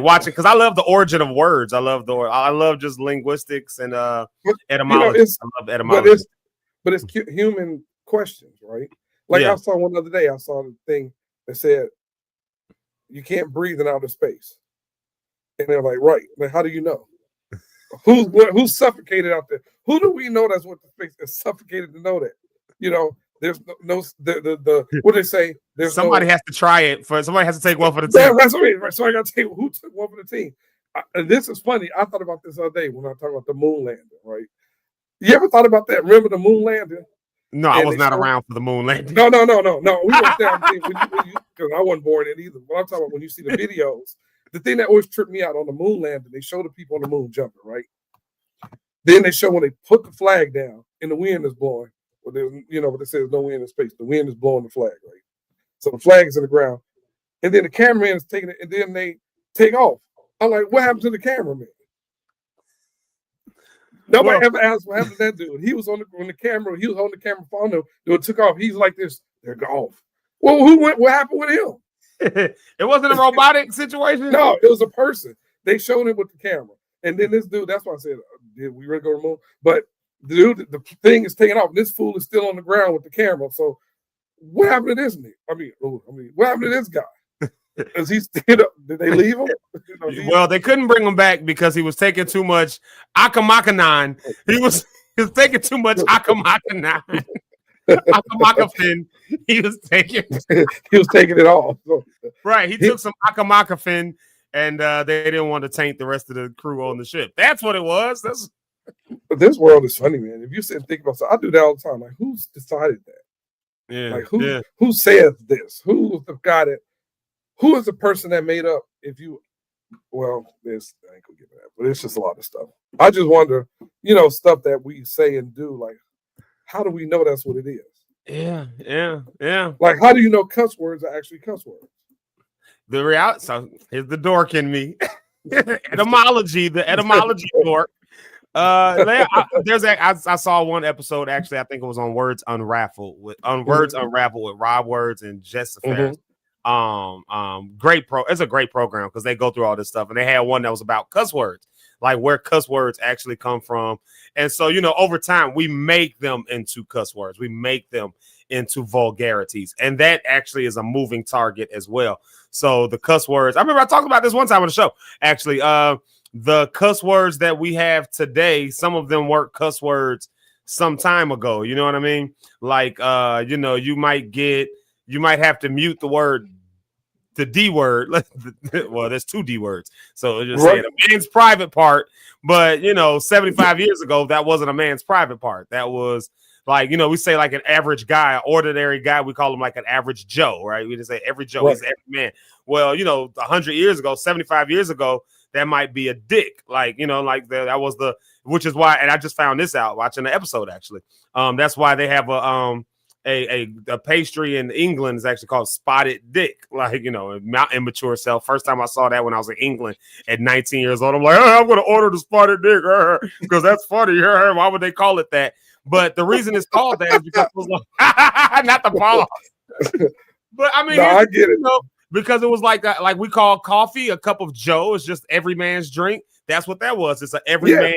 watching because I love the origin of words. I love just linguistics and etymology. I love etymology. But it's human questions, right? Like I saw one other day. I saw the thing that said you can't breathe in outer space, and they're like, right? Like, how do you know? Who's suffocated out there? Who do we know that's what the space is suffocated to know that? There's no what they say. There's somebody has to try it. Somebody has to take one for the team. That's what I mean. Right? So I got to tell you who took one for the team. And this is funny. I thought about this the other day when I talked about the moon landing. Right? You ever thought about that? Remember the moon landing? No, I was not around for the moon landing. No. We were down because I wasn't born in either. But I'm talking about when you see the videos. The thing that always tripped me out on the moon landing, they show the people on the moon jumping, right? Then they show when they put the flag down and the wind is blowing. But they say there's no wind in space. The wind is blowing the flag, right? So the flag is in the ground. And then the cameraman is taking it, and then they take off. I'm like, what happened to the cameraman? Nobody ever asked what happened to that dude. He was on the camera. He was on the camera phone. Dude took off. He's like this. They're off. Well, who went? What happened with him? It wasn't a robotic situation. No, it was a person. They showed him with the camera, and then this dude. That's why I said, "Did we really go to the moon?" But the dude, the thing is taking off. This fool is still on the ground with the camera. So, what happened to this nigga? I mean, what happened to this guy? Is he still up? Did they leave him? Well, they couldn't bring him back because he was taking too much akamakanan. He was taking too much akamakanan. Akamakafin. He was taking it all. Right. He took some akamakafin, and they didn't want to taint the rest of the crew on the ship. That's what it was. But this world is funny, man. If you sit and think about it, I do that all the time. Like, who's decided that? Yeah. Like, who says this? Who was the guy that? Who is the person that made up? Well, I ain't gonna get that, but it's just a lot of stuff. I just wonder, stuff that we say and do. Like, how do we know that's what it is? Yeah. Like, how do you know cuss words are actually cuss words? The reality. So here's the dork in me. Etymology, the etymology dork. I saw one episode actually. I think it was on Words Unraveled with Rob Words and Jessica Ferris. It's a great program because they go through all this stuff, and they had one that was about cuss words, like where cuss words actually come from. And so, over time we make them into cuss words, we make them into vulgarities, and that actually is a moving target as well. So the cuss words, I remember I talked about this one time on the show, actually, the cuss words that we have today, some of them weren't cuss words some time ago. You know what I mean? Like, you might have to mute the D word. Well, there's 2 D words. So just saying a man's private part. But, 75 years ago, that wasn't a man's private part. That was like, we say like an average guy, an ordinary guy. We call him like an average Joe, right? We just say every Joe is every man. Well, 100 years ago, 75 years ago, that might be a dick. Like, that was which is why, and I just found this out watching the episode, actually. That's why they have a pastry in England is actually called spotted dick, like, my immature self. First time I saw that when I was in England at 19 years old, I'm like, I'm going to order the spotted dick because that's funny. Why would they call it that? But the reason it's called that is because it was like, not the pause. But I mean, I get it. Because it was like we call coffee a cup of Joe. It's just every man's drink. That's what that was. It's an every man's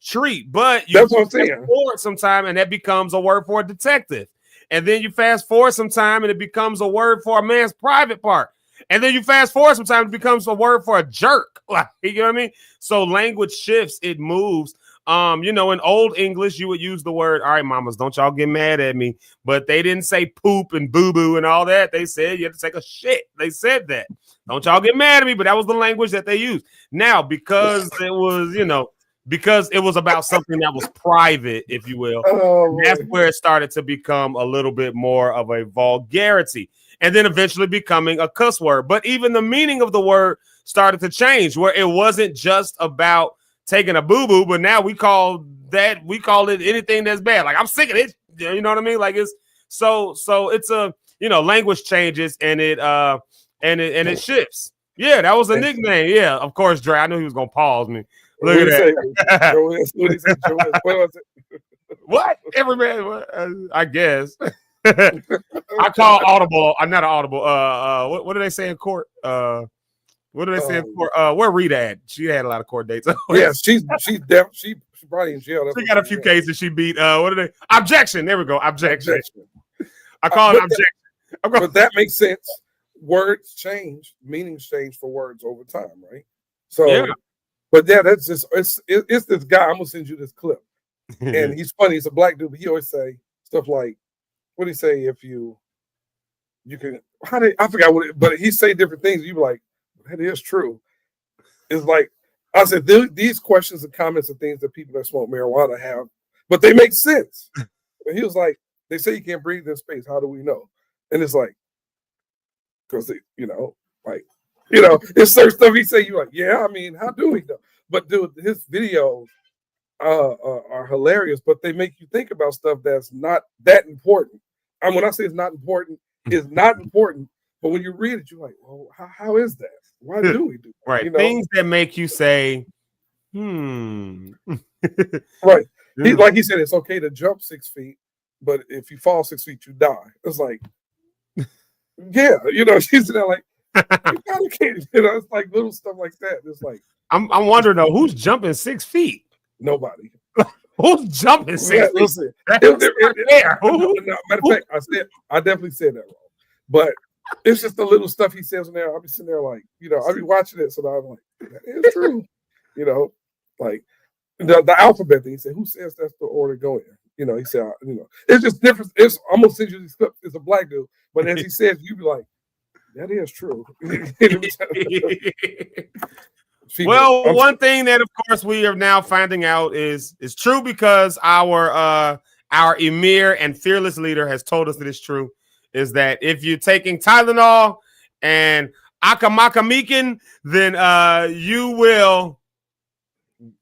treat. But you fast forward sometime, and that becomes a word for a detective. And then you fast forward some time and it becomes a word for a man's private part. And then you fast forward some time, it becomes a word for a jerk. Like, you know what I mean? So language shifts, it moves. In old English, you would use the word, all right, mamas, don't y'all get mad at me. But they didn't say poop and boo-boo and all that. They said you have to take a shit. They said that. Don't y'all get mad at me. But that was the language that they used. Now, because it was, because it was about something that was private, if you will, that's where it started to become a little bit more of a vulgarity, and then eventually becoming a cuss word. But even the meaning of the word started to change, where it wasn't just about taking a boo-boo, but now we call it anything that's bad. Like, I'm sick of it. You know what I mean? Like, it's so it's a, language changes, and it shifts. Yeah, that was a nickname. Yeah, of course, Dre. I knew he was gonna pause me. Look at that. What? Every man? I guess. I call audible. I'm not an audible. What do they say in court? What do they say in court? Where Rita at? She had a lot of court dates. Yeah, she's probably in jail. She got a few cases she beat. What are they? Objection. There we go. Objection. I call it objection. But that makes sense. Words change, meanings change for words over time, right? So. Yeah. But that's just it's this guy. I'm gonna send you this clip, and he's funny. He's a black dude, but he always say stuff like, "What do he say? If you can, I forgot what, but he say different things. You be like, that is true." It's like I said, these questions and comments are things that people that smoke marijuana have, but they make sense. And he was like, "They say you can't breathe in space. How do we know?" And it's like, because it's certain stuff he say, you're like, yeah, I mean, how do we know? But dude, his videos are hilarious, but they make you think about stuff that's not that important. And when I say it's not important, it's not important. But when you read it, you're like, well, how is that? Why do we do that? Right. You know? Things that make you say, Right. Like he said, it's okay to jump 6 feet, but if you fall 6 feet, you die. It's like, yeah, you know, she's there like, you kind of can't, you know, it's like little stuff like that. It's like, I'm wondering though, who's jumping 6 feet? Nobody. Who's jumping 6 feet? Listen, Matter of fact, I definitely said that wrong. But it's just the little stuff he says in there. I'll be sitting there like, you know, I'll be watching it, so I'm like, that is true. You know, like the alphabet thing. He said, who says that's the order going? You know, he said, you know, it's just different. It's almost sends you these clips. It's a black dude, but as he says, you be like, that is true. Well, one thing that, of course, we are now finding out is true because our emir and fearless leader has told us that it's true. Is that if you're taking Tylenol and Akamakamekin, then you will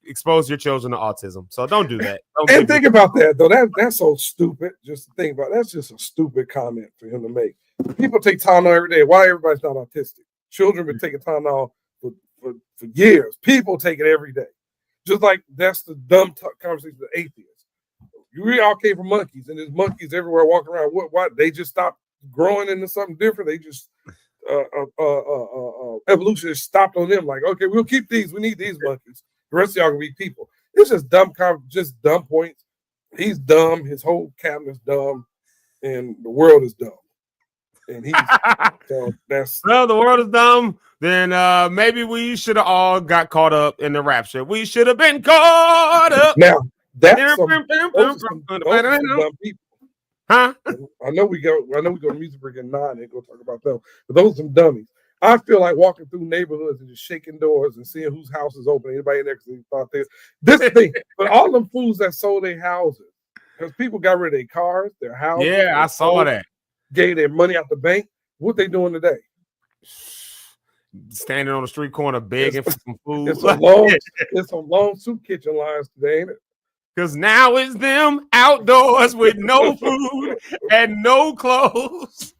expose your children to autism. So don't do that. And think about that though. That's so stupid. Just to think about it. That's just a stupid comment for him to make. People take Tylenol every day. Why everybody's not autistic? Children been taking Tylenol for years. People take it every day. Just like that's the dumb conversation with atheists. We all came from monkeys, and there's monkeys everywhere walking around. What? They just stopped growing into something different. They just evolution has stopped on them. Like, okay, we'll keep these. We need these monkeys. The rest of y'all can be people. It's just dumb points. He's dumb. His whole cabinet's dumb, and the world is dumb. And he's so that's well, the world is dumb. Then maybe we should have all got caught up in the rapture. We should have been caught up. Now that's some dumb people. Huh? I know we go to music break at 9 and go talk about them, but those are some dummies. I feel like walking through neighborhoods and just shaking doors and seeing whose house is open. Anybody in there thought this thing, but all them fools that sold their houses because people got rid of their cars, their houses. Yeah, I saw that. Gave their money out the bank. What they doing today? Standing on the street corner begging for some food. It's some long soup kitchen lines today, ain't it? Because now it's them outdoors with no food and no clothes.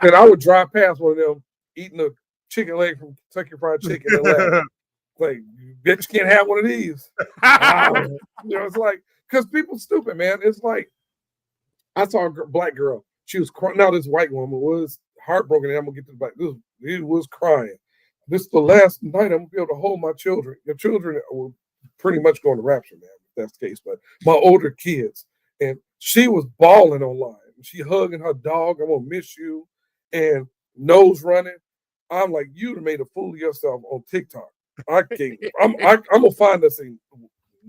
And I would drive past one of them eating a chicken leg from Kentucky Fried Chicken and laugh. Like, you bitch can't have one of these. You know, it's like, because people stupid, man. It's like, I saw a black girl. She was crying. Now this white woman was heartbroken. And I'm going to get to the black. He was crying. This is the last night I'm going to be able to hold my children. Your children were pretty much going to Rapture, man, if that's the case. But my older kids. And she was bawling online. She hugging her dog. I'm going to miss you. And nose running. I'm like, you'd have made a fool of yourself on TikTok. I can't. I'm gonna find this thing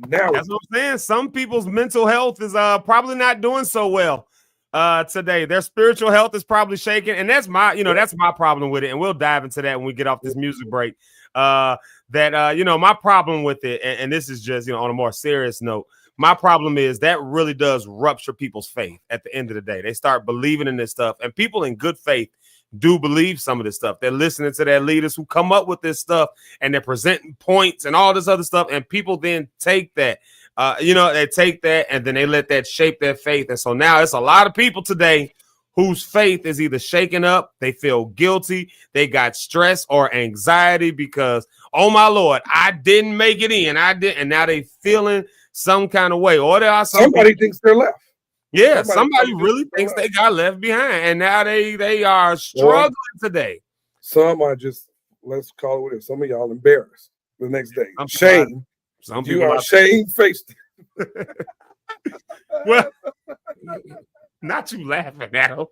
now. That's what I'm saying. Some people's mental health is probably not doing so well today. Their spiritual health is probably shaking, and that's my problem with it. And we'll dive into that when we get off this music break. My problem with it, and this is just on a more serious note. My problem is that really does rupture people's faith at the end of the day. They start believing in this stuff, and people in good faith do believe some of this stuff. They're listening to their leaders who come up with this stuff, and they're presenting points and all this other stuff, and people then take that. They take that, and then they let that shape their faith. And so now it's a lot of people today whose faith is either shaken up, they feel guilty, they got stress or anxiety because, oh my Lord, I didn't make it in. And now they feeling some kind of way. Or there are somebody thinks they're left. Yeah, somebody really thinks they got left behind, and now they are struggling today. Some are just, let's call it what it is. Some of y'all embarrassed the next day. Shame. Some you are shamefaced. Well, not you laughing at him.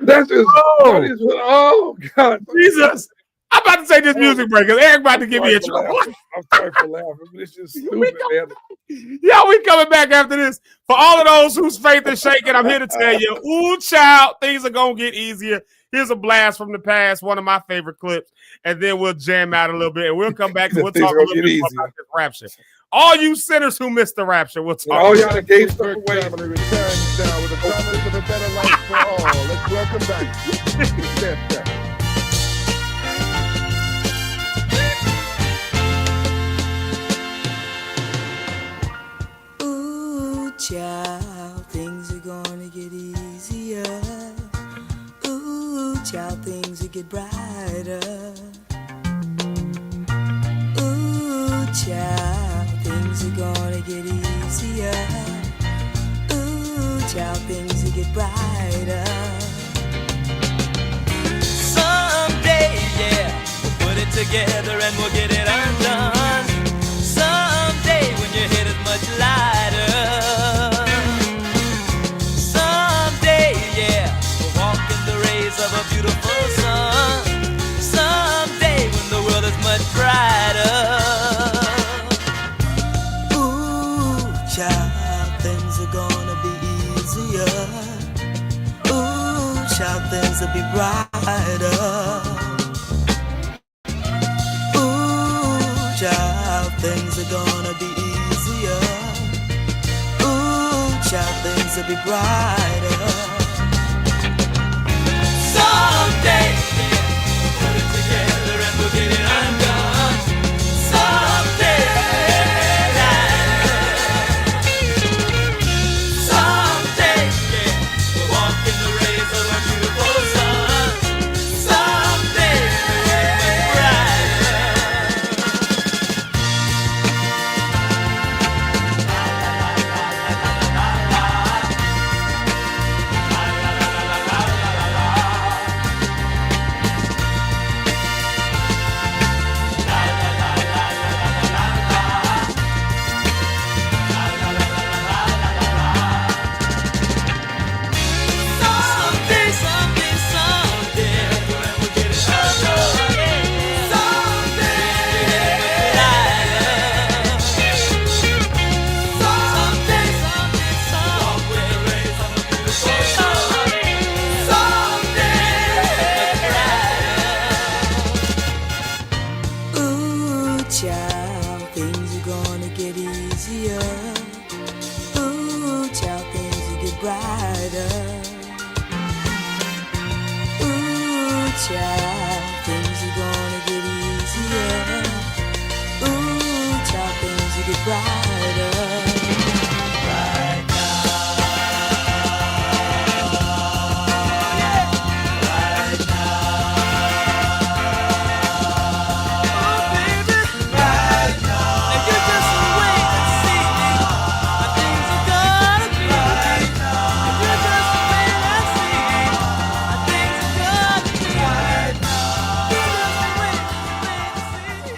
That's just oh God, Jesus. I'm about to say this music break because Eric about to give me a trouble. I'm sorry for laughing, but it's just stupid, man. Yeah, we coming back after this. For all of those whose faith is shaking, I'm here to tell you, ooh, child, things are going to get easier. Here's a blast from the past, one of my favorite clips, and then we'll jam out a little bit, and we'll come back and we'll talk a little bit more about this rapture. All you sinners who missed the rapture, we'll talk. All y'all that gave stuff away. Family returns down with a promise of a better life for all. Let's welcome back. Child, things are gonna get easy. get brighter. Ooh, child, things are gonna get easier. Ooh, child, things will get brighter. Someday, yeah, we'll put it together and we'll get it undone. Someday when your head is much lighter. Someday, yeah, we'll walk in the rays of a beautiful sun. Someday when the world is much brighter. Ooh, child, things are gonna be easier. Ooh, child, things will be brighter. Ooh, child, things are gonna be easier. Ooh, child, things will be brighter. Someday, yeah, we'll put it together and we'll get it undone. Someday, someday, yeah, we'll walk in the rays of a beautiful sun. Someday, much brighter. Someday, someday, someday, we'll get it undone. Someday, someday, someday, someday, rays of a beautiful sun. Someday, Ooh, child, things are gonna get easier. Ooh, child, things will get brighter. Ooh, child, things are gonna get easier. Ooh, child, things will get brighter. Right and you just wait and see how things are gonna be. You just wait and see how things are gonna be. You just wait and see.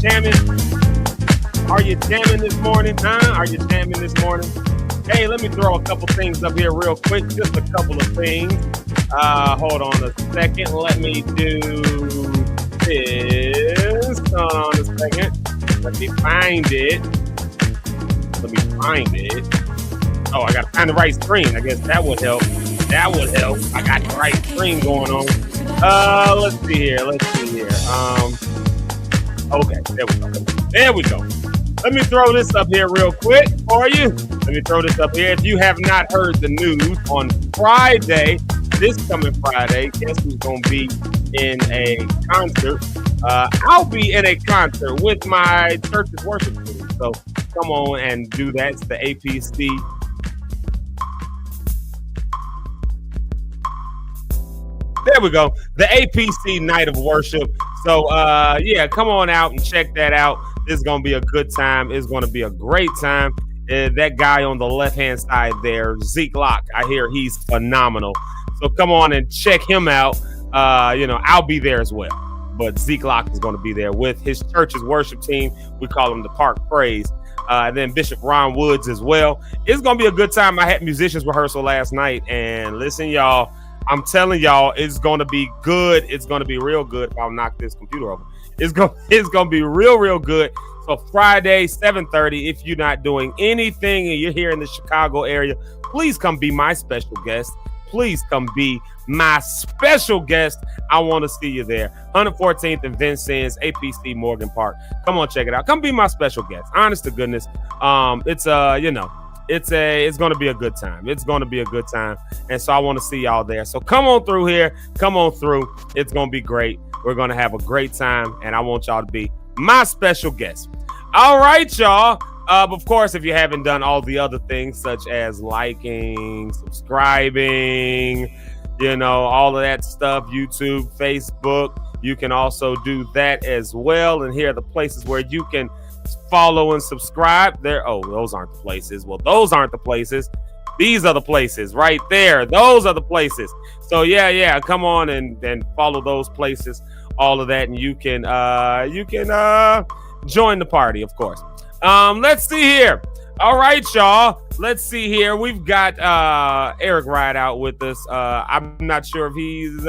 jamming? Are you jamming this morning? Are you jamming this morning? Hey, let me throw a couple things up here real quick. Just a couple of things. Hold on a second. Let me do this. Hold on a second. Let me find it. Oh, I gotta find the right screen. I guess that would help. I got the right screen going on. Let's see here. Okay, there we go. Let me throw this up here real quick for you. If you have not heard the news, on Friday, this coming Friday, guess who's going to be in a concert? I'll be in a concert with my church's worship team. So come on and do that. It's the APC. There we go. The APC Night of Worship. So, yeah, come on out and check that out. It's going to be a good time. It's going to be a great time. That guy on the left-hand side there, Zeke, I hear he's phenomenal. So come on and check him out. I'll be there as well. But Zeke is going to be there with his church's worship team. We call him the Park Praise. And then Bishop Ron Woods as well. It's going to be a good time. I had musicians rehearsal last night. And listen, y'all, I'm telling y'all, it's going to be good. It's going to be real good. If I'll knock this computer over. It's going to be real good. So Friday, 7:30, if you're not doing anything and you're here in the Chicago area, please come be my special guest. I want to see you there. 114th and Vincennes, APC Morgan Park. Come on, check it out. Come be my special guest. Honest to goodness. It's going to be a good time. It's going to be a good time. And so I want to see y'all there. So come on through here. Come on through. It's going to be great. We're going to have a great time. And I want y'all to be my special guest. All right, y'all. Of course, if you haven't done all the other things such as liking, subscribing, all of that stuff, YouTube, Facebook, you can also do that as well. And here are the places where you can follow and subscribe. Those aren't the places. Well, those aren't the places. These are the places right there. Those are the places. So yeah, come on and follow those places, all of that, and you can join the party, of course. Let's see here. All right, y'all. Let's see here. We've got Eric Ride out with us. I'm not sure if he's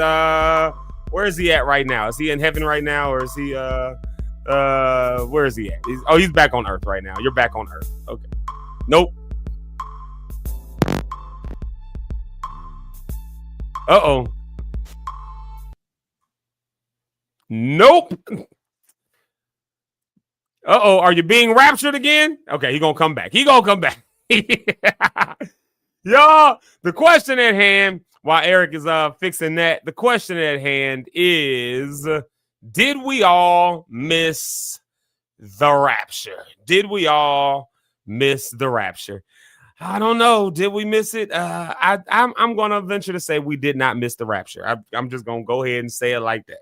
where is he at right now? Is he in heaven right now, or is he where is he at? He's back on Earth right now. You're back on Earth. Okay. Nope. Nope. Are you being raptured again? Okay, he gonna come back. Y'all, the question at hand, while Eric is fixing that, the question at hand is, did we all miss the rapture? I don't know. Did we miss it? I'm gonna venture to say we did not miss the rapture. I'm just gonna go ahead and say it like that.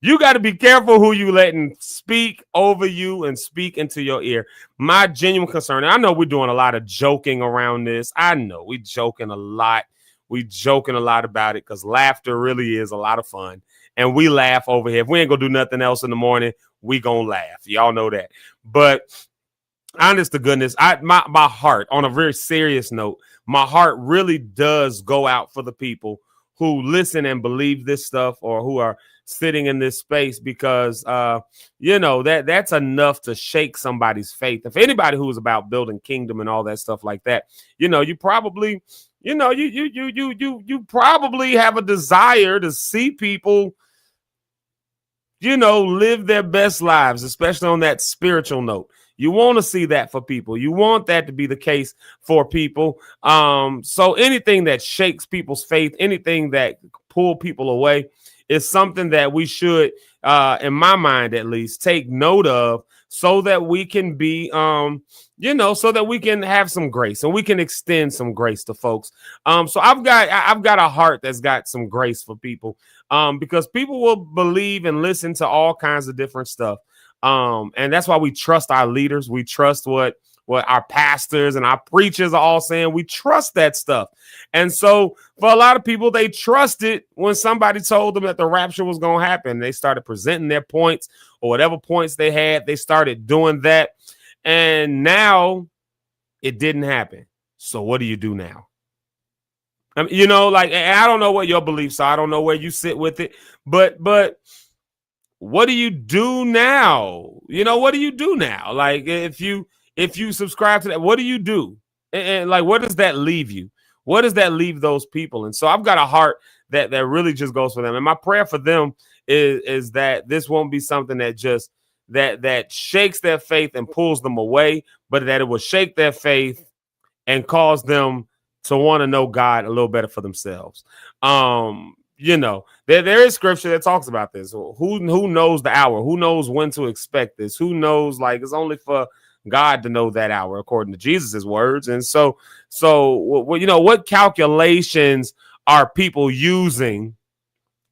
You got to be careful who you letting speak over you and speak into your ear. My genuine concern, I know we're doing a lot of joking around this. I know we're joking a lot. We're joking a lot about it because laughter really is a lot of fun. And we laugh over here. If we ain't going to do nothing else in the morning, we going to laugh. Y'all know that. But honest to goodness, my heart, on a very serious note, my heart really does go out for the people who listen and believe this stuff, or who are sitting in this space, because that's enough to shake somebody's faith. If anybody who is about building kingdom and all that stuff like that, you probably you probably have a desire to see people live their best lives, especially on that spiritual note. You want to see that for people. You want that to be the case for people. So anything that shakes people's faith, anything that pull people away, is something that we should, in my mind at least, take note of, so that we can be, so that we can have some grace and we can extend some grace to folks. So I've got a heart that's got some grace for people, because people will believe and listen to all kinds of different stuff. And that's why we trust our leaders. We trust what what our pastors and our preachers are all saying. We trust that stuff. And so for a lot of people, they trusted when somebody told them that the rapture was going to happen. They started presenting their points or whatever points they had. They started doing that. And now it didn't happen. So what do you do now? I mean, you know, like, I don't know what your beliefs are. I don't know where you sit with it, but what do you do now? You know, what do you do now? Like, if you subscribe to that, what do you do? And like, where does that leave you? What does that leave those people? And so I've got a heart that really just goes for them. And my prayer for them is that this won't be something that just that shakes their faith and pulls them away, but that it will shake their faith and cause them to want to know God a little better for themselves. You know, there is scripture that talks about this. Who knows the hour? Who knows when to expect this? Who knows? Like, it's only for God to know that hour, according to Jesus's words. And so you know, what calculations are people using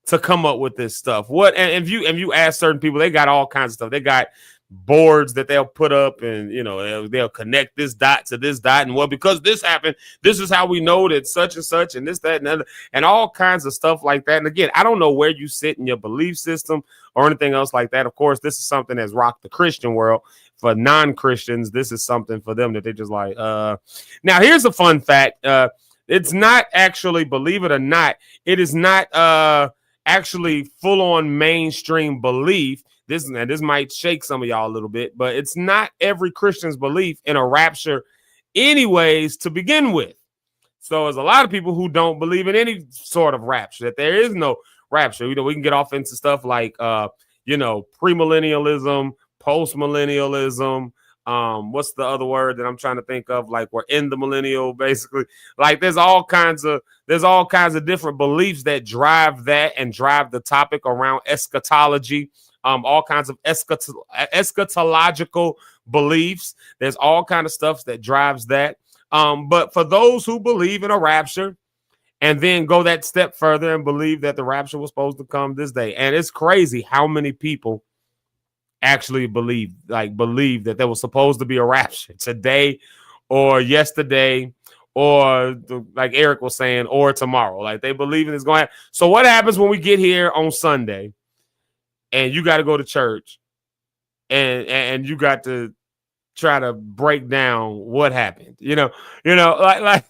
to come up with this stuff? What, and if you ask certain people, they got all kinds of stuff. They got boards that they'll put up, and you know, they'll connect this dot to this dot, and well, because this happened, this is how we know that such and such, and this, that, and other, and all kinds of stuff like that. And again, I don't know where you sit in your belief system or anything else like that. Of course, this is something that's rocked the Christian world. For non-Christians, this is something for them that they just like. Now, here's a fun fact. It's not actually, believe it or not, it is not actually full-on mainstream belief. This might shake some of y'all a little bit, but it's not every Christian's belief in a rapture anyways to begin with. So there's a lot of people who don't believe in any sort of rapture, that there is no rapture. You know, we can get off into stuff like, you know, premillennialism, postmillennialism. What's the other word that I'm trying to think of? Like, we're in the millennial, basically. Like, there's all kinds of different beliefs that drive that and drive the topic around eschatology. All kinds of eschatological beliefs. There's all kind of stuff that drives that. But for those who believe in a rapture and then go that step further and believe that the rapture was supposed to come this day, and it's crazy how many people actually believe that there was supposed to be a rapture today or yesterday or, like Eric was saying, or tomorrow. Like, they believe it's going to happen. So what happens when we get here on Sunday and you got to go to church and you got to try to break down what happened, you know, like,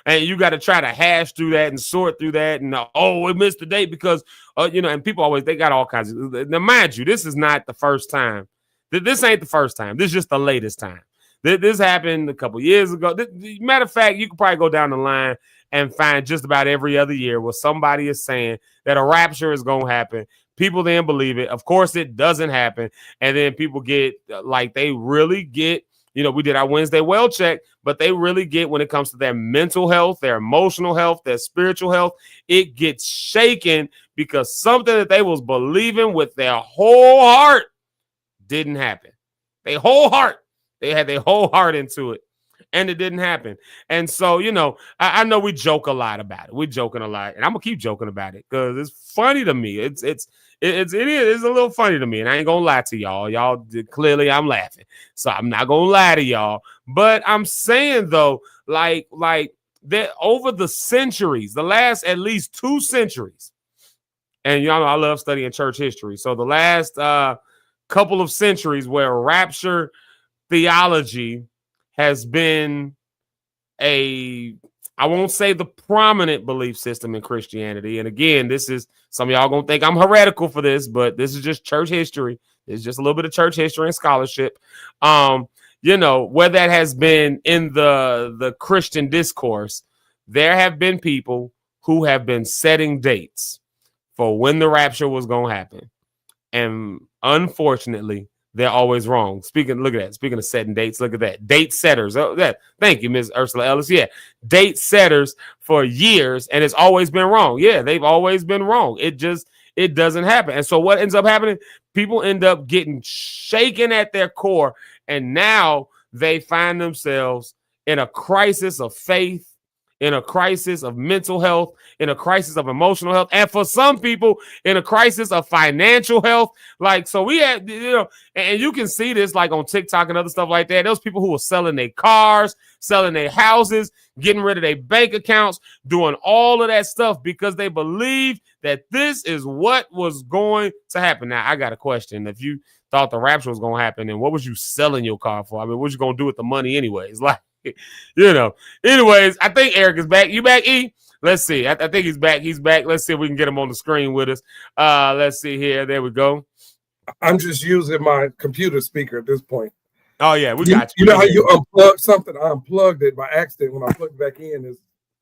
and you got to try to hash through that and sort through that. And, we missed the date because, you know, and people always, they got all kinds of, now mind you, this is not the first time. This ain't the first time. This is just the latest time. This happened a couple years ago. Matter of fact, you could probably go down the line and find just about every other year where somebody is saying that a rapture is going to happen. People then believe it. Of course, it doesn't happen. And then people get, like, they really get, you know, we did our Wednesday well check, but they really get, when it comes to their mental health, their emotional health, their spiritual health, it gets shaken because something that they was believing with their whole heart didn't happen. They had their whole heart into it, and it didn't happen. And so, you know, I know we joke a lot about it. We're joking a lot, and I'm gonna keep joking about it because it's funny to me. It is a little funny to me, and I ain't gonna lie to y'all. Y'all, clearly I'm laughing, so I'm not gonna lie to y'all. But I'm saying though, like that over the centuries, the last at least 2 centuries, and y'all know I love studying church history. So the last couple of centuries where rapture theology has been I won't say the prominent belief system in Christianity. And again, this is, some of y'all gonna think I'm heretical for this, but this is just church history. It's just a little bit of church history and scholarship. You know, where that has been in the Christian discourse, there have been people who have been setting dates for when the rapture was gonna happen. And unfortunately, they're always wrong. Look at that. Speaking of setting dates, look at that. Date setters. Oh, that. Thank you, Ms. Ursula Ellis. Yeah, date setters for years, and it's always been wrong. Yeah, they've always been wrong. It doesn't happen. And so what ends up happening? People end up getting shaken at their core, and now they find themselves in a crisis of faith, in a crisis of mental health, in a crisis of emotional health, and for some people in a crisis of financial health. Like, so we had, and you can see this like on TikTok and other stuff like that. Those people who are selling their cars, selling their houses, getting rid of their bank accounts, doing all of that stuff because they believe that this is what was going to happen. Now, I got a question. If you thought the rapture was going to happen, then what was you selling your car for? I mean, what you going to do with the money anyways? Like, anyways, I think Eric is back. You back, E? Let's see. I think he's back. He's back. Let's see if we can get him on the screen with us. Let's see here. There we go. I'm just using my computer speaker at this point. Oh, yeah, we got you. You know how you unplug something? I unplugged it by accident. When I plug it back in, it's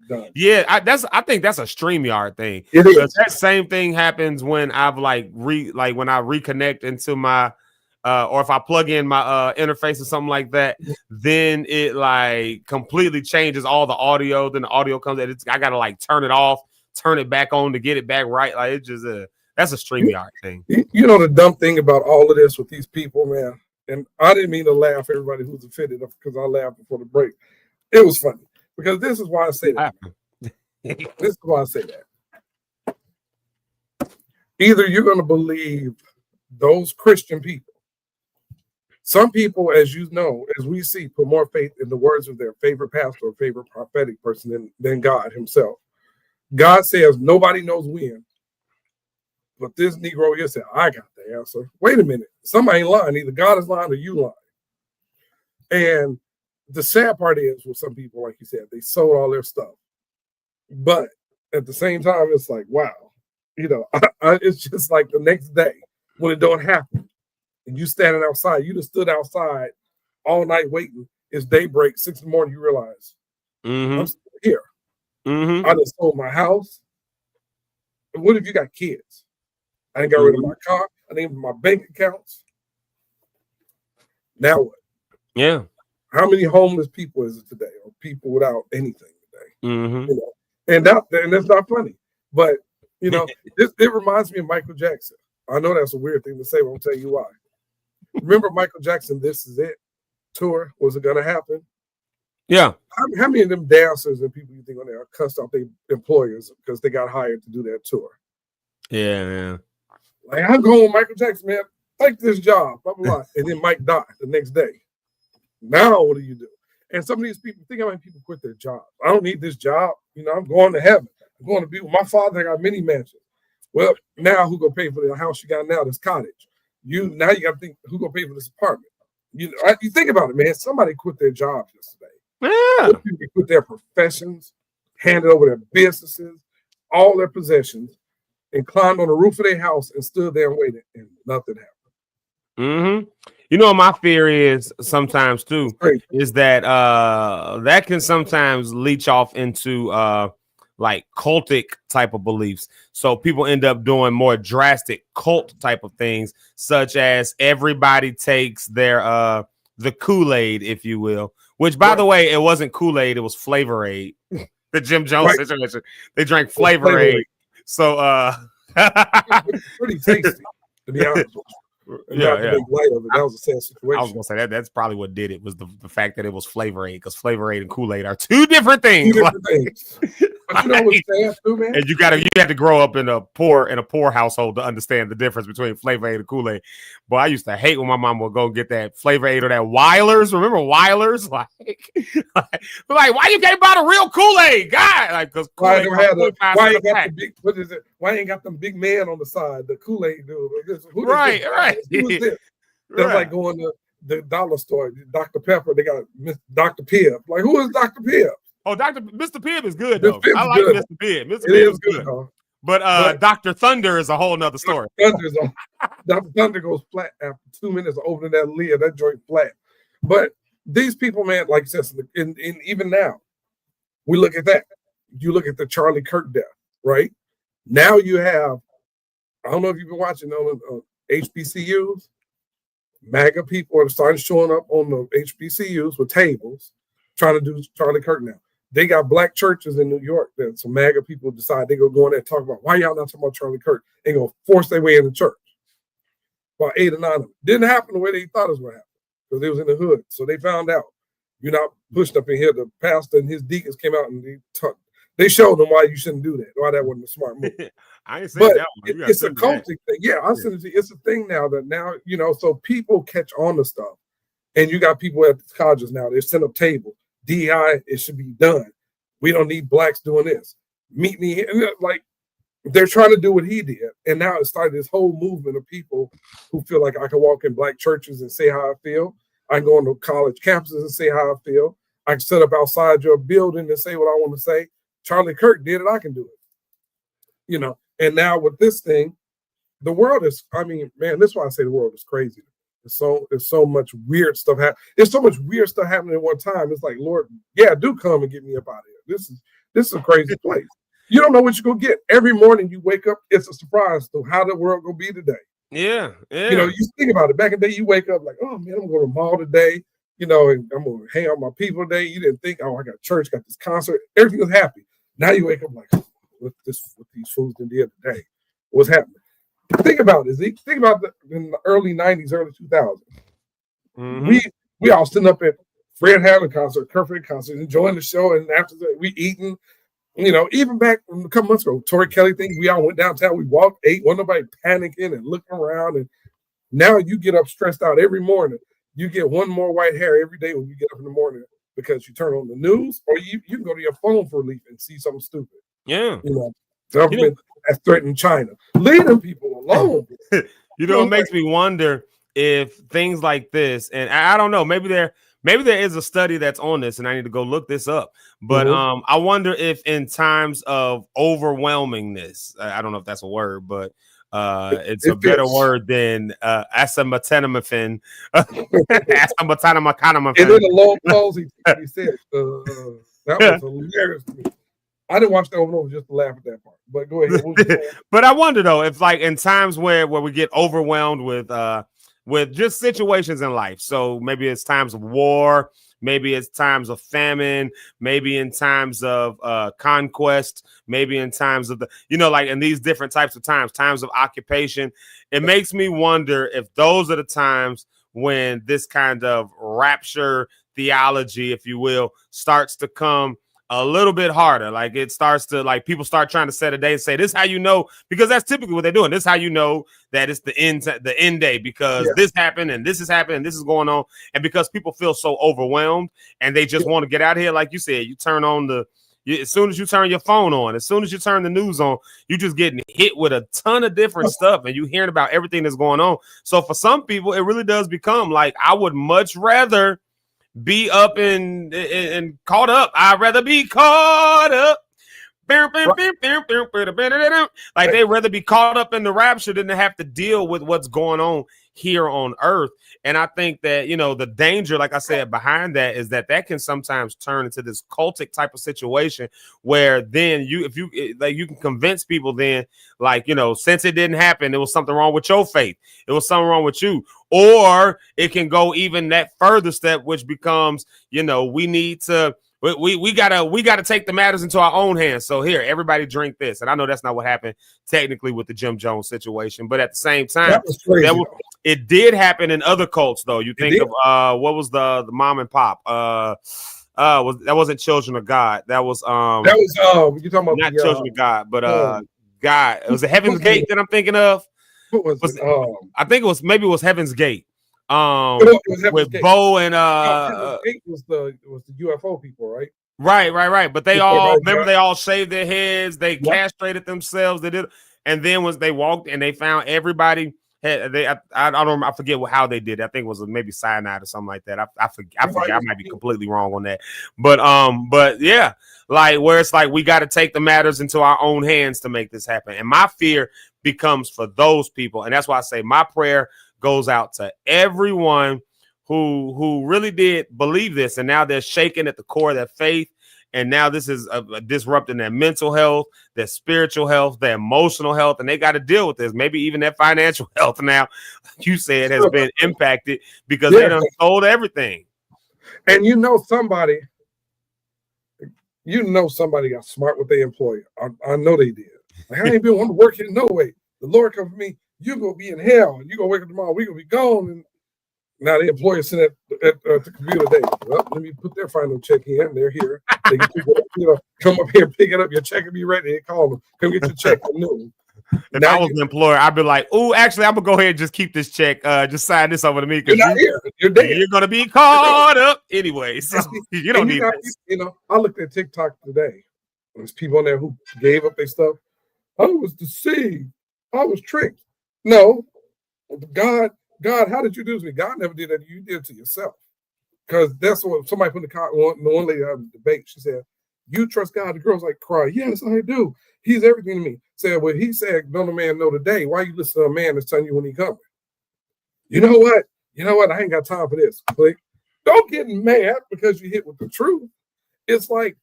done. Yeah, I think that's a StreamYard thing. It is. That same thing happens when I've when I reconnect into my or if I plug in my interface or something like that, then it like completely changes all the audio. Then the audio comes in. I gotta like turn it off, turn it back on to get it back right. Like it's just that's a StreamYard thing. You know the dumb thing about all of this with these people, man. And I didn't mean to laugh. Everybody who's offended because I laughed before the break. It was funny because this is why I say that. This is why I say that. Either you're going to believe those Christian people. Some people, as you know, as we see, put more faith in the words of their favorite pastor or favorite prophetic person than God himself. God says nobody knows when. But this Negro here said, I got the answer. Wait a minute. Somebody ain't lying. Either God is lying or you lying. And the sad part is with some people, like you said, they sold all their stuff. But at the same time, it's like, wow. It's just like the next day when it don't happen. And you standing outside, you just stood outside all night waiting. It's daybreak, 6 in the morning, you realize, I'm still here. I just sold my house. And what if you got kids? I didn't got rid of my car. I didn't my bank accounts. Now what? Yeah. How many homeless people is it today, or people without anything today? And that's not funny. But it reminds me of Michael Jackson. I know that's a weird thing to say, but I'll tell you why. Remember Michael Jackson, This Is It tour? Was it going to happen? Yeah. How many of them dancers and people you think on there are cussed out their employers because they got hired to do that tour? Yeah. Like, I'm going with Michael Jackson, man. Take this job, blah, blah, blah. And then Mike died the next day. Now what do you do? And some of these people, think how many people quit their job. I don't need this job. I'm going to heaven. I'm going to be with my father. I got many mansions. Well, now who gonna pay for the house you got now, this cottage? Now you got to think, who gonna pay for this apartment? You think about it, man. Somebody quit their jobs yesterday. Yeah. People quit their professions, handed over their businesses, all their possessions, and climbed on the roof of their house and stood there and waited, and nothing happened. My fear is sometimes too is that that can sometimes leach off into like cultic type of beliefs. So people end up doing more drastic cult type of things, such as everybody takes their the Kool-Aid, if you will. Which, by the way, it wasn't Kool-Aid; it was Flavor Aid. The Jim Jones situation. They drank Flavor Aid. So pretty tasty, to be honest with you. Yeah. That was a sad situation. I was gonna say that's probably what did it, was the fact that it was Flavor Aid, because Flavor Aid and Kool-Aid are two different things. But you know what's sad too, man? And you had to grow up in a poor household to understand the difference between Flavor Aid and Kool-Aid. Boy, I used to hate when my mom would go get that Flavor Aid or that Weilers. Remember Weilers? Like why you can't buy the real Kool-Aid, guy? Like, because why ain't got them big man on the side, the Kool-Aid dude? Right. Who is this? That's like going to the dollar store, Dr. Pepper. They got Dr. Pibb. Like, who is Dr. Pibb? Oh, Mr. Pibb is good though. I like good. Mr. Pibb. Mr. It Pibb is good. But Dr. Thunder is a whole nother story. Dr. Thunder goes flat after 2 minutes of opening that lid. That joint flat. But these people, man, like you said, and even now, we look at that. You look at the Charlie Kirk death, right? Now you have, I don't know if you've been watching on HBCUs. MAGA people are starting showing up on the HBCUs with tables trying to do Charlie Kirk now. They got black churches in New York that some MAGA people decide they go in there and talk about, why y'all not talking about Charlie Kirk? They're going to force their way in the church. About 8 or 9 of them. Didn't happen the way they thought it was going to happen because they was in the hood. So they found out, you're not pushed up in here. The pastor and his deacons came out and they showed them why you shouldn't do that, why that wasn't a smart move. I ain't saying But that one. it's a cultic thing. Yeah, I'll send it to you. It's a thing now so people catch on to stuff. And you got people at the colleges now, they send up table. DEI, it should be done. We don't need blacks doing this. Meet me here. And like, they're trying to do what he did. And now it started this whole movement of people who feel like I can walk in black churches and say how I feel. I can go into college campuses and say how I feel. I can sit up outside your building and say what I want to say. Charlie Kirk did it. I can do it. And now with this thing, the world is, man, that's why I say the world is crazy. It's so much weird stuff happening. There's so much weird stuff happening at one time. It's like, Lord, yeah, do come and get me up out of here. This is a crazy place. You don't know what you're gonna get. Every morning you wake up, it's a surprise to how the world gonna be today. Yeah. You think about it. Back in the day, you wake up like, oh man, I'm going to the mall today. And I'm gonna hang out with my people today. You didn't think, oh, I got church, got this concert. Everything was happy. Now you wake up like, what these fools did today? What's happening? Think about it, Zeke. Think about in the early 90s, early 2000s. Mm-hmm. We all sitting up at Fred Hammond concert, Kirk concert, enjoying the show, and after that, we eating. Even back a couple months ago, Tori Kelly thing, we all went downtown, we walked, ate, wasn't nobody panicking and looking around. And now you get up stressed out every morning. You get one more white hair every day when you get up in the morning because you turn on the news, or you can go to your phone for relief and see something stupid. Yeah. Government has threatened China. Leave them people alone. It makes me wonder if things like this, and I don't know, maybe there is a study that's on this, and I need to go look this up. But I wonder if in times of overwhelmingness, I don't know if that's a word, but it's a better word than asamatanomafen. Asamatanomakanamafen. And then the long pause he said, that was hilarious to me. I didn't watch that over and over just to laugh at that part. But go ahead. But I wonder though, if like in times where we get overwhelmed with just situations in life. So maybe it's times of war, maybe it's times of famine, maybe in times of conquest, maybe in times of like in these different types of times of occupation. It makes me wonder if those are the times when this kind of rapture theology, if you will, starts to come a little bit harder. Like it starts to, like, people start trying to set a day and say, this is how you know, because that's typically what they're doing. This is how you know that it's the end day, because this happened and this is happening and this is going on. And because people feel so overwhelmed and they just want to get out of here. Like you said, you turn on as soon as you turn your phone on, as soon as you turn the news on, you just getting hit with a ton of different stuff and you hearing about everything that's going on. So for some people, it really does become like, I would much rather be up and caught up. I'd rather be caught up. Like they'd rather be caught up in the rapture than to have to deal with what's going on here on earth. And I think that, the danger, like I said, behind that is that can sometimes turn into this cultic type of situation where then you can convince people then, like, since it didn't happen, it was something wrong with your faith. It was something wrong with you. Or it can go even that further step, which becomes, we need to, we gotta take the matters into our own hands. So here, everybody drink this. And I know that's not what happened technically with the Jim Jones situation, but at the same time, it did happen in other cults, though. You think of what was the mom and pop? That wasn't Children of God. That was you talking about not Children of God, but God. It was the Heaven's Gate that I'm thinking of. What was it? I think it was Heaven's Gate. With Bo and it was the UFO people, right? Right. But they all they all shaved their heads, they castrated themselves, they did, and then once they walked and they found everybody had I forget how they did it. I think it was maybe cyanide or something like that. I forget. I might be completely wrong on that. But yeah, like where it's like we got to take the matters into our own hands to make this happen. And my fear becomes for those people, and that's why I say my prayer goes out to everyone who really did believe this, and now they're shaken at the core of their faith, and now this is disrupting their mental health, their spiritual health, their emotional health, and they got to deal with this. Maybe even their financial health now, like you said, has been impacted because they done sold everything. And somebody got smart with their employer. I know they did. Like, I ain't been wanting to work here no way. The Lord come for me. You're going to be in hell, and you're going to wake up tomorrow. We're going to be gone. And Now the employers sitting at the computer day. Well, let me put their final check in. They're here. They can pick it up, come up here, pick it up. Your check will be ready. They call them. Come get your check at noon. If I was an employer, I'd be like, "Oh, actually, I'm gonna go ahead and just keep this check. Just sign this over to me because you're not here. You're dead. You're gonna be caught up anyway. So you don't need this." I looked at TikTok today. There's people on there who gave up their stuff. I was deceived. I was tricked. No, God, how did you do this to me? God never did that. You did it to yourself. Because that's what somebody put in the one lady having a debate. She said, "You trust God?" The girl's like, cry. Yes, I do. He's everything to me. Said, well, he said, "Don't a man know today? Why you listen to a man that's telling you when he coming?" You know what? I ain't got time for this. Click. Don't get mad because you hit with the truth. It's like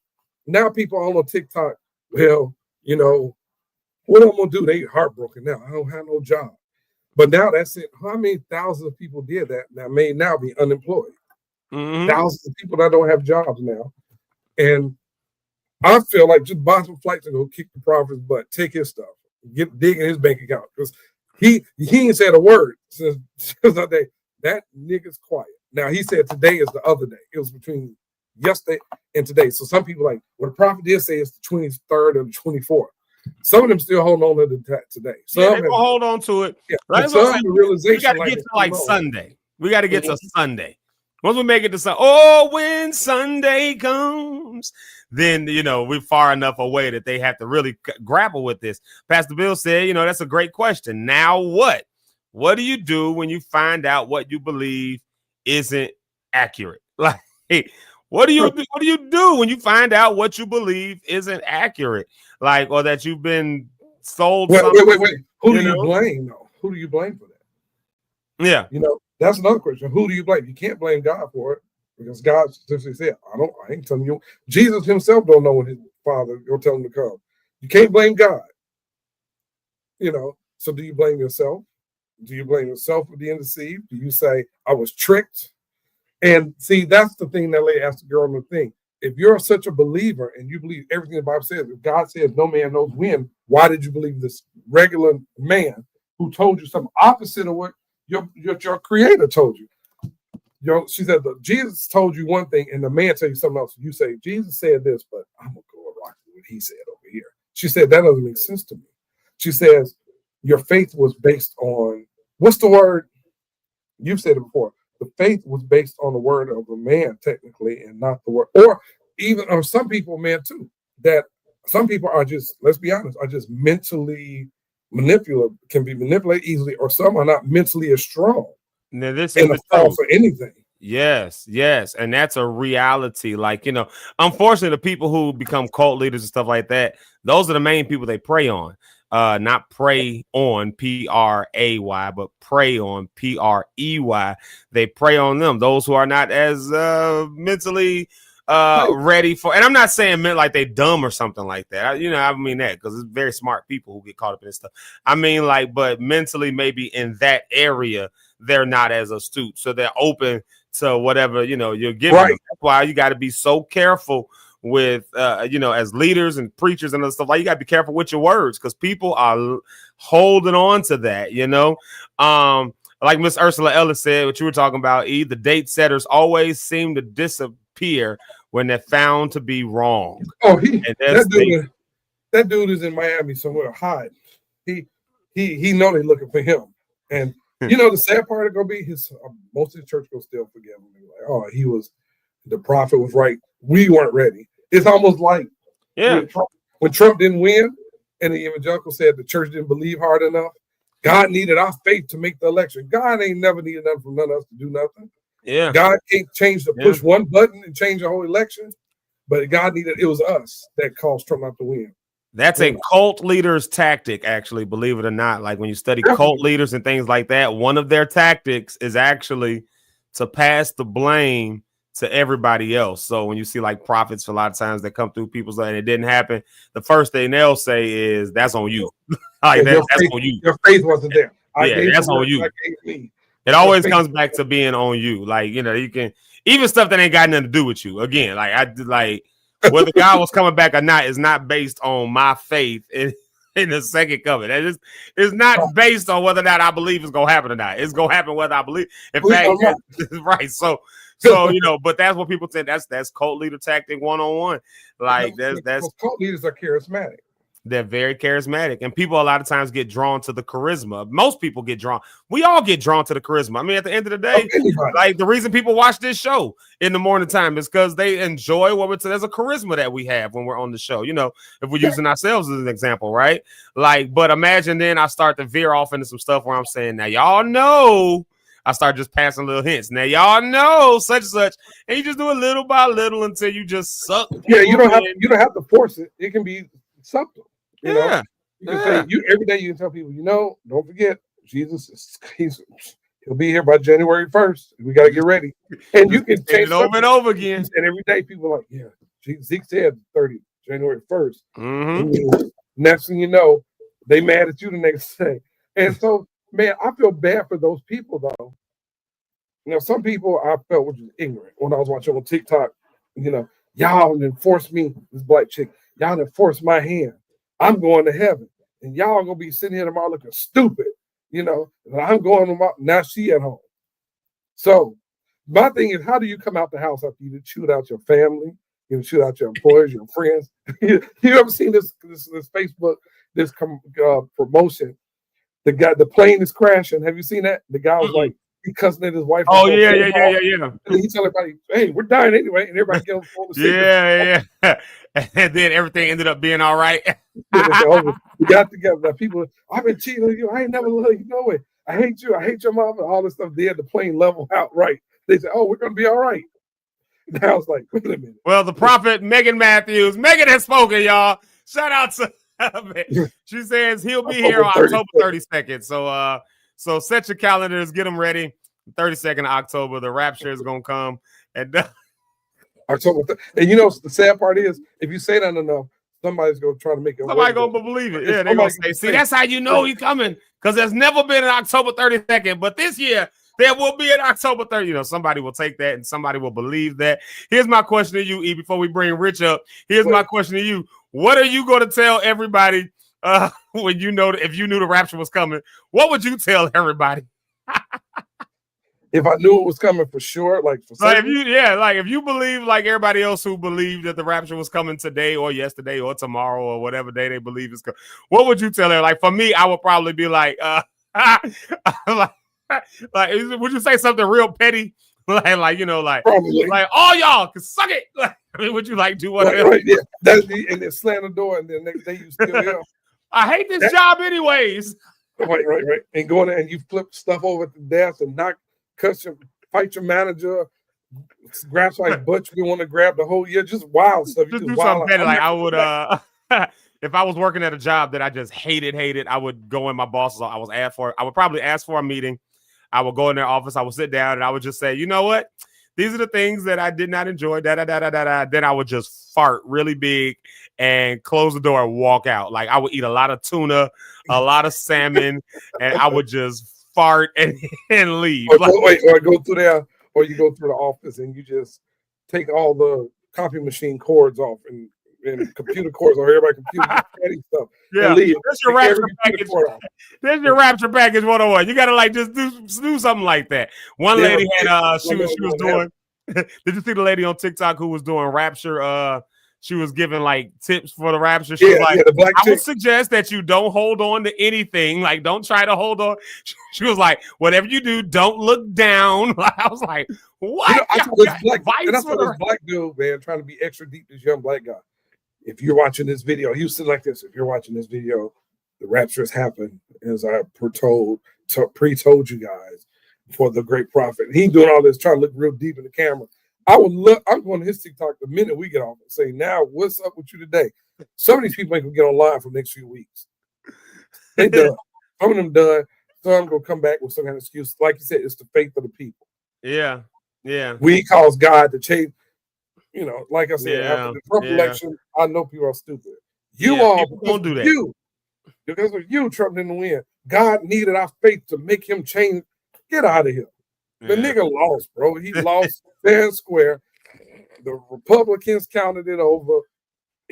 now people all on TikTok. Well, what I'm gonna do? They heartbroken now. I don't have no job. But now that's it. How many thousands of people did that? That may now be unemployed. Mm-hmm. Thousands of people that don't have jobs now. And I feel like just buy some flights and go kick the prophet's butt, take his stuff, dig in his bank account. Because he ain't said a word since that day. That nigga's quiet. Now he said today is the other day. It was between yesterday and today. So some people like, well, the prophet did say it's the 23rd or the 24th. Some of them still hold on to that today. Some they will hold on to it. Yeah. Right? Some realization we got to like get to like Sunday. We got to get to Sunday. Once we make it to Sunday, when Sunday comes, then, we're far enough away that they have to really grapple with this. Pastor Bill said, that's a great question. Now what? What do you do when you find out what you believe isn't accurate? Like, what do you do when you find out what you believe isn't accurate? Like, or that you've been sold something? Wait. Who do you blame, though? Who do you blame for that? Yeah. That's another question. Who do you blame? You can't blame God for it because God specifically said, I ain't telling you. Jesus himself don't know when his father will tell him to come. You can't blame God. So do you blame yourself? Do you blame yourself for being deceived? Do you say, I was tricked? And see, that's the thing that lady asked the girl on the thing. If you're such a believer and you believe everything the Bible says, if God says no man knows when, why did you believe this regular man who told you something opposite of what your creator told you? She said, Jesus told you one thing and the man tell you something else. You say, Jesus said this, but I'm going to go and rock with what he said over here. She said, that doesn't make sense to me. She says, your faith was based on, what's the word? You've said it before. The faith was based on the word of a man, technically, and not the word. Or even some people, man, too, that some people are just, let's be honest, are just mentally manipulative, can be manipulated easily, or some are not mentally as strong. Now, this is the fall for anything. Yes. And that's a reality. Like, unfortunately, the people who become cult leaders and stuff like that, those are the main people they prey on. Not prey on, P-R-A-Y, but prey on, P-R-E-Y. They prey on them, those who are not as mentally ready for, and I'm not saying meant like they dumb or something like that. I mean that because it's very smart people who get caught up in this stuff. I mean, like, but mentally maybe in that area, they're not as astute. So they're open to whatever, you're giving them. That's why you got to be so careful with, as leaders and preachers and other stuff. Like, you got to be careful with your words because people are holding on to that, like Miss Ursula Ellis said, what you were talking about, the date setters always seem to disappear when they're found to be wrong. Oh, that dude is in Miami somewhere hiding. He know they're looking for him. And the sad part is gonna be most of the church gonna still forgive him. Like, the prophet was right. We weren't ready. It's almost like when Trump didn't win and the evangelical said the church didn't believe hard enough. God needed our faith to make the election. God ain't never needed nothing from none of us to do nothing. Yeah. God can't change push one button and change the whole election. But God it was us that caused Trump not to win. That's a cult leader's tactic, actually, believe it or not. Like when you study cult leaders and things like that, one of their tactics is actually to pass the blame to everybody else. So when you see like prophets, a lot of times that come through people's and it didn't happen, the first thing they'll say is that's on you. Like that's on you. Your faith wasn't there. That's on you. It always comes back to being on you. Like, you can even stuff that ain't got nothing to do with you. Again, whether God was coming back or not is not based on my faith. in the second coming. It's not based on whether or not I believe it's gonna happen or not. It's gonna happen whether I believe. In fact, right. So but that's what people say. That's cult leader tactic 101. Like that's cult leaders are charismatic. They're very charismatic, and people a lot of times get drawn to the charisma. Most people get drawn. We all get drawn to the charisma. I mean, at the end of the day, like the reason people watch this show in the morning time is because they enjoy what we're saying. There's a charisma that we have when we're on the show. If we're using ourselves as an example, right? Like, but imagine then I start to veer off into some stuff where I'm saying, now y'all know. I start just passing little hints. Now y'all know such and such, and you just do it little by little until you just suck. Yeah, you don't have to force it. It can be subtle. You know, you can say every day. You can tell people, don't forget, Jesus he'll be here by January 1st. We got to get ready, and you can change it over and over again. And every day, people are like, Zeke said January 1st. And next thing you know, they mad at you the next day, and so. Man, I feel bad for those people, though. Some people I felt were just ignorant when I was watching on TikTok. Y'all done forced me, this black chick, y'all done forced my hand. I'm going to heaven. And y'all going to be sitting here tomorrow looking stupid. And I'm going tomorrow. Now she at home. So my thing is, how do you come out the house after you chewed out your family? You chewed out your employers, your friends? You ever seen this Facebook, this promotion? The plane is crashing. Have you seen that? The guy was like, he cussing at his wife. Oh, yeah. And he tell everybody, hey, we're dying anyway. And everybody gets on the Yeah. And then everything ended up being all right. We got together. Now, people, I've been cheating on you. I ain't never loved you. No way. I hate you. I hate your mom. And all this stuff. They had the plane level out right. They said, oh, we're going to be all right. Now I was like, wait a minute. Well, the prophet, Megan Matthews. Megan has spoken, y'all. Shout out to she says he'll be here on October 32nd. So set your calendars, get them ready. 32nd of October, the rapture is gonna come. And October. And the sad part is, if you say that enough, somebody's gonna try to make it. Somebody's gonna believe it. Yeah, they're gonna say, see, that's how you know he's coming, because there's never been an October 32nd, but this year there will be an October 30th. Somebody will take that and somebody will believe that. Here's my question to you, E, before we bring Rich up. Here's my question to you. What are you going to tell everybody when if you knew the rapture was coming? What would you tell everybody? If I knew it was coming for sure, if you believe like everybody else who believed that the rapture was coming today or yesterday or tomorrow or whatever day they believe it's coming, what would you tell her? Like for me, I would probably be like, would you say something real petty? Like all y'all can suck it. Would you do whatever? Right, yeah. And then slam the door, and then next day you still here. I hate this job anyways. Right. And go in there and you flip stuff over at the desk and fight your manager, grab somebody's butt you want to grab the whole year, just wild stuff. Just do something petty. Like I would if I was working at a job that I just hated, I would go in my boss's office. I would probably ask for a meeting. I would go in their office, I would sit down, and I would just say, you know what? These are the things that I did not enjoy. Then I would just fart really big and close the door and walk out. Like I would eat a lot of tuna, a lot of salmon, and I would just fart and leave. Or go through there, or you go through the office and you just take all the copy machine cords off and computer cords or everybody computer stuff. Yeah, that's your rapture package. There's your rapture package 101. You gotta just do something like that. One lady had she was doing. Did you see the lady on TikTok who was doing rapture? She was giving tips for the rapture. She was like, I would suggest that you don't hold on to anything. Like, don't try to hold on. She was like, whatever you do, don't look down. I was like, what? I saw this black dude, man, trying to be extra deep, this young black guy. If you're watching this video, he was sitting like this. If you're watching this video, the rapture has happened, as I pre-told you guys for the great prophet. He doing all this, trying to look real deep in the camera. I'm going to his TikTok the minute we get off and say, now, what's up with you today? Some of these people ain't going to get online for the next few weeks. They done. Some of them done. Some going to come back with some kind of excuse. Like you said, it's the faith of the people. Yeah. We cause God to change. Like I said, after the Trump election, I know people are stupid. Don't do that. Because of you, Trump didn't win. God needed our faith to make him change. Get out of here. The nigga lost, bro. He lost fair and square. The Republicans counted it over.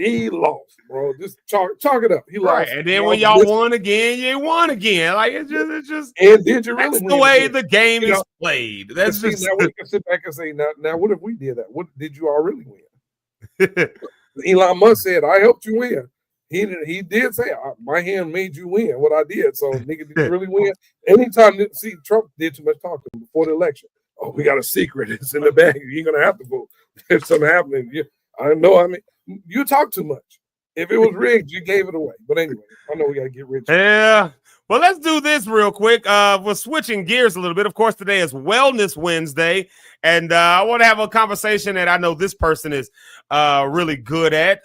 He lost, bro. Just chalk it up. He Right, lost. and then when y'all won again, you won again. Like it's just. And did you really that's win the way again? the game You is know, played. That's see, just. now we can sit back and say, now what if we did that? What did you all really win? Elon Musk said, "I helped you win." He did say, "My hand made you win." What I did, so nigga, did you really win? Anytime see Trump did too much talking to him before the election. Oh, we got a secret. It's in the bag. You ain't gonna have to vote if something happening. I know. I mean, you talk too much. If it was rigged, you gave it away. But anyway, I know we gotta get rich. Yeah. Well, let's do this real quick. We're switching gears a little bit. Of course, today is Wellness Wednesday, and I want to have a conversation that I know this person is really good at.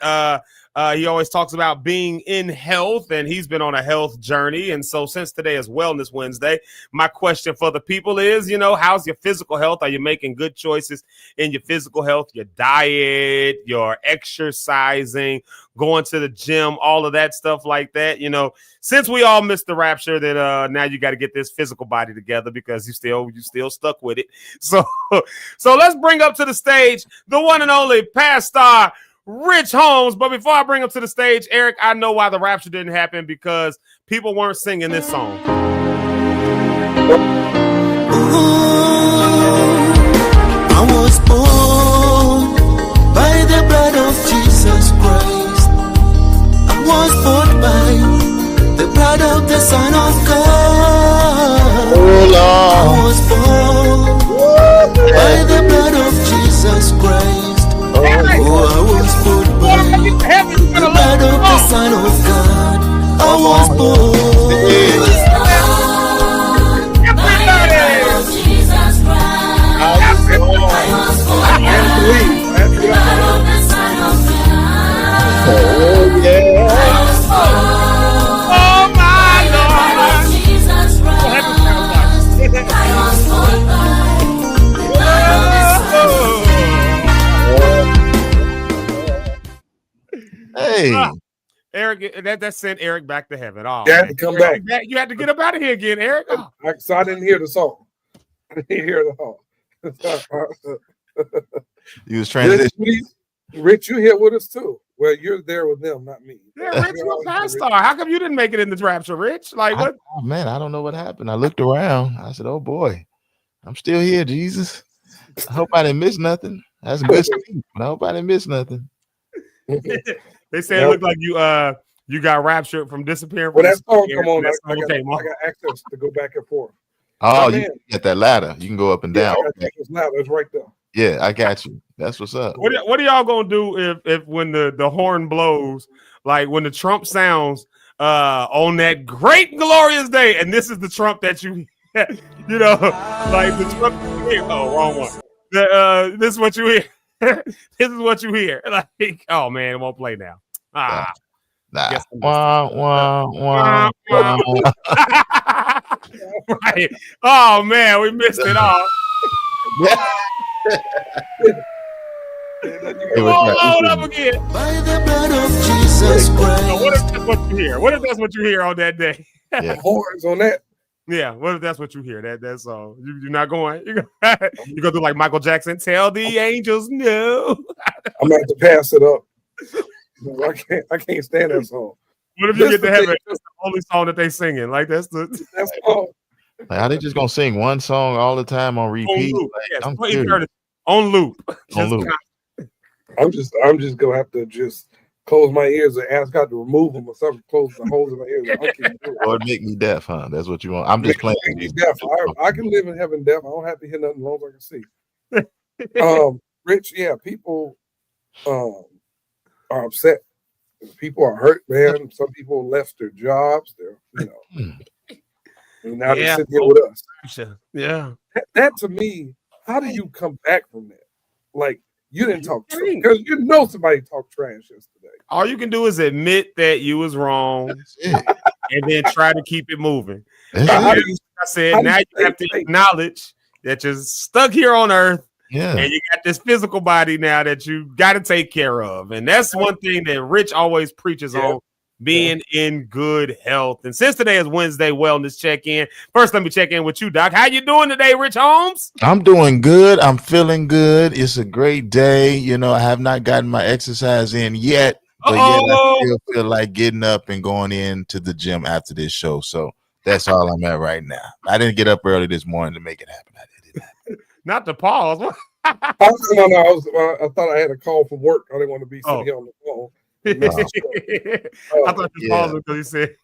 He always talks about being in health, and he's been on a health journey. And so since today is Wellness Wednesday, my question for the people is, how's your physical health? Are you making good choices in your physical health, your diet, your exercising, going to the gym, all of that stuff like that? Since we all missed the rapture, that now you got to get this physical body together because you still stuck with it. So let's bring up to the stage the one and only Pastor Rich Holmes. But before I bring him to the stage, Eric, I know why the rapture didn't happen, because people weren't singing this song. I was born by the blood of Jesus Christ. I was bought by the blood of the Son of God. Oh Lord. I was born by the blood of Jesus Christ. Oh, I was born by the blood of the Son of God. I was born by the blood of Jesus Christ. I was born by the blood of the Son of God. Oh yeah. I was born by the blood of Jesus Christ. I was born by the blood of the Son of God. Hey, Eric, that sent Eric back to heaven. Oh, You had to come back. You had to get up out of here again, Eric. Oh. So I didn't hear the song. I didn't hear the song. you was transitioning. Rich, you here with us too. Well, you're there with them, not me. Yeah, Rich, you're a pastor. How come you didn't make it in the rapture, Rich? Like what? Man, I don't know what happened. I looked around. I said, "Oh boy, I'm still here, Jesus. I hope I didn't miss nothing." That's good sleep, but I hope I didn't miss nothing. They say it looked like you got raptured from disappearing. Well, that song come on. I got access to go back and forth. Oh, you get that ladder. You can go up and down. Yeah, it's right there. Yeah, I got you. That's what's up. What are y'all gonna do if when the horn blows, like when the trump sounds on that great glorious day, and this is the trump that you like the trump you hear. Oh, wrong one. This is what you hear. This is what you hear. Like, oh man, it won't play now. Nah. Wah, wah, wah, wah. Right. Oh man, we missed it all. Hold up again. By the blood of Jesus Christ. So what if that's what you hear? What if that's what you hear on that day? Yeah. Horns on that. Yeah, what if that's what you hear? That's all. You're not going. You're gonna do like Michael Jackson. Tell the angels no. I'm gonna have to pass it up. I can't stand that song. What if you get to heaven? That's the only song that they singing. Like that's all. Like, are they just gonna sing one song all the time on repeat? On loop. Like, Yes, I'm play serious. Curtis on loop. On loop. I'm just gonna have to just close my ears and ask God to remove them or something. Close the holes in my ears. I can't do it. Lord, make me deaf, huh? That's what you want. I'm just playing. Make me deaf. I can live in heaven deaf. I don't have to hear nothing as long as I can see. Rich, yeah, people are upset. People are hurt, man. Some people left their jobs. They're, and now they're sitting here with us. Yeah. That to me, how do you come back from that? Like, you didn't talk trash because you know somebody talked trash yesterday. All you can do is admit that you was wrong and then try to keep it moving. I said, now you have to acknowledge that you're stuck here on earth. Yeah. And you got this physical body now that you got to take care of. And that's one thing that Rich always preaches on, being in good health. And since today is Wednesday Wellness Check-In, first let me check in with you, Doc. How you doing today, Rich Holmes? I'm doing good. I'm feeling good. It's a great day. I have not gotten my exercise in yet, But yet I still feel like getting up and going into the gym after this show. So that's all I'm at right now. I didn't get up early this morning to make it happen. Not the pause. No, I thought I had a call from work. I didn't want to be sitting here on the phone. I thought you paused because he said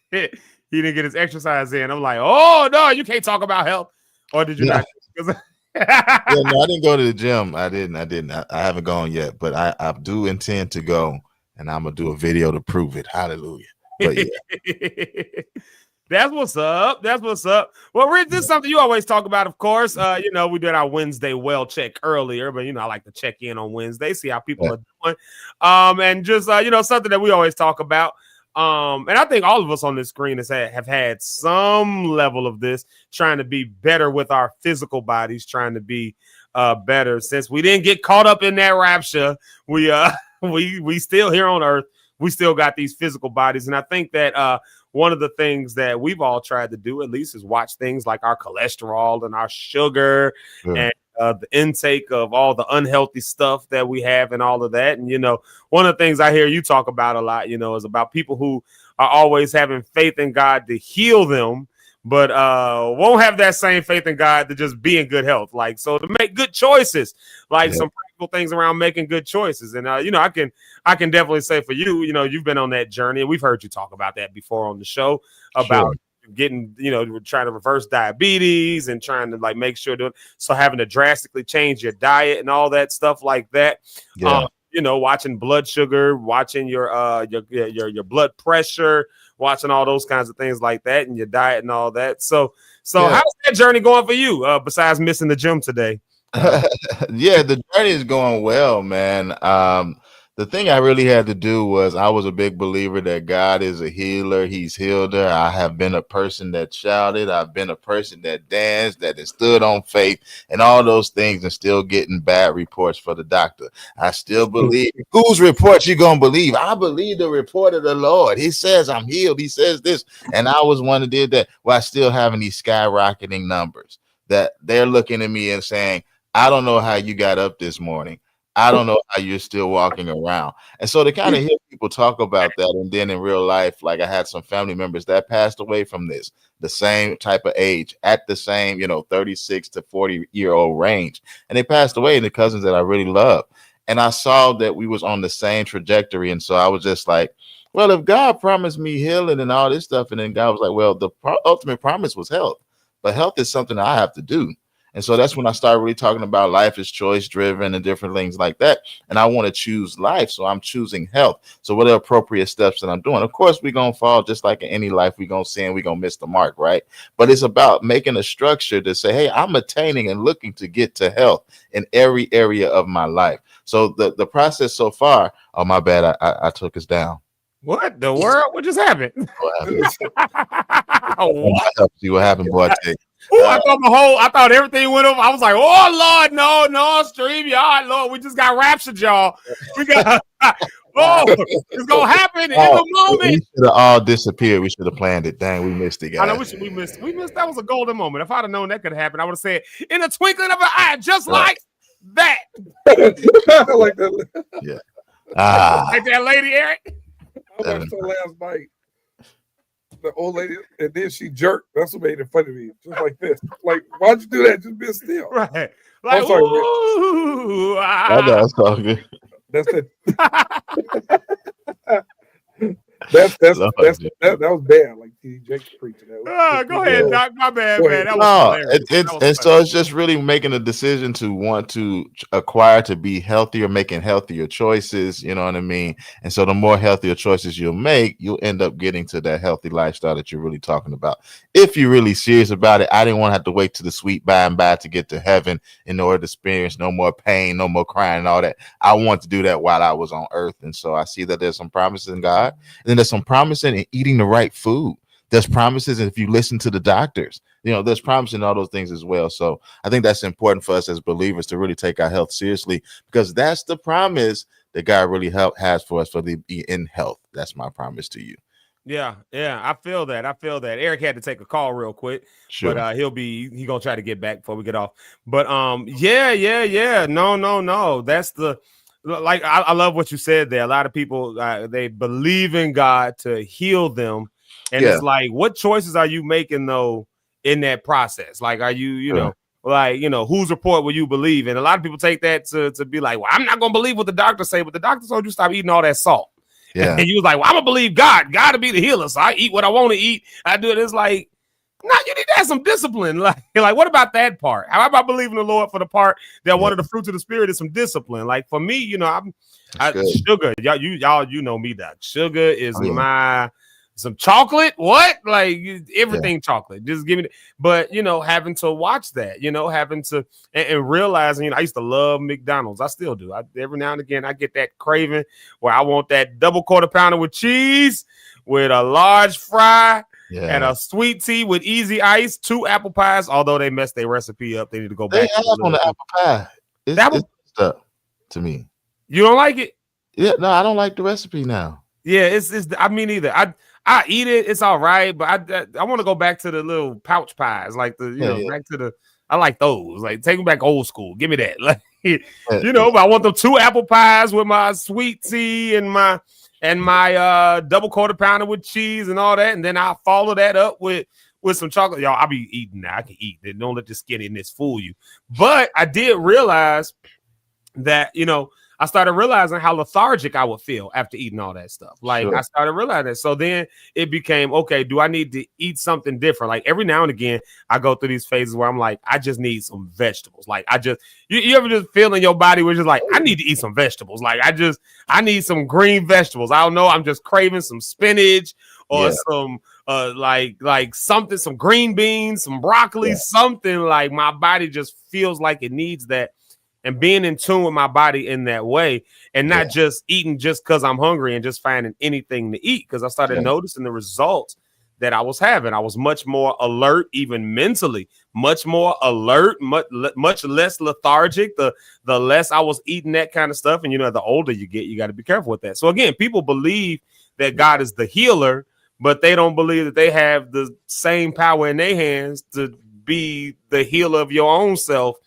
he didn't get his exercise in. I'm like, oh no, you can't talk about health. Or did you not? No, I didn't go to the gym. I didn't. I haven't gone yet, but I do intend to go, and I'm gonna do a video to prove it. Hallelujah. But yeah. That's what's up. That's what's up. Well, Rich, this is something you always talk about, of course. We did our Wednesday well check earlier, but I like to check in on Wednesday, see how people are doing. And just something that we always talk about. And I think all of us on this screen have had some level of this, trying to be better with our physical bodies, trying to be better. Since we didn't get caught up in that rapture, we still here on earth. We still got these physical bodies. And I think that one of the things that we've all tried to do, at least, is watch things like our cholesterol and our sugar and the intake of all the unhealthy stuff that we have and all of that. And, one of the things I hear you talk about a lot, is about people who are always having faith in God to heal them, but won't have that same faith in God to just be in good health. Like, so to make good choices, like some practical things around making good choices. And, I can definitely say for you, you've been on that journey, and we've heard you talk about that before on the show about getting, trying to reverse diabetes and trying to like make sure so having to drastically change your diet and all that stuff like that. Watching blood sugar, watching your blood pressure, watching all those kinds of things like that, and your diet and all that. So how's that journey going for you? Besides missing the gym today? The journey is going well, man. The thing I really had to do was I was a big believer that God is a healer. He's healed her. I have been a person that shouted. I've been a person that danced, that has stood on faith and all those things, and still getting bad reports for the doctor. I still believe. Whose report you going to believe? I believe the report of the Lord. He says I'm healed. He says this. And I was one that did that while still having these skyrocketing numbers that they're looking at me and saying, I don't know how you got up this morning. I don't know how you're still walking around. And so to kind of hear people talk about that, and then in real life, like I had some family members that passed away from this, the same type of age, at the same, 36 to 40-year-old range. And they passed away, and the cousins that I really love. And I saw that we was on the same trajectory. And so I was just like, well, if God promised me healing and all this stuff, and then God was like, well, the ultimate promise was health. But health is something I have to do. And so that's when I started really talking about life is choice driven and different things like that. And I want to choose life. So I'm choosing health. So what are appropriate steps that I'm doing? Of course, we're going to fall just like in any life. We're going to sin. We're going to miss the mark, right? But it's about making a structure to say, hey, I'm attaining and looking to get to health in every area of my life. So the process so far, oh, my bad. I took us down. What the world? What just happened? See what happened, boy. Ooh, I thought everything went over. I was like, oh Lord, no, StreamYard, Lord, we just got raptured, y'all. We got it's gonna happen in a moment. We should have all disappeared. We should have planned it. Dang, we missed it, guys. I know we missed. That was a golden moment. If I'd have known that could happen, I would have said in a twinkling of an eye, just like that. Like that. Yeah. Like that lady, Eric. I watched her last night. The old lady, and then she jerked. That's what made it funny to me. Just like this. Like, why'd you do that? Just be still. Right. Like, I'm sorry, ooh, that's all good. That's it. That was bad. Like TD Jakes preaching that. Go ahead, Doc. My bad, man. That was so it's just really making a decision to want to acquire to be healthier, making healthier choices. You know what I mean? And so the more healthier choices you'll make, you'll end up getting to that healthy lifestyle that you're really talking about. If you're really serious about it, I didn't want to have to wait to the sweet by and by to get to heaven in order to experience no more pain, no more crying, and all that. I want to do that while I was on earth. And so I see that there's some promises in God. And then there's some promises in eating the right food. There's promises if you listen to the doctors. There's promises in all those things as well. So I think that's important for us as believers to really take our health seriously, because that's the promise that God really has for us, for the be in health. That's my promise to you. Yeah, I feel that. Eric had to take a call real quick, sure. But he's gonna try to get back before we get off. But yeah. No. That's the like I love what you said there. A lot of people they believe in God to heal them, and Yeah. it's like, what choices are you making though in that process? Like, are you know, like, whose report will you believe? And a lot of people take that to be like, well, I'm not gonna believe what the doctor say, but the doctor told you stop eating all that salt. Yeah. And you was like, well, I'm gonna believe God to be the healer, so I eat what I want to eat. I do it. It's like, no, you need to have some discipline. Like, what about that part? How about believing the Lord for the part that one of the fruits of the spirit is some discipline? Like for me, sugar. Y'all, know me, Doc. Sugar is some chocolate. What? Like everything chocolate. Just give me. But having to watch that. Having to and realizing. I used to love McDonald's. I still do. Every now and again, I get that craving where I want that double quarter pounder with cheese, with a large fry. And a sweet tea with easy ice, 2 apple pies. Although they messed their recipe up, they need to go back. They have on the apple pie. It's stuff to me. You don't like it? Yeah, no, I don't like the recipe now. Yeah, it's. I mean, either I eat it. It's all right, but I want to go back to the little pouch pies, like back to the. I like those. Like take them back old school. Give me that. Like but I want them 2 apple pies with my sweet tea and my double quarter pounder with cheese and all that, and then I'll follow that up with some chocolate. Y'all, I'll be eating now. I can eat. Don't let the skinniness fool you. But I did realize that, I started realizing how lethargic I would feel after eating all that stuff. Like I started realizing that. So then it became, okay, do I need to eat something different? Like every now and again, I go through these phases where I'm like, I just need some vegetables. Like you ever just feel in your body where you're just like, I need to eat some vegetables. Like I need some green vegetables. I don't know. I'm just craving some spinach or some like something, some green beans, some broccoli, something. Like my body just feels like it needs that. And being in tune with my body in that way, and not just eating just because I'm hungry and just finding anything to eat. Because I started noticing the results that I was having. I was much more alert, even mentally, much more alert, much less lethargic. The less I was eating that kind of stuff. And the older you get, you got to be careful with that. So again, people believe that God is the healer, but they don't believe that they have the same power in their hands to be the healer of your own self.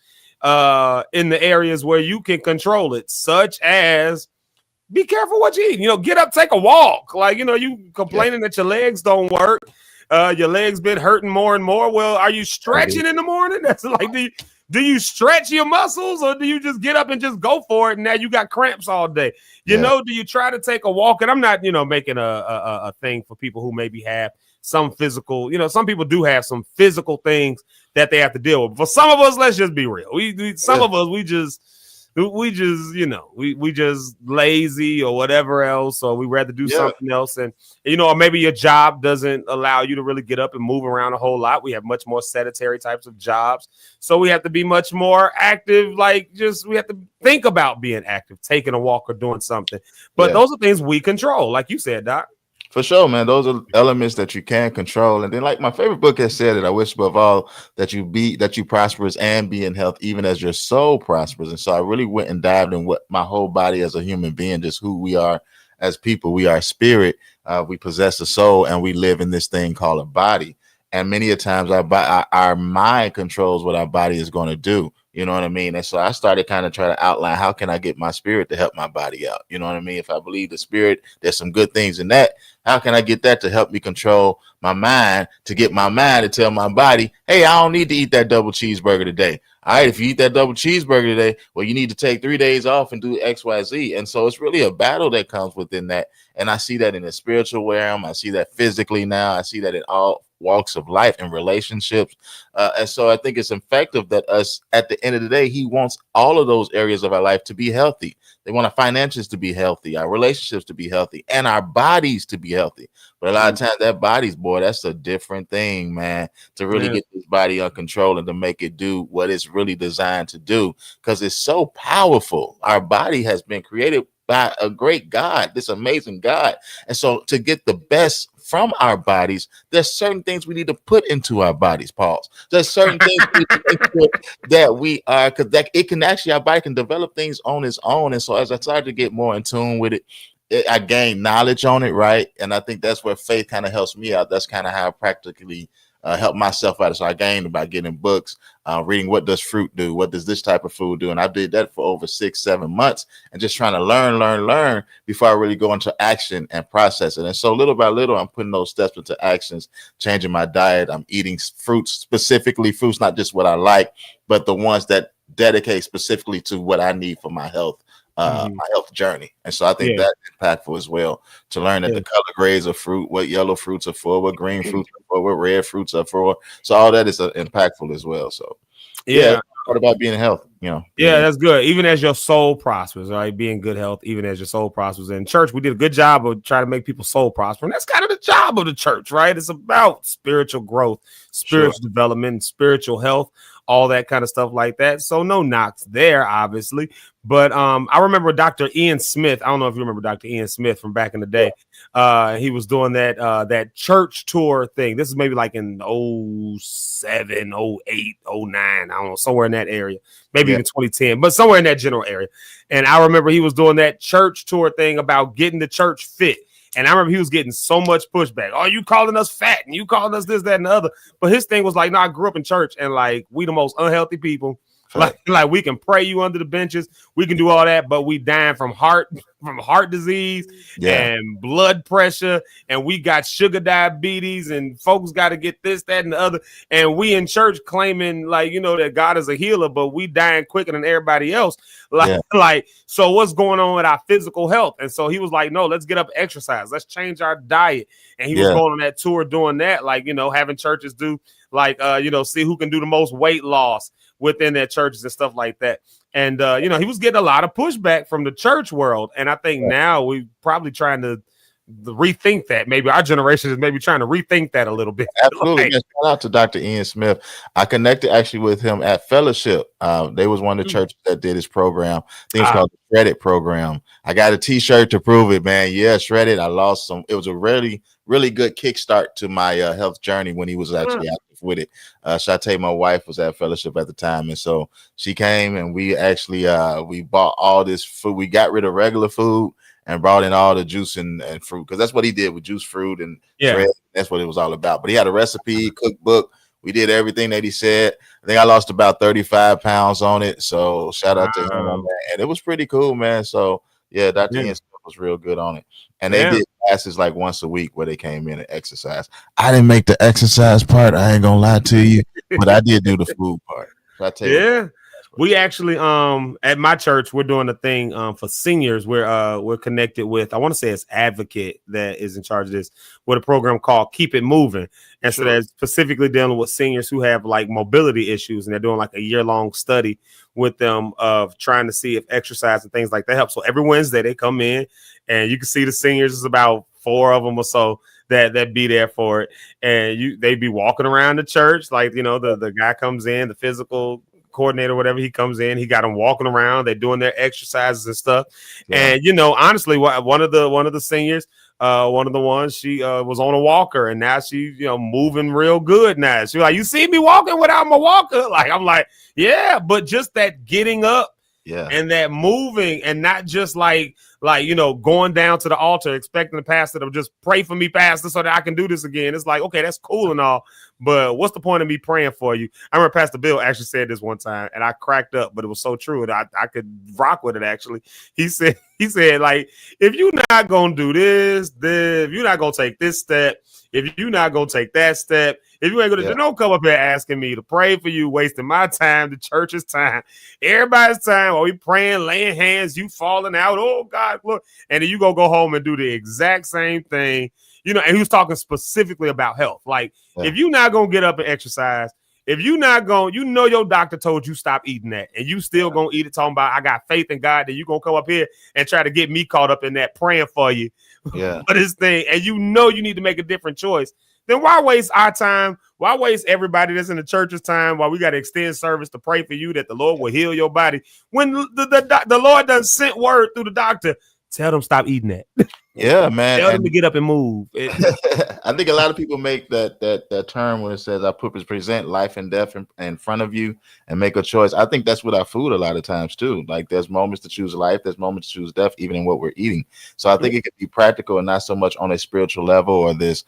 In the areas where you can control it, such as be careful what you eat. Get up, take a walk. Like, you complaining that your legs don't work. Your legs been hurting more and more. Well, are you stretching in the morning? That's like, do you stretch your muscles, or do you just get up and just go for it? And now you got cramps all day. Do you try to take a walk? And I'm not, making a thing for people who maybe have some physical, some people do have some physical things that they have to deal with. For some of us, let's just be real. Some of us, we just lazy or whatever else, or we rather do something else. And, or maybe your job doesn't allow you to really get up and move around a whole lot. We have much more sedentary types of jobs. So we have to be much more active. Like we have to think about being active, taking a walk or doing something. But those are things we control. Like you said, Doc. For sure, man. Those are elements that you can control. And then, like my favorite book has said it, I wish above all that you prosperous and be in health, even as your soul prospers. And so I really went and dived in what my whole body as a human being, just who we are as people. We are spirit. We possess a soul, and we live in this thing called a body. And many a times our mind controls what our body is going to do. You know what I mean? And so I started kind of trying to outline, how can I get my spirit to help my body out? You know what I mean? If I believe the spirit, there's some good things in that. How can I get that to help me control my mind, to get my mind to tell my body, hey, I don't need to eat that double cheeseburger today. All right, if you eat that double cheeseburger today, well, you need to take 3 days off and do X, Y, Z. And so it's really a battle that comes within that. And I see that in the spiritual realm. I see that physically now. I see that in all walks of life and relationships. And so I think it's effective that us, at the end of the day, he wants all of those areas of our life to be healthy. They want our finances to be healthy, our relationships to be healthy, and our bodies to be healthy. But a lot of times that body's, boy, that's a different thing, man, to really get this body under control and to make it do what it's really designed to do, because it's so powerful. Our body has been created by a great God, this amazing God. And so to get the best from our bodies, there's certain things we need to put into our bodies, Pauls. There's certain things that we are, because that it can actually, our body can develop things on its own. And so as I started to get more in tune with it, I gained knowledge on it, right? And I think that's where faith kind of helps me out. That's kind of how I practically help myself out. So I gained by getting books, reading what does fruit do, what does this type of food do, and I did that for over 6-7 months, and just trying to learn before I really go into action and process it. And so little by little, I'm putting those steps into actions, changing my diet. I'm eating fruits, specifically fruits, not just what I like, but the ones that dedicate specifically to what I need for my health. My health journey. And so I think that's impactful as well, to learn that the color grades of fruit, what yellow fruits are for, what green fruits are for, what red fruits are for. So all that is impactful as well. So what about being healthy? That's good. Even as your soul prospers, right? Be in good health, even as your soul prospers. In church, we did a good job of trying to make people's soul prosper. And that's kind of the job of the church, right? It's about spiritual growth, spiritual development, spiritual health, all that kind of stuff like that. So no knocks there, obviously. But I remember Dr. Ian Smith. I don't know if you remember Dr. Ian Smith from back in the day. He was doing that church tour thing. This is maybe like in 07, 08, 09. I don't know, somewhere in that area. Maybe even 2010, but somewhere in that general area. And I remember he was doing that church tour thing about getting the church fit. And I remember he was getting so much pushback. Oh, you calling us fat and you calling us this, that, and the other. But his thing was like, no, I grew up in church and like we the most unhealthy people. Like we can pray you under the benches, we can do all that, but we dying from heart disease and blood pressure, and we got sugar diabetes, and folks got to get this, that, and the other. And we in church claiming like that God is a healer, but we dying quicker than everybody else. So what's going on with our physical health? And so he was like, no, let's get up, exercise, let's change our diet. And he was going on that tour doing that, like having churches do like see who can do the most weight loss within their churches and stuff like that. And he was getting a lot of pushback from the church world. And I think now we probably trying to rethink that. Maybe our generation is maybe trying to rethink that a little bit. Absolutely. Shout out to Dr. Ian Smith. I connected actually with him at Fellowship. They was one of the churches that did his program. I think it's called the Shredded program. I got a t-shirt to prove it, man. Yeah, Shredded. I lost some. It was a really, really good kickstart to my health journey when he was actually active with it. Shantae, my wife, was at Fellowship at the time. And so she came and we actually we bought all this food. We got rid of regular food and brought in all the juice and fruit, because that's what he did with juice, fruit, and shred. That's what it was all about. But he had a recipe, cookbook. We did everything that he said. I think I lost about 35 pounds on it. So shout out to him on that. And it was pretty cool, man. So yeah, Dr. Ian was real good on it. And they did classes like once a week where they came in and exercise. I didn't make the exercise part, I ain't gonna lie to you, but I did do the food part. So I tell you we actually at my church we're doing a thing for seniors. We're connected with, I want to say it's Advocate that is in charge of this, with a program called Keep It Moving. And so that's specifically dealing with seniors who have like mobility issues, and they're doing like a year-long study with them of trying to see if exercise and things like that help. So every Wednesday they come in and you can see the seniors, is about 4 of them or so that be there for it. And they be walking around the church. Like, the guy comes in, the physical coordinator, whatever, he comes in, he got them walking around, they're doing their exercises and stuff. And honestly, one of the seniors, one of the ones, she was on a walker, and now she's moving real good now. She's like, you see me walking without my walker? Like, I'm like, yeah, but just that getting up and that moving, and not just like going down to the altar expecting the pastor to just pray for me, pastor, so that I can do this again. It's like, okay, that's cool and all, but what's the point of me praying for you? I remember Pastor Bill actually said this one time, and I cracked up, but it was so true, and I could rock with it. Actually, he said like, if you're not gonna do this, if you're not gonna take this step, if you're not gonna take that step, if you ain't gonna don't come up here asking me to pray for you, wasting my time, the church's time, everybody's time, while we praying, laying hands, you falling out, oh God, look, and then you go home and do the exact same thing. And he was talking specifically about health. Like, if you're not going to get up and exercise, if you're not going, your doctor told you stop eating that, and you still going to eat it, talking about, I got faith in God, that you going to come up here and try to get me caught up in that praying for you for this thing, and you need to make a different choice, then why waste our time? Why waste everybody that's in the church's time while we got to extend service to pray for you that the Lord will heal your body, when the Lord done sent word through the doctor, tell them stop eating that. Yeah, man. Tell them to get up and move. I think a lot of people make that term when it says I present life and death in front of you and make a choice. I think that's with our food a lot of times too. Like there's moments to choose life, there's moments to choose death, even in what we're eating. So I think it could be practical and not so much on a spiritual level or this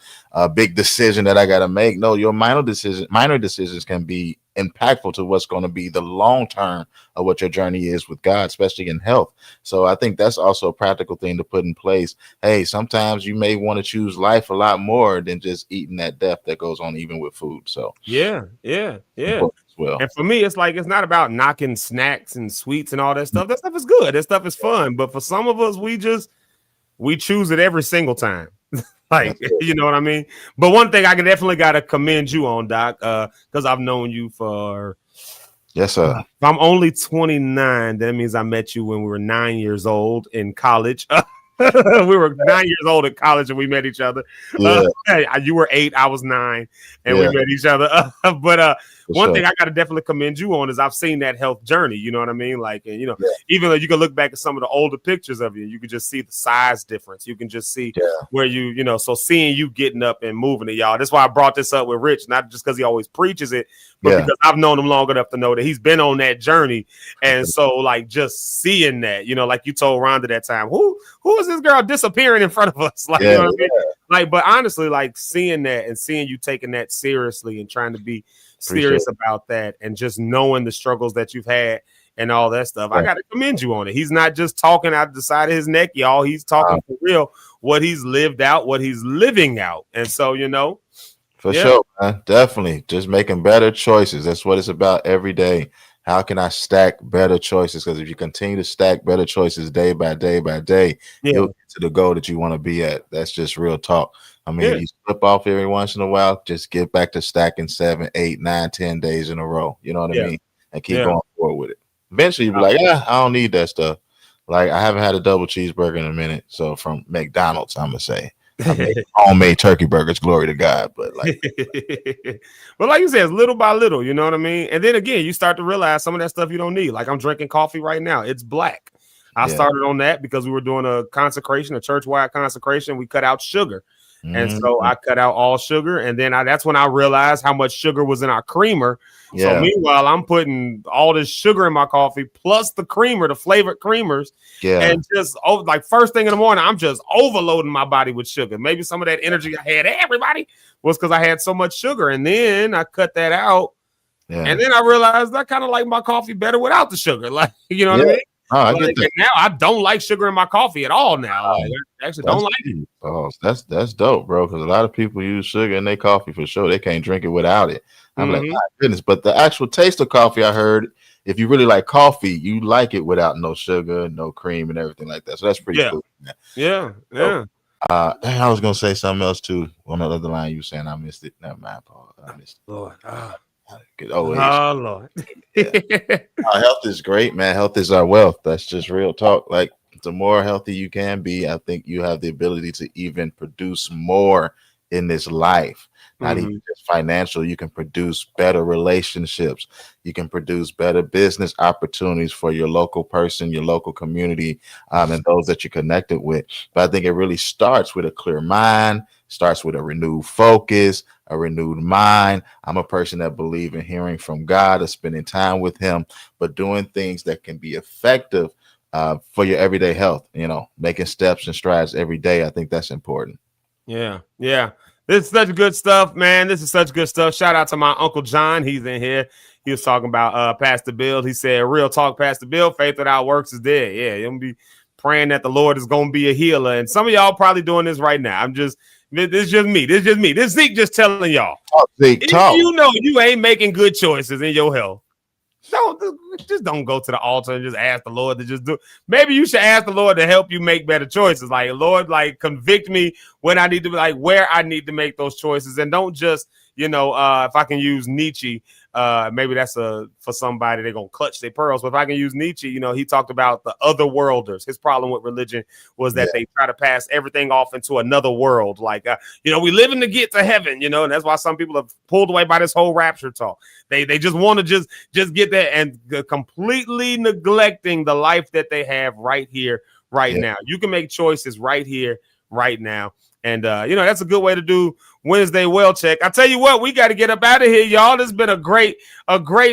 big decision that I got to make. No, your minor decisions can be impactful to what's going to be the long term of what your journey is with God, especially in health. So I think that's also a practical thing to put in place. Hey, sometimes you may want to choose life a lot more than just eating that death that goes on even with food. So yeah. Well, And for me, it's like it's not about knocking snacks and sweets and all that stuff. That stuff is good. That stuff is fun. But for some of us, we choose it every single time. Like, you know what I mean? But one thing I can definitely got to commend you on, Doc, because I've known you for. Yes, sir. If I'm only 29, that means I met you when we were 9 years old in college. We were 9 years old at college and we met each other. Yeah. You were 8, I was 9, and Yeah. we met each other. But one sure. thing I got to definitely commend you on is I've seen that health journey. You know what I mean? Like, and even though you can look back at some of the older pictures of you can just see the size difference. You can just see where so seeing you getting up and moving it, y'all. That's why I brought this up with Rich, not just because he always preaches it, but because I've known him long enough to know that he's been on that journey. And so like just seeing that, like you told Rhonda that time, who is this girl disappearing in front of us? Like, you know what I mean? Like, but honestly, like seeing that and seeing you taking that seriously and trying to be serious about that and just knowing the struggles that you've had and all that stuff. I got to commend you on it. He's not just talking out the side of his neck, y'all. He's talking for real, what he's lived out, what he's living out. And so, for sure, man. Definitely just making better choices. That's what it's about every day. How can I stack better choices? Because if you continue to stack better choices day by day by day, you'll get to the goal that you want to be at. That's just real talk. I mean, if you slip off every once in a while, just get back to stacking 7, 8, 9, 10 days in a row. You know what I mean? And keep going forward with it. Eventually, you'll be like, I don't need that stuff. Like, I haven't had a double cheeseburger in a minute. So from McDonald's, I'm going to say. I make homemade turkey burgers, glory to God. But like you said, it's little by little, you know what I mean? And then again, you start to realize some of that stuff you don't need. Like I'm drinking coffee right now. It's black. I started on that because we were doing a consecration, a church-wide consecration. We cut out sugar. And so I cut out all sugar. And then that's when I realized how much sugar was in our creamer. So meanwhile, I'm putting all this sugar in my coffee plus the creamer, the flavored creamers. And just like first thing in the morning, I'm just overloading my body with sugar. Maybe some of that energy I had, everybody, was because I had so much sugar. And then I cut that out. And then I realized I kind of like my coffee better without the sugar. Like, you know what I mean? Oh, I get that. Now I don't like sugar in my coffee at all now. Like, I actually don't like it. Oh, that's dope, bro. Because a lot of people use sugar in their coffee for sure. They can't drink it without it. I'm like, my goodness. But the actual taste of coffee, I heard, if you really like coffee, you like it without no sugar, no cream, and everything like that. So that's pretty cool. Man. Yeah. I was gonna say something else too. On the other line, you were saying I missed it. Never mind, Paul. I missed it. Lord. Lord. Health is great, man. Health is our wealth. That's just real talk. Like the more healthy you can be, I think you have the ability to even produce more in this life. Not even just financial. You can produce better relationships. You can produce better business opportunities for your local person, your local community, and those that you're connected with. But I think it really starts with a clear mind, starts with a renewed focus, a renewed mind. I'm a person that believes in hearing from God, or spending time with him, but doing things that can be effective for your everyday health, making steps and strides every day. I think that's important. Yeah. This is such good stuff, man. This is such good stuff. Shout out to my Uncle John. He's in here. He was talking about Pastor Bill. He said, real talk, Pastor Bill, faith without works is dead. Yeah, you'll be praying that the Lord is going to be a healer. And some of y'all probably doing this right now. This is just me. This is Zeke just telling y'all. Zeke, if you know you ain't making good choices in your health, don't go to the altar and just ask the Lord to just do. Maybe you should ask the Lord to help you make better choices. Like, Lord, like convict me when I need to, like where I need to make those choices, and don't just, if I can use Nietzsche, maybe that's for somebody they're gonna clutch their pearls. But if I can use Nietzsche, he talked about the other worlders. His problem with religion was that they try to pass everything off into another world. Like, we living to get to heaven, and that's why some people have pulled away by this whole rapture talk. They just want to just get there and completely neglecting the life that they have right here, right now. You can make choices right here, right now. And, that's a good way to do Wednesday well check. I tell you what, we got to get up out of here, y'all. This has been a great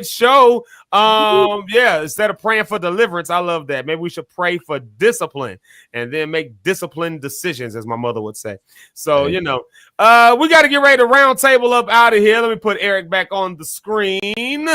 show. Instead of praying for deliverance, I love that. Maybe we should pray for discipline and then make disciplined decisions, as my mother would say. So, we got to get ready to round table up out of here. Let me put Eric back on the screen.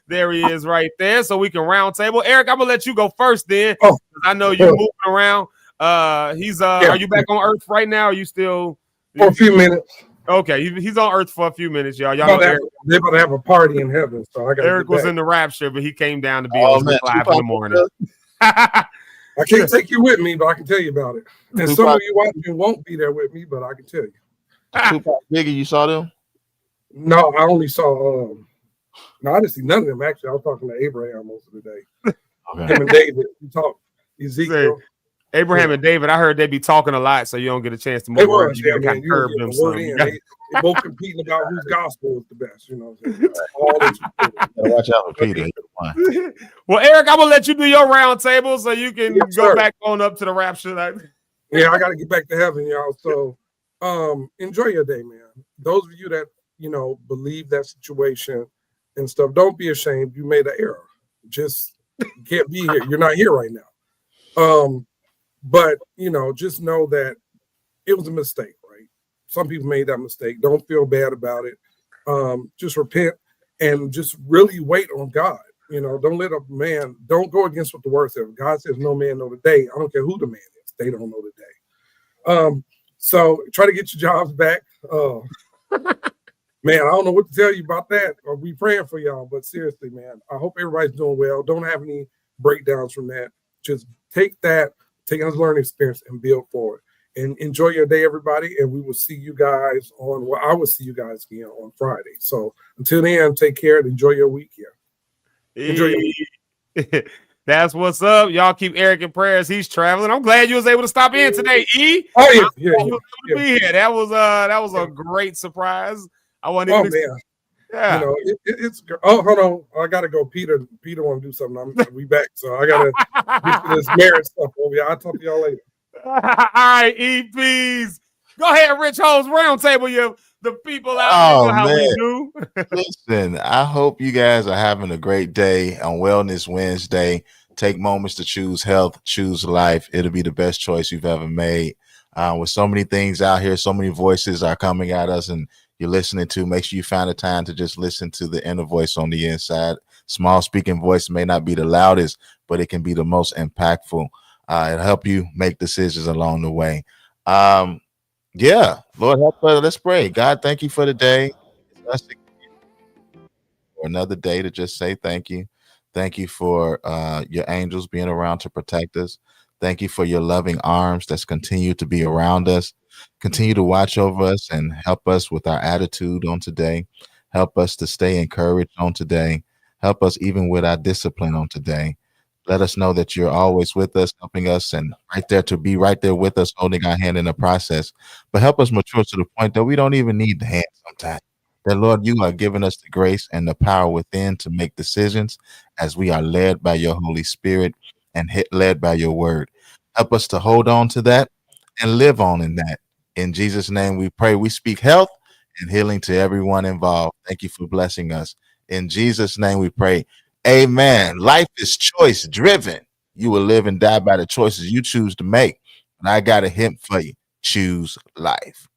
There he is right there. So we can round table. Eric, I'm going to let you go first then. I know you're moving around. Are you back on Earth right now? Are you still for a few minutes? Okay, he's on Earth for a few minutes, y'all. They're about to have a party in heaven, so I got. Eric was in the Rapture, but he came down to be on live in the morning. I can't take you with me, but I can tell you about it. And some of you watching won't be there with me, but I can tell you. Tupac, Biggie, you saw them? No, I only saw. No, I didn't see none of them. Actually, I was talking to Abraham most of the day. Okay. Him and David. We talked. Ezekiel. Abraham and David, I heard they be talking a lot, so you don't get a chance to move around. You gotta kind of curb them. They both competing about whose gospel is the best. Watch out for Peter. Well, Eric, I'm gonna let you do your round table so you can go back on up to the Rapture. Yeah, I got to get back to heaven, y'all. So, enjoy your day, man. Those of you that believe that situation and stuff, don't be ashamed. You made an error. Just can't be here. You're not here right now. But just know that it was a mistake, right? Some people made that mistake. Don't feel bad about it. Just repent and just really wait on God. Don't let a man, don't go against what the word says. God says no man know the day. I don't care who the man is. They don't know the day. So try to get your jobs back. Man, I don't know what to tell you about that. Or we praying for y'all, but seriously, man, I hope everybody's doing well. Don't have any breakdowns from that. Just take that learning experience and build forward. And enjoy your day, everybody. And we will see you guys I will see you guys again on Friday. So until then, take care and enjoy your weekend. Enjoy your weekend. That's what's up. Y'all keep Eric in prayers. He's traveling. I'm glad you was able to stop in today, E. Oh, yeah. Be here. That was a great surprise. I wasn't even man. Yeah. It's hold on. I gotta go. Peter want to do something. We back, so I gotta get to this marriage stuff over here. I'll talk to y'all later. All right, EPs. Go ahead, Rich Holmes, round table the people out there how we do. Listen, I hope you guys are having a great day on Wellness Wednesday. Take moments to choose health, choose life. It'll be the best choice you've ever made. With so many things out here, so many voices are coming at us, and you're listening to, make sure you find a time to just listen to the inner voice on the inside. Small speaking voice may not be the loudest, but it can be the most impactful. It'll help you make decisions along the way. Lord help us. Let's pray. God, thank you for the day. For another day to just say thank you. Thank you for your angels being around to protect us. Thank you for your loving arms that's continue to be around us. Continue to watch over us and help us with our attitude on today. Help us to stay encouraged on today. Help us even with our discipline on today. Let us know that you're always with us, helping us, and right there to be right there with us, holding our hand in the process. But help us mature to the point that we don't even need the hand sometimes. That, Lord, you are giving us the grace and the power within to make decisions as we are led by your Holy Spirit and led by your word. Help us to hold on to that and live on in that. In Jesus' name we pray. We speak health and healing to everyone involved. Thank you for blessing us. In Jesus' name we pray. Amen. Life is choice driven. You will live and die by the choices you choose to make. And I got a hint for you. Choose life.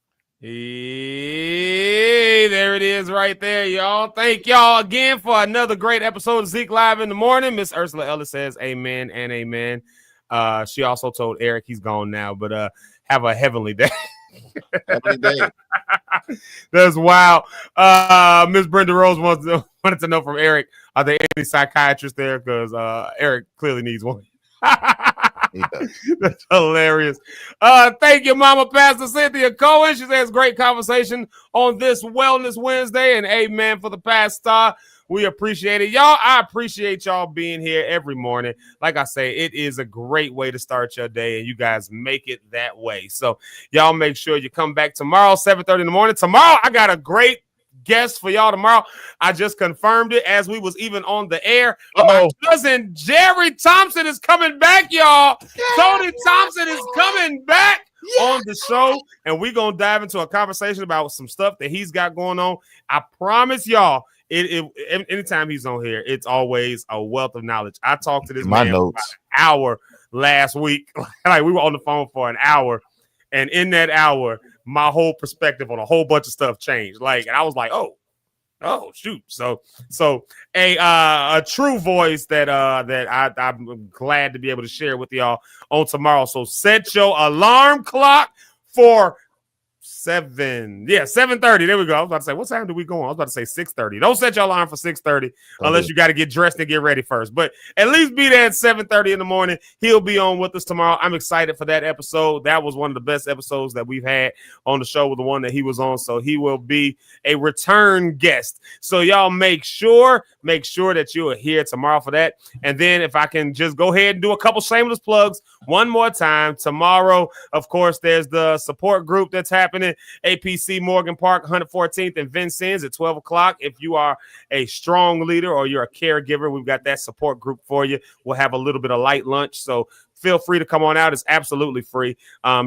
Hey, there it is right there, y'all. Thank y'all again for another great episode of Zeke Live in the Morning. Miss Ursula Ellis says amen and amen. She also told Eric he's gone now, but have a heavenly day. Heavenly day. That's wild. Miss Brenda Rose wanted to know from Eric, are there any psychiatrists there? Because Eric clearly needs one. That's hilarious. Thank you, Mama Pastor Cynthia Cohen. She says great conversation on this Wellness Wednesday, and amen for the pastor. We appreciate it. Y'all, I appreciate y'all being here every morning. Like I say, it is a great way to start your day, and you guys make it that way. So y'all make sure you come back tomorrow, 7:30 in the morning. Tomorrow, I got a great guest for y'all tomorrow. I just confirmed it as we was even on the air. My cousin Jerry Thompson is coming back, y'all. Tony Thompson is coming back on the show, and we're gonna dive into a conversation about some stuff that he's got going on. I promise y'all, anytime he's on here, it's always a wealth of knowledge. I talked to this My man for about notes. an hour last week. Like, we were on the phone for an hour, and in that hour, my whole perspective on a whole bunch of stuff changed. Like, and I was like, oh shoot. So a true voice that I'm glad to be able to share with y'all on tomorrow. So set your alarm clock for 7:30. There we go. I was about to say, what time do we go on? I was about to say 6:30. Don't set your alarm for 6:30 unless you got to get dressed and get ready first. But at least be there at 7:30 in the morning. He'll be on with us tomorrow. I'm excited for that episode. That was one of the best episodes that we've had on the show, with the one that he was on. So he will be a return guest. So y'all make sure that you are here tomorrow for that. And then if I can just go ahead and do a couple shameless plugs one more time. Tomorrow, of course, there's the support group that's happening. APC Morgan Park, 114th and Vincennes at 12 o'clock. If you are a strong leader or you're a caregiver, we've got that support group for you. We'll have a little bit of light lunch. So feel free to come on out. It's absolutely free.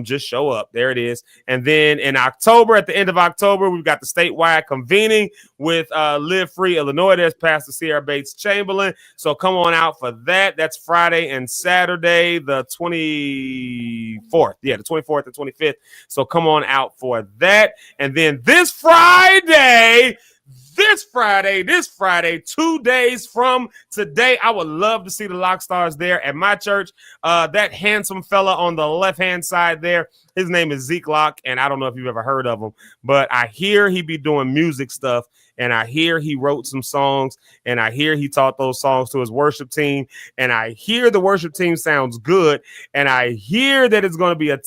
Just show up. There it is. And then in October, at the end of October, we've got the statewide convening with Live Free Illinois. There's Pastor Sierra Bates Chamberlain. So come on out for that. That's Friday and Saturday, the 24th. Yeah, the 24th and 25th. So come on out for that. And then this Friday, 2 days from today, I would love to see the Lock Stars there at my church. That handsome fella on the left-hand side there, his name is Zeke, and I don't know if you've ever heard of him, but I hear he be doing music stuff, and I hear he wrote some songs, and I hear he taught those songs to his worship team, and I hear the worship team sounds good, and I hear that it's going to be a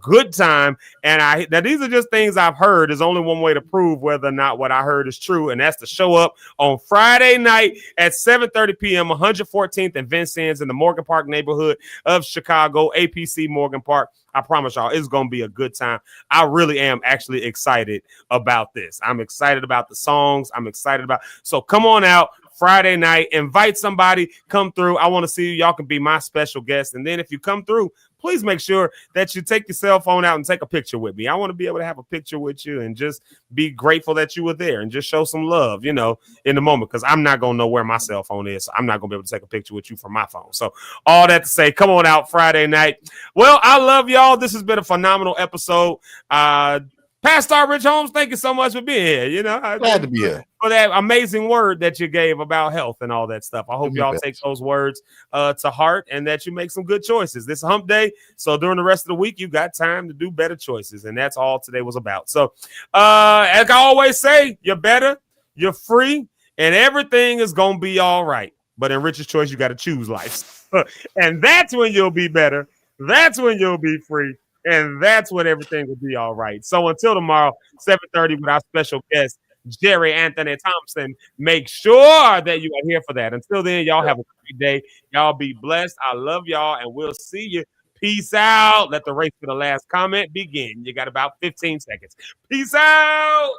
good time, and now these are just things I've heard. There's only one way to prove whether or not what I heard is true, and that's to show up on Friday night at 7:30 p.m., 114th and Vincennes in the Morgan Park neighborhood of Chicago, APC Morgan Park. I promise y'all, it's going to be a good time. I really am actually excited about this. I'm excited about the songs. So come on out Friday night, invite somebody, come through. I want to see you. Y'all can be my special guest. And then if you come through, please make sure that you take your cell phone out and take a picture with me. I want to be able to have a picture with you and just be grateful that you were there and just show some love, in the moment, because I'm not going to know where my cell phone is. So I'm not going to be able to take a picture with you from my phone. So all that to say, come on out Friday night. Well, I love y'all. This has been a phenomenal episode. Pastor Rich Holmes, thank you so much for being here. Glad to be here. For that amazing word that you gave about health and all that stuff. I hope y'all take those words to heart and that you make some good choices. This is hump day, so during the rest of the week, you got time to do better choices, and that's all today was about. So, as I always say, you're better, you're free, and everything is going to be all right. But in Rich's Choice, you got to choose life. And that's when you'll be better. That's when you'll be free. And that's when everything will be all right. So until tomorrow, 7:30 with our special guest, Jerry Anthony Thompson. Make sure that you are here for that. Until then, y'all have a great day. Y'all be blessed. I love y'all, and we'll see you. Peace out. Let the race for the last comment begin. You got about 15 seconds. Peace out.